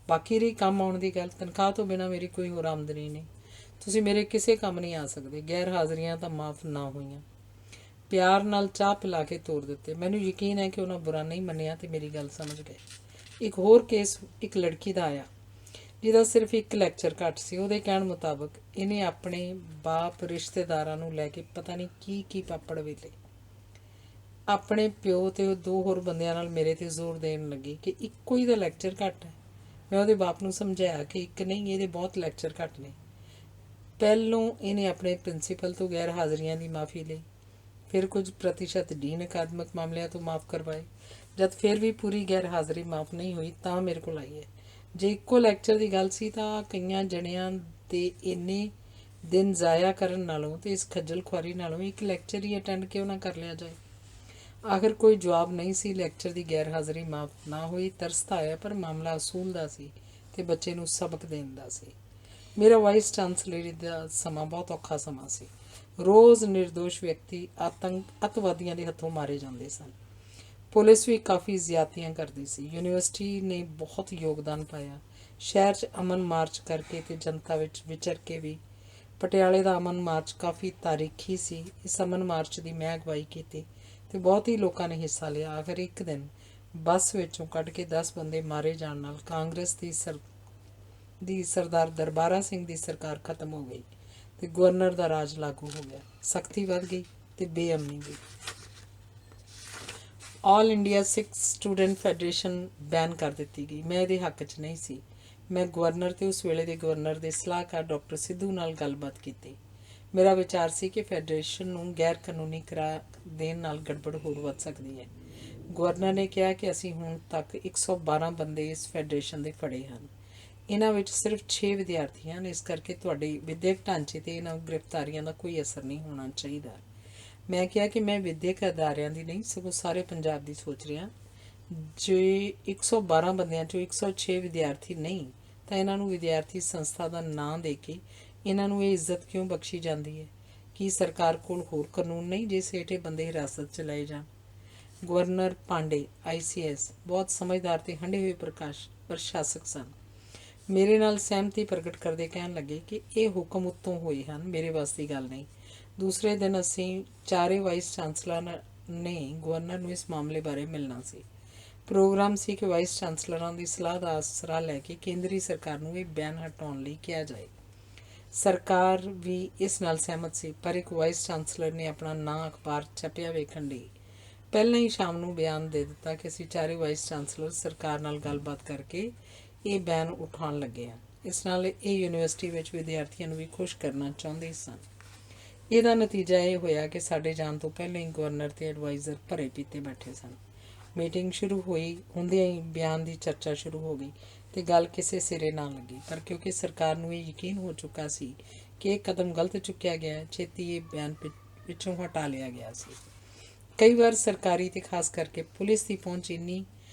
ਬਾਕੀ ਰਹੀ ਕੰਮ ਆਉਣ ਦੀ ਗੱਲ, ਤਨਖਾਹ ਤੋਂ ਬਿਨਾਂ ਮੇਰੀ ਕੋਈ ਹੋਰ ਆਮਦਨੀ ਨਹੀਂ। ਤੁਸੀਂ ਮੇਰੇ ਕਿਸੇ ਕੰਮ ਨਹੀਂ ਆ ਸਕਦੇ। ਗੈਰ ਹਾਜ਼ਰੀਆਂ ਤਾਂ ਮਾਫ਼ ਨਾ ਹੋਈਆਂ। ਪਿਆਰ ਨਾਲ ਚਾਹ ਪਿਲਾ ਕੇ ਤੋਰ ਦਿੱਤੇ। ਮੈਨੂੰ ਯਕੀਨ ਹੈ ਕਿ ਉਹਨਾਂ ਬੁਰਾ ਨਹੀਂ ਮੰਨਿਆ ਤੇ ਮੇਰੀ ਗੱਲ ਸਮਝ ਗਏ। ਇੱਕ ਹੋਰ ਕੇਸ ਇੱਕ ਲੜਕੀ ਦਾ ਆਇਆ, ਜਿਹਦਾ ਸਿਰਫ ਇੱਕ ਲੈਕਚਰ ਘੱਟ ਸੀ। ਉਹਦੇ ਕਹਿਣ ਮੁਤਾਬਕ ਇਹਨੇ ਆਪਣੇ ਬਾਪ ਰਿਸ਼ਤੇਦਾਰਾਂ ਨੂੰ ਲੈ ਕੇ ਪਤਾ ਨਹੀਂ ਕੀ ਪਾਪੜ ਵੇਲੇ। ਆਪਣੇ ਪਿਓ ਤੇ 2 ਹੋਰ ਬੰਦਿਆਂ ਨਾਲ ਮੇਰੇ ਤੇ ਜ਼ੋਰ ਦੇਣ ਲੱਗੀ ਕਿ ਇੱਕੋ ਹੀ ਦਾ ਲੈਕਚਰ ਘੱਟ ਹੈ। ਮੈਂ ਉਹਦੇ ਬਾਪ ਨੂੰ ਸਮਝਾਇਆ ਕਿ ਇੱਕ ਨਹੀਂ, ਇਹਦੇ ਬਹੁਤ ਲੈਕਚਰ ਘੱਟ ਨੇ। ਪਹਿਲੋਂ ਇਹਨੇ ਆਪਣੇ ਪ੍ਰਿੰਸੀਪਲ ਤੋਂ ਗੈਰ ਹਾਜ਼ਰੀਆਂ ਦੀ ਮਾਫ਼ੀ ਲਈ, ਫਿਰ ਕੁਝ ਪ੍ਰਤੀਸ਼ਤ ਡੀਨ ਅਕਾਦਮਿਕ ਮਾਮਲਿਆਂ ਤੋਂ ਮਾਫ਼ ਕਰਵਾਏ। ਜਦ ਫਿਰ ਵੀ ਪੂਰੀ ਗੈਰ ਹਾਜ਼ਰੀ ਮਾਫ਼ ਨਹੀਂ ਹੋਈ ਤਾਂ ਮੇਰੇ ਕੋਲ ਆਈ ਹੈ। ਜੇ ਇੱਕੋ ਲੈਕਚਰ ਦੀ ਗੱਲ ਸੀ ਤਾਂ ਕਈਆਂ ਜਣਿਆਂ ਦੇ ਇੰਨੇ ਦਿਨ ਜ਼ਾਇਆ ਕਰਨ ਨਾਲੋਂ ਤੇ ਇਸ ਖੱਜਲ ਖੁਆਰੀ ਨਾਲੋਂ ਇੱਕ ਲੈਕਚਰ ਹੀ ਅਟੈਂਡ ਕਿਉਂ ਨਾ ਕਰ ਲਿਆ ਜਾਏ। ਆਖਰ ਕੋਈ ਜਵਾਬ ਨਹੀਂ ਸੀ। ਲੈਕਚਰ ਦੀ ਗੈਰ ਹਾਜ਼ਰੀ ਮਾਫ਼ ਨਾ ਹੋਈ। ਤਰਸ ਤਾਂ ਆਇਆ, ਪਰ ਮਾਮਲਾ ਅਸੂਲ ਦਾ ਸੀ ਤੇ ਬੱਚੇ ਨੂੰ ਸਬਕ ਦੇਣ ਦਾ ਸੀ। ਮੇਰਾ ਵਾਈਸ ਚਾਂਸਲਰ ਦਾ ਸਮਾਂ ਬਹੁਤ ਔਖਾ ਸਮਾਂ ਸੀ। ਰੋਜ਼ ਨਿਰਦੋਸ਼ ਵਿਅਕਤੀ ਅੱਤਵਾਦੀਆਂ ਦੇ ਹੱਥੋਂ ਮਾਰੇ ਜਾਂਦੇ ਸਨ। ਪੁਲਿਸ ਵੀ ਕਾਫੀ ਜ਼ਿਆਦਤੀਆਂ ਕਰਦੀ ਸੀ। ਯੂਨੀਵਰਸਿਟੀ ਨੇ ਬਹੁਤ ਯੋਗਦਾਨ ਪਾਇਆ। ਸ਼ਹਿਰ 'ਚ ਅਮਨ ਮਾਰਚ ਕਰਕੇ ਤੇ ਜਨਤਾ ਵਿੱਚ ਵਿਚਰ ਕੇ ਵੀ। ਪਟਿਆਲੇ ਦਾ ਅਮਨ ਮਾਰਚ ਕਾਫੀ ਤਾਰੀਖੀ ਸੀ। ਇਸ ਅਮਨ ਮਾਰਚ ਦੀ ਮੈਂ ਅਗਵਾਈ ਕੀਤੀ ਤੇ ਬਹੁਤ ਹੀ ਲੋਕਾਂ ਨੇ ਹਿੱਸਾ ਲਿਆ। ਆਖਰ ਇੱਕ ਦਿਨ ਬੱਸ ਵਿੱਚੋਂ ਕੱਢ ਕੇ 10 ਬੰਦੇ ਮਾਰੇ ਜਾਣ ਨਾਲ ਕਾਂਗਰਸ ਦੀ ਸਰਦਾਰ ਦਰਬਾਰਾ ਸਿੰਘ ਦੀ ਸਰਕਾਰ ਖਤਮ ਹੋ ਗਈ ਤੇ ਗਵਰਨਰ ਦਾ ਰਾਜ ਲਾਗੂ ਹੋ ਗਿਆ। ਸਖਤੀ ਵੱਧ ਗਈ ਤੇ ਬੇਅਮਨੀ ਵੀ। ਆਲ ਇੰਡੀਆ ਸਿੱਖ ਸਟੂਡੈਂਟ ਫੈਡਰੇਸ਼ਨ ਬੈਨ ਕਰ ਦਿੱਤੀ ਗਈ। ਮੈਂ ਇਹਦੇ ਹੱਕ 'ਚ ਨਹੀਂ ਸੀ। ਮੈਂ ਗਵਰਨਰ ਤੇ ਉਸ ਵੇਲੇ ਦੇ ਗਵਰਨਰ ਦੇ ਸਲਾਹਕਾਰ ਡਾਕਟਰ ਸਿੱਧੂ ਨਾਲ ਗੱਲਬਾਤ ਕੀਤੀ। ਮੇਰਾ ਵਿਚਾਰ ਸੀ ਕਿ ਫੈਡਰੇਸ਼ਨ ਨੂੰ ਗੈਰ ਕਾਨੂੰਨੀ ਕਰਾਰ ਦੇਣ ਨਾਲ ਗੜਬੜ ਹੋਰ ਵੱਧ ਸਕਦੀ ਹੈ। ਗਵਰਨਰ ਨੇ ਕਿਹਾ ਕਿ ਅਸੀਂ ਹੁਣ ਤੱਕ 112 ਬੰਦੇ ਇਸ ਫੈਡਰੇਸ਼ਨ ਦੇ ਫੜੇ ਹਨ। ਇਹਨਾਂ ਵਿੱਚ ਸਿਰਫ 6 ਵਿਦਿਆਰਥੀ ਹਨ। ਇਸ ਕਰਕੇ ਤੁਹਾਡੇ ਵਿਦਿਅਕ ਢਾਂਚੇ 'ਤੇ ਇਹਨਾਂ ਗ੍ਰਿਫਤਾਰੀਆਂ ਦਾ ਕੋਈ ਅਸਰ ਨਹੀਂ ਹੋਣਾ ਚਾਹੀਦਾ। ਮੈਂ ਕਿਹਾ ਕਿ ਮੈਂ ਵਿਦਿਅਕ ਅਦਾਰਿਆਂ ਦੀ ਨਹੀਂ, ਸਗੋਂ ਸਾਰੇ ਪੰਜਾਬ ਦੀ ਸੋਚ ਰਿਹਾ। ਜੇ 112 ਬੰਦਿਆਂ 'ਚੋਂ 106 ਵਿਦਿਆਰਥੀ ਨਹੀਂ ਤਾਂ ਇਹਨਾਂ ਨੂੰ ਵਿਦਿਆਰਥੀ ਸੰਸਥਾ ਦਾ ਨਾਂ ਦੇ ਕੇ ਇਹਨਾਂ ਨੂੰ ਇਹ ਇੱਜ਼ਤ ਕਿਉਂ ਬਖਸ਼ੀ ਜਾਂਦੀ ਹੈ? ਕੀ ਸਰਕਾਰ ਕੋਲ ਹੋਰ ਕਾਨੂੰਨ ਨਹੀਂ ਜਿਸ ਹੇਠ ਇਹ ਬੰਦੇ ਹਿਰਾਸਤ 'ਚ ਲਏ ਜਾਣ? ਗਵਰਨਰ ਪਾਂਡੇ ICS ਬਹੁਤ ਸਮਝਦਾਰ ਤੇ ਹੰਢੇ ਹੋਏ ਪ੍ਰਸ਼ਾਸਕ ਸਨ। ਮੇਰੇ ਨਾਲ ਸਹਿਮਤੀ ਪ੍ਰਗਟ ਕਰਦੇ ਕਹਿਣ ਲੱਗੇ ਕਿ ਇਹ ਹੁਕਮ ਉੱਤੋਂ ਹੋਏ ਹਨ, ਮੇਰੇ ਵੱਸ ਦੀ ਗੱਲ ਨਹੀਂ। ਦੂਸਰੇ ਦਿਨ ਅਸੀਂ ਚਾਰੇ ਵਾਈਸ ਚਾਂਸਲਰਾਂ ਨੇ ਗਵਰਨਰ ਨੂੰ ਇਸ ਮਾਮਲੇ ਬਾਰੇ ਮਿਲਣਾ ਸੀ। ਪ੍ਰੋਗਰਾਮ ਸੀ ਕਿ ਵਾਈਸ ਚਾਂਸਲਰਾਂ ਦੀ ਸਲਾਹ ਦਾ ਆਸਰਾ ਲੈ ਕੇ ਕੇਂਦਰੀ ਸਰਕਾਰ ਨੂੰ ਇਹ ਬਿਆਨ ਹਟਾਉਣ ਲਈ ਕਿਹਾ ਜਾਏ। ਸਰਕਾਰ ਵੀ ਇਸ ਨਾਲ ਸਹਿਮਤ ਸੀ, ਪਰ ਇੱਕ ਵਾਈਸ ਚਾਂਸਲਰ ਨੇ ਆਪਣਾ ਨਾਂ ਅਖਬਾਰ ਛਪਿਆ ਵੇਖਣ ਲਈ ਪਹਿਲਾਂ ਹੀ ਸ਼ਾਮ ਨੂੰ ਬਿਆਨ ਦੇ ਦਿੱਤਾ ਕਿ ਅਸੀਂ ਚਾਰੇ ਵਾਈਸ ਚਾਂਸਲਰ ਸਰਕਾਰ ਨਾਲ ਗੱਲਬਾਤ ਕਰਕੇ ਇਹ ਬਿਆਨ ਉਠਾਉਣ ਲੱਗੇ ਹਾਂ। ਇਸ ਨਾਲ ਇਹ ਯੂਨੀਵਰਸਿਟੀ ਵਿੱਚ ਵਿਦਿਆਰਥੀਆਂ ਨੂੰ ਵੀ ਖੁਸ਼ ਕਰਨਾ ਚਾਹੁੰਦੇ ਸਨ। ਇਹਦਾ ਨਤੀਜਾ ਇਹ ਹੋਇਆ ਕਿ ਸਾਡੇ ਜਾਣ ਤੋਂ ਪਹਿਲਾਂ ਹੀ ਗਵਰਨਰ ਤੇ ਐਡਵਾਈਜ਼ਰ ਭਰੇ ਪੀਤੇ ਬੈਠੇ ਸਨ। ਮੀਟਿੰਗ ਸ਼ੁਰੂ ਹੋਈ ਹੁੰਦਿਆਂ ਹੀ ਬਿਆਨ ਦੀ ਚਰਚਾ ਸ਼ੁਰੂ ਹੋ ਗਈ ਤੇ ਗੱਲ ਕਿਸੇ ਸਿਰੇ ਨਾ ਲੱਗੀ। ਪਰ ਕਿਉਂਕਿ ਸਰਕਾਰ ਨੂੰ ਇਹ ਯਕੀਨ ਹੋ ਚੁੱਕਾ ਸੀ ਕਿ ਇਹ ਕਦਮ ਗਲਤ ਚੁੱਕਿਆ ਗਿਆ, ਛੇਤੀ ਇਹ ਬਿਆਨ ਪਿੱਛੋਂ ਹਟਾ ਲਿਆ ਗਿਆ ਸੀ। ਕਈ ਵਾਰ ਸਰਕਾਰੀ ਤੇ ਖਾਸ ਕਰਕੇ ਪੁਲਿਸ ਦੀ ਪਹੁੰਚ ਇੰਨੀ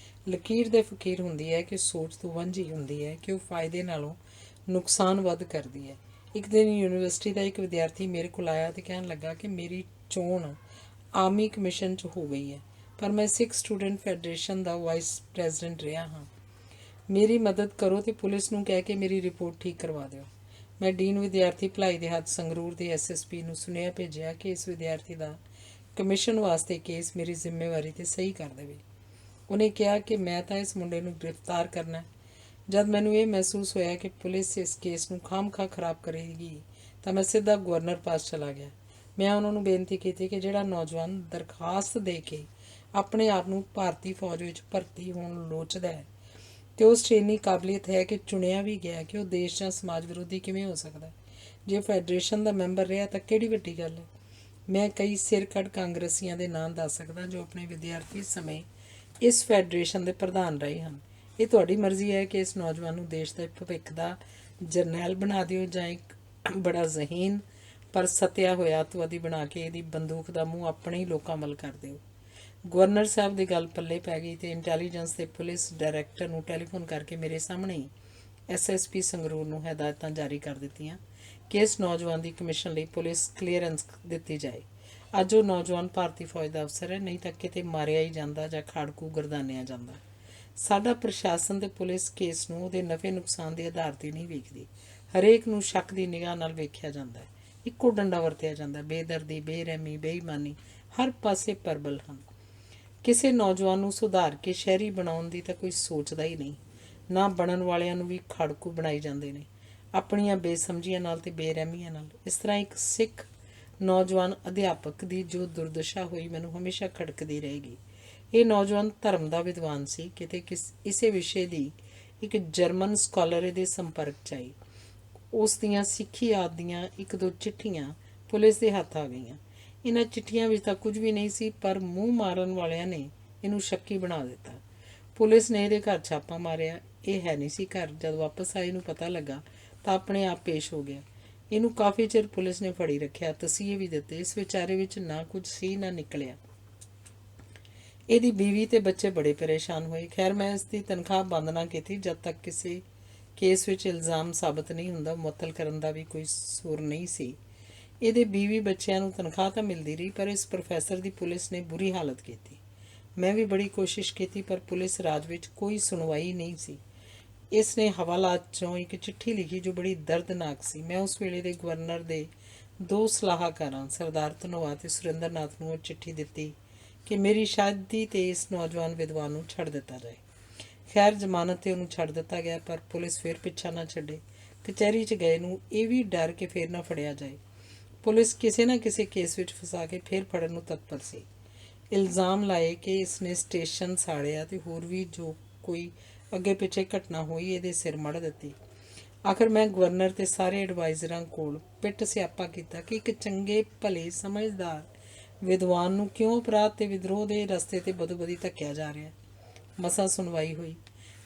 ਲਕੀਰ ਦੇ ਫਕੀਰ ਹੁੰਦੀ ਹੈ ਕਿ ਸੋਚ ਤੋਂ ਵਾਂਝੀ ਹੁੰਦੀ ਹੈ ਕਿ ਉਹ ਫਾਇਦੇ ਨਾਲੋਂ ਨੁਕਸਾਨ ਵੱਧ ਕਰਦੀ ਹੈ। ਇੱਕ ਦਿਨ ਯੂਨੀਵਰਸਿਟੀ ਦਾ ਇੱਕ ਵਿਦਿਆਰਥੀ ਮੇਰੇ ਕੋਲ ਆਇਆ ਤੇ ਕਹਿਣ ਲੱਗਾ ਕਿ ਮੇਰੀ ਚੋਣ ਆਰਮੀ ਕਮਿਸ਼ਨ 'ਚ ਹੋ ਗਈ ਹੈ, ਪਰ ਮੈਂ ਸਿੱਖ ਸਟੂਡੈਂਟ ਫੈਡਰੇਸ਼ਨ ਦਾ ਵਾਈਸ ਪ੍ਰੈਜ਼ੀਡੈਂਟ ਰਿਹਾ ਹਾਂ। ਮੇਰੀ ਮਦਦ ਕਰੋ ਤੇ ਪੁਲਿਸ ਨੂੰ ਕਹਿ ਕੇ ਮੇਰੀ ਰਿਪੋਰਟ ਠੀਕ ਕਰਵਾ ਦਿਓ। ਮੈਂ ਡੀਨ ਵਿਦਿਆਰਥੀ ਭਲਾਈ ਦੇ ਹੱਥ ਸੰਗਰੂਰ ਦੇ ਐਸਐਸਪੀ ਨੂੰ ਸੁਨੇਹਾ ਭੇਜਿਆ ਕਿ ਇਸ ਵਿਦਿਆਰਥੀ ਦਾ ਕਮਿਸ਼ਨ ਵਾਸਤੇ ਕੇਸ ਮੇਰੀ ਜ਼ਿੰਮੇਵਾਰੀ 'ਤੇ ਸਹੀ ਕਰ ਦੇਵੇ। ਉਹਨੇ ਕਿਹਾ ਕਿ ਮੈਂ ਤਾਂ ਇਸ ਮੁੰਡੇ ਨੂੰ ਗ੍ਰਿਫਤਾਰ ਕਰਨਾ। ਜਦ ਮੈਨੂੰ ਇਹ ਮਹਿਸੂਸ ਹੋਇਆ ਕਿ ਪੁਲਿਸ ਇਸ ਕੇਸ ਨੂੰ ਖਾਮਖਾਹ ਖਰਾਬ ਕਰੇਗੀ ਤਾਂ ਮੈਂ ਸਿੱਧਾ ਗਵਰਨਰ ਪਾਸ ਚਲਾ ਗਿਆ। ਮੈਂ ਉਹਨਾਂ ਨੂੰ ਬੇਨਤੀ ਕੀਤੀ ਕਿ ਜਿਹੜਾ ਨੌਜਵਾਨ ਦਰਖਾਸਤ ਦੇ ਕੇ ਆਪਣੇ ਆਪ ਨੂੰ ਭਾਰਤੀ ਫੌਜ ਵਿੱਚ ਭਰਤੀ ਹੋਣ ਲੋਚਦਾ ਹੈ ਤੇ ਉਸ 'ਚ ਇੰਨੀ ਕਾਬਲੀਅਤ ਹੈ ਕਿ ਚੁਣਿਆ ਵੀ ਗਿਆ ਕਿ ਉਹ ਦੇਸ਼ ਜਾਂ ਸਮਾਜ ਵਿਰੋਧੀ ਕਿਵੇਂ ਹੋ ਸਕਦਾ। ਜੇ ਫੈਡਰੇਸ਼ਨ ਦਾ ਮੈਂਬਰ ਰਿਹਾ ਤਾਂ ਕਿਹੜੀ ਵੱਡੀ ਗੱਲ ਹੈ। ਮੈਂ ਕਈ ਸਿਰਕੱਢ ਕਾਂਗਰਸੀਆਂ ਦੇ ਨਾਂ ਦੱਸ ਸਕਦਾ ਜੋ ਆਪਣੇ ਵਿਦਿਆਰਥੀ ਸਮੇਂ ਇਸ ਫੈਡਰੇਸ਼ਨ ਦੇ ਪ੍ਰਧਾਨ ਰਹੇ ਹਨ। ਇਹ ਤੁਹਾਡੀ ਮਰਜ਼ੀ ਹੈ ਕਿ ਇਸ ਨੌਜਵਾਨ ਨੂੰ ਦੇਸ਼ ਦੇ ਭਵਿੱਖ ਦਾ ਜਰਨੈਲ ਬਣਾ ਦਿਓ ਜਾਂ ਇੱਕ ਬੜਾ ਜ਼ਹੀਨ ਪਰ ਸਤਿਆ ਹੋਇਆ ਅੱਤਵਾਦੀ ਬਣਾ ਕੇ ਇਹਦੀ ਬੰਦੂਕ ਦਾ ਮੂੰਹ ਆਪਣੇ ਹੀ ਲੋਕਾਂ ਵੱਲ ਕਰ ਦਿਓ। ਗਵਰਨਰ ਸਾਹਿਬ ਦੀ ਗੱਲ ਪੱਲੇ ਪੈ ਗਈ ਤੇ ਇੰਟੈਲੀਜੈਂਸ ਦੇ ਪੁਲਿਸ ਡਾਇਰੈਕਟਰ ਨੂੰ ਟੈਲੀਫੋਨ ਕਰਕੇ ਮੇਰੇ ਸਾਹਮਣੇ ਹੀ ਐਸਐਸਪੀ ਸੰਗਰੂਰ ਨੂੰ ਹਦਾਇਤਾਂ ਜਾਰੀ ਕਰ ਦਿੱਤੀਆਂ ਕਿ ਇਸ ਨੌਜਵਾਨ ਦੀ ਕਮਿਸ਼ਨ ਲਈ ਪੁਲਿਸ ਕਲੀਅਰੈਂਸ ਦਿੱਤੀ ਜਾਏ। ਅੱਜ ਉਹ ਨੌਜਵਾਨ ਭਾਰਤੀ ਫੌਜ ਦਾ ਅਫਸਰ ਹੈ, ਨਹੀਂ ਤਾਂ ਕਿਤੇ ਮਾਰਿਆ ਹੀ ਜਾਂਦਾ ਜਾਂ ਖਾੜਕੂ ਗਰਦਾਨਿਆ ਜਾਂਦਾ। ਸਾਡਾ ਪ੍ਰਸ਼ਾਸਨ ਤੇ ਪੁਲਿਸ ਕੇਸ ਨੂੰ ਉਹਦੇ ਨਫੇ ਨੁਕਸਾਨ ਦੇ ਆਧਾਰ 'ਤੇ ਨਹੀਂ ਵੇਖਦੀ। ਹਰੇਕ ਨੂੰ ਸ਼ੱਕ ਦੀ ਨਿਗਾਹ ਨਾਲ ਵੇਖਿਆ ਜਾਂਦਾ ਹੈ। ਇੱਕੋ ਡੰਡਾ ਵਰਤਿਆ ਜਾਂਦਾ। ਬੇਦਰਦੀ, ਬੇਰਹਿਮੀ, ਬੇਈਮਾਨੀ ਹਰ ਪਾਸੇ ਪ੍ਰਬਲ ਹਨ। ਕਿਸੇ ਨੌਜਵਾਨ ਨੂੰ ਸੁਧਾਰ ਕੇ ਸ਼ਹਿਰੀ ਬਣਾਉਣ ਦੀ ਤਾਂ ਕੋਈ ਸੋਚਦਾ ਹੀ ਨਹੀਂ। ਨਾ ਬਣਨ ਵਾਲਿਆਂ ਨੂੰ ਵੀ ਖਾੜਕੂ ਬਣਾਈ ਜਾਂਦੇ ਨੇ ਆਪਣੀਆਂ ਬੇਸਮਝੀਆਂ ਨਾਲ ਤੇ ਬੇਰਹਿਮੀਆਂ ਨਾਲ। ਇਸ ਤਰ੍ਹਾਂ ਇੱਕ ਸਿੱਖ ਨੌਜਵਾਨ ਅਧਿਆਪਕ ਦੀ ਜੋ ਦੁਰਦਸ਼ਾ ਹੋਈ ਮੈਨੂੰ ਹਮੇਸ਼ਾ ਖੜਕਦੀ ਰਹੇਗੀ। ਇਹ ਨੌਜਵਾਨ ਧਰਮ ਦਾ ਵਿਦਵਾਨ ਸੀ। ਕਿਤੇ ਇਸੇ ਵਿਸ਼ੇ ਦੀ ਇੱਕ ਜਰਮਨ ਸਕਾਲਰ ਇਹਦੇ ਸੰਪਰਕ 'ਚ ਆਈ। ਉਸ ਦੀਆਂ ਸਿੱਖੀ ਆਦਿ ਦੀਆਂ ਇੱਕ ਦੋ ਚਿੱਠੀਆਂ ਪੁਲਿਸ ਦੇ ਹੱਥ ਆ ਗਈਆਂ। ਇਹਨਾਂ ਚਿੱਠੀਆਂ ਵਿੱਚ ਤਾਂ ਕੁਝ ਵੀ ਨਹੀਂ ਸੀ, ਪਰ ਮੂੰਹ ਮਾਰਨ ਵਾਲਿਆਂ ਨੇ ਇਹਨੂੰ ਸ਼ੱਕੀ ਬਣਾ ਦਿੱਤਾ। ਪੁਲਿਸ ਨੇ ਇਹਦੇ ਘਰ ਛਾਪਾ ਮਾਰਿਆ। ਇਹ ਹੈ ਨਹੀਂ ਸੀ ਘਰ। ਜਦ ਵਾਪਸ ਆਏ ਨੂੰ ਪਤਾ ਲੱਗਾ ਤਾਂ ਆਪਣੇ ਆਪ ਪੇਸ਼ ਹੋ ਗਿਆ। ਇਹਨੂੰ ਕਾਫੀ ਚਿਰ ਪੁਲਿਸ ਨੇ ਫੜੀ ਰੱਖਿਆ, ਤਸੀਹੇ ਵੀ ਦਿੱਤੇ। ਇਸ ਵਿਚਾਰੇ ਵਿੱਚ ਨਾ ਕੁਝ ਸੀ ਨਾ ਨਿਕਲਿਆ। ਇਹਦੀ ਬੀਵੀ ਤੇ ਬੱਚੇ ਬੜੇ ਪਰੇਸ਼ਾਨ ਹੋਏ। ਖੈਰ ਮੈਂ ਇਸ ਦੀ ਤਨਖਾਹ ਬੰਦ ਨਾ ਕੀਤੀ ਜਦ ਤੱਕ ਕਿਸੇ ਕੇਸ ਵਿੱਚ ਇਲਜ਼ਾਮ ਸਾਬਤ ਨਹੀਂ ਹੁੰਦਾ। ਮੁਅੱਤਲ ਕਰਨ ਦਾ ਵੀ ਕੋਈ ਸੁਰ ਨਹੀਂ ਸੀ। ਇਹਦੇ ਬੀਵੀ ਬੱਚਿਆਂ ਨੂੰ ਤਨਖਾਹ ਤਾਂ ਮਿਲਦੀ ਰਹੀ, ਪਰ ਇਸ ਪ੍ਰੋਫੈਸਰ ਦੀ ਪੁਲਿਸ ਨੇ ਬੁਰੀ ਹਾਲਤ ਕੀਤੀ। ਮੈਂ ਵੀ ਬੜੀ ਕੋਸ਼ਿਸ਼ ਕੀਤੀ, ਪਰ ਪੁਲਿਸ ਰਾਜ ਵਿੱਚ ਕੋਈ ਸੁਣਵਾਈ ਨਹੀਂ ਸੀ। ਇਸ ਨੇ ਹਵਾਲਾਤ 'ਚੋਂ ਇੱਕ ਚਿੱਠੀ ਲਿਖੀ ਜੋ ਬੜੀ ਦਰਦਨਾਕ ਸੀ। ਮੈਂ ਉਸ ਵੇਲੇ ਦੇ ਗਵਰਨਰ ਦੇ ਦੋ ਸਲਾਹਕਾਰਾਂ ਸਰਦਾਰ ਧਨੋਆ ਤੇ ਸੁਰਿੰਦਰ ਨਾਥ ਨੂੰ ਉਹ ਚਿੱਠੀ ਦਿੱਤੀ ਕਿ ਮੇਰੀ ਸ਼ਾਦੀ ਤੇ ਇਸ ਨੌਜਵਾਨ ਵਿਦਵਾਨ ਨੂੰ ਛੱਡ ਦਿੱਤਾ ਜਾਏ। ਖੈਰ ਜ਼ਮਾਨਤ 'ਤੇ ਉਹਨੂੰ ਛੱਡ ਦਿੱਤਾ ਗਿਆ, ਪਰ ਪੁਲਿਸ ਫਿਰ ਪਿੱਛਾ ਨਾ ਛੱਡੇ। ਕਚਹਿਰੀ 'ਚ ਗਏ ਨੂੰ ਇਹ ਵੀ ਡਰ ਕੇ ਫਿਰ ਨਾ ਫੜਿਆ ਜਾਏ। ਪੁਲਿਸ ਕਿਸੇ ਨਾ ਕਿਸੇ ਕੇਸ ਵਿੱਚ ਫਸਾ ਕੇ ਫਿਰ ਫੜਨ ਨੂੰ ਤਤਪਰ ਸੀ। ਇਲਜ਼ਾਮ ਲਾਏ ਕਿ ਇਸ ਨੇ ਸਟੇਸ਼ਨ ਸਾੜਿਆ ਤੇ ਹੋਰ ਵੀ ਜੋ ਕੋਈ ਅੱਗੇ ਪਿੱਛੇ ਘਟਨਾ ਹੋਈ ਇਹਦੇ ਸਿਰ ਮੜ ਦਿੱਤੀ। ਆਖਰ ਮੈਂ ਗਵਰਨਰ ਤੇ ਸਾਰੇ ਐਡਵਾਈਜ਼ਰਾਂ ਕੋਲ ਪਿੱਟ ਸਿਆਪਾ ਕੀਤਾ ਕਿ ਇੱਕ ਚੰਗੇ ਭਲੇ ਸਮਝਦਾਰ ਵਿਦਵਾਨ ਨੂੰ ਕਿਉਂ ਅਪਰਾਧ ਤੇ ਵਿਦਰੋਹ ਦੇ ਰਸਤੇ ਤੇ ਬਦੋ-ਬਦੀ ਧੱਕਿਆ ਜਾ ਰਿਹਾ। ਮਸਾਂ ਸੁਣਵਾਈ ਹੋਈ।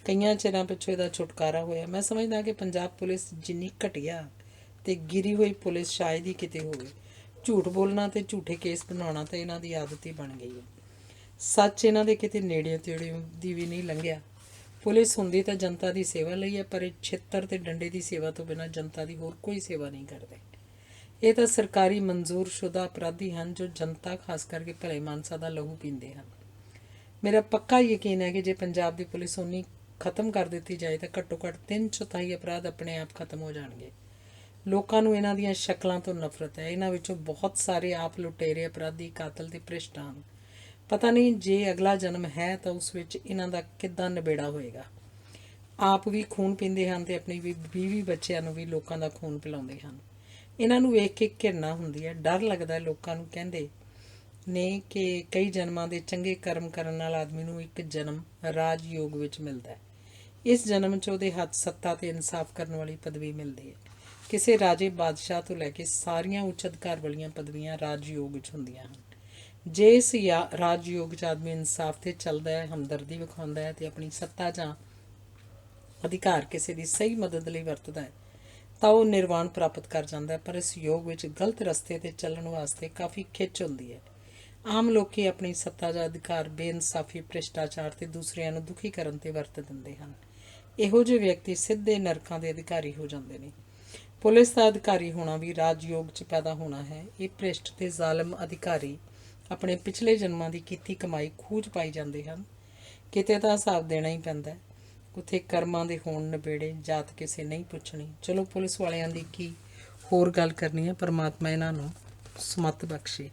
ਕਈਆਂ ਚਿਰਾਂ ਪਿੱਛੋਂ ਇਹਦਾ ਛੁਟਕਾਰਾ ਹੋਇਆ। ਮੈਂ ਸਮਝਦਾ ਕਿ ਪੰਜਾਬ ਪੁਲਿਸ ਜਿੰਨੀ ਘਟੀਆ ਤੇ ਗਿਰੀ ਹੋਈ ਪੁਲਿਸ ਸ਼ਾਇਦ ਹੀ ਕਿਤੇ ਹੋਵੇ। ਝੂਠ ਬੋਲਣਾ ਤੇ ਝੂਠੇ ਕੇਸ ਬਣਾਉਣਾ ਤਾਂ ਇਹਨਾਂ ਦੀ ਆਦਤ ਹੀ ਬਣ ਗਈ ਹੈ। ਸੱਚ ਇਹਨਾਂ ਦੇ ਕਿਤੇ ਨੇੜੇ ਤੇੜੇ ਦੀ ਵੀ ਨਹੀਂ ਲੰਘਿਆ। ਪੁਲਿਸ ਹੁੰਦੀ ਤਾਂ ਜਨਤਾ ਦੀ ਸੇਵਾ ਲਈ ਹੈ, ਪਰ ਇਹ ਛਿੱਤਰ ਤੇ ਡੰਡੇ ਦੀ ਸੇਵਾ ਤੋਂ ਬਿਨਾਂ ਜਨਤਾ ਦੀ ਹੋਰ ਕੋਈ ਸੇਵਾ ਨਹੀਂ ਕਰਦੇ। ਇਹ ਤਾਂ ਸਰਕਾਰੀ ਮਨਜ਼ੂਰ ਸ਼ੁਦਾ ਅਪਰਾਧੀ ਹਨ ਜੋ ਜਨਤਾ ਖਾਸ ਕਰਕੇ ਭਲੇ ਮਾਨਸਾ ਦਾ ਲਹੂ ਪੀਂਦੇ ਹਨ। ਮੇਰਾ ਪੱਕਾ ਯਕੀਨ ਹੈ ਕਿ ਜੇ ਪੰਜਾਬ ਦੀ ਪੁਲਿਸ ਉਨੀ ਖਤਮ ਕਰ ਦਿੱਤੀ ਜਾਏ ਤਾਂ ਘੱਟੋ ਘੱਟ 3/4 ਅਪਰਾਧ ਆਪਣੇ ਆਪ ਖਤਮ ਹੋ ਜਾਣਗੇ। ਲੋਕਾਂ ਨੂੰ ਇਹਨਾਂ ਦੀਆਂ ਸ਼ਕਲਾਂ ਤੋਂ ਨਫ਼ਰਤ ਹੈ। ਇਹਨਾਂ ਵਿੱਚੋਂ ਬਹੁਤ ਸਾਰੇ ਆਪ ਲੁਟੇਰੇ, ਅਪਰਾਧੀ, ਕਾਤਲ ਤੇ ਭ੍ਰਿਸ਼ਟ ਹਨ। ਪਤਾ ਨਹੀਂ ਜੇ ਅਗਲਾ ਜਨਮ ਹੈ ਤਾਂ ਉਸ ਵਿੱਚ ਇਹਨਾਂ ਦਾ ਕਿੱਦਾਂ ਨਿਬੇੜਾ ਹੋਏਗਾ। ਆਪ ਵੀ ਖੂਨ ਪੀਂਦੇ ਹਨ ਤੇ ਆਪਣੀ ਬੀਵੀ ਬੱਚਿਆਂ ਨੂੰ ਵੀ ਲੋਕਾਂ ਦਾ ਖੂਨ ਪਿਲਾਉਂਦੇ ਹਨ। ਇਹਨਾਂ ਨੂੰ ਵੇਖ ਕੇ ਘਿਰਨਾ ਹੁੰਦੀ ਹੈ। ਡਰ ਲੱਗਦਾ। ਲੋਕਾਂ ਨੂੰ ਕਹਿੰਦੇ ਨੇ ਕਿ ਕਈ ਜਨਮਾਂ ਦੇ ਚੰਗੇ ਕਰਮ ਕਰਨ ਨਾਲ ਆਦਮੀ ਨੂੰ ਇੱਕ ਜਨਮ ਰਾਜ ਯੋਗ ਵਿੱਚ ਮਿਲਦਾ ਹੈ। ਇਸ ਜਨਮ 'ਚ ਉਹਦੇ ਹੱਥ ਸੱਤਾ ਤੇ ਇਨਸਾਫ ਕਰਨ ਵਾਲੀ ਪਦਵੀ ਮਿਲਦੀ ਹੈ। ਕਿਸੇ ਰਾਜੇ ਬਾਦਸ਼ਾਹ ਤੋਂ ਲੈ ਕੇ ਸਾਰੀਆਂ ਉੱਚ ਅਧਿਕਾਰ ਵਾਲੀਆਂ ਪਦਵੀਆਂ ਰਾਜ ਯੋਗ ਵਿੱਚ ਹੁੰਦੀਆਂ ਹਨ। ਜੇ ਇਸ ਰਾਜਯੋਗ 'ਚ ਆਦਮੀ ਇਨਸਾਫ 'ਤੇ ਚੱਲਦਾ ਹੈ, ਹਮਦਰਦੀ ਵਿਖਾਉਂਦਾ ਹੈ ਅਤੇ ਆਪਣੀ ਸੱਤਾ ਜਾਂ ਅਧਿਕਾਰ ਕਿਸੇ ਦੀ ਸਹੀ ਮਦਦ ਲਈ ਵਰਤਦਾ ਹੈ ਤਾਂ ਉਹ ਨਿਰਵਾਣ ਪ੍ਰਾਪਤ ਕਰ ਜਾਂਦਾ ਹੈ। ਪਰ ਇਸ ਯੋਗ ਵਿੱਚ ਗਲਤ ਰਸਤੇ 'ਤੇ ਚੱਲਣ ਵਾਸਤੇ ਕਾਫੀ ਖਿੱਚ ਹੁੰਦੀ ਹੈ। ਆਮ ਲੋਕੀ ਆਪਣੀ ਸੱਤਾ ਜਾਂ ਅਧਿਕਾਰ ਬੇਇਨਸਾਫੀ, ਭ੍ਰਿਸ਼ਟਾਚਾਰ ਅਤੇ ਦੂਸਰਿਆਂ ਨੂੰ ਦੁਖੀ ਕਰਨ 'ਤੇ ਵਰਤ ਦਿੰਦੇ ਹਨ। ਇਹੋ ਜਿਹੇ ਵਿਅਕਤੀ ਸਿੱਧੇ ਨਰਕਾਂ ਦੇ ਅਧਿਕਾਰੀ ਹੋ ਜਾਂਦੇ ਨੇ। ਪੁਲਿਸ ਦਾ ਅਧਿਕਾਰੀ ਹੋਣਾ ਵੀ ਰਾਜਯੋਗ 'ਚ ਪੈਦਾ ਹੋਣਾ ਹੈ। ਇਹ ਭ੍ਰਿਸ਼ਟ ਅਤੇ ਜ਼ਾਲਮ ਅਧਿਕਾਰੀ ਆਪਣੇ ਪਿਛਲੇ ਜਨਮਾਂ ਦੀ ਕੀਤੀ ਕਮਾਈ ਖੂਹ 'ਚ ਪਾਈ ਜਾਂਦੇ ਹਨ। ਕਿਤੇ ਤਾਂ ਹਿਸਾਬ ਦੇਣਾ ਹੀ ਪੈਂਦਾ। ਉੱਥੇ ਕਰਮਾਂ ਦੇ ਹੋਣ ਨਿਬੇੜੇ, ਜਾਤ ਕਿਸੇ ਨਹੀਂ ਪੁੱਛਣੀ। ਚਲੋ ਪੁਲਿਸ ਵਾਲਿਆਂ ਦੀ ਕੀ ਹੋਰ ਗੱਲ ਕਰਨੀ ਹੈ। ਪਰਮਾਤਮਾ ਇਹਨਾਂ ਨੂੰ ਸਮੱਤ ਬਖਸ਼ੇ।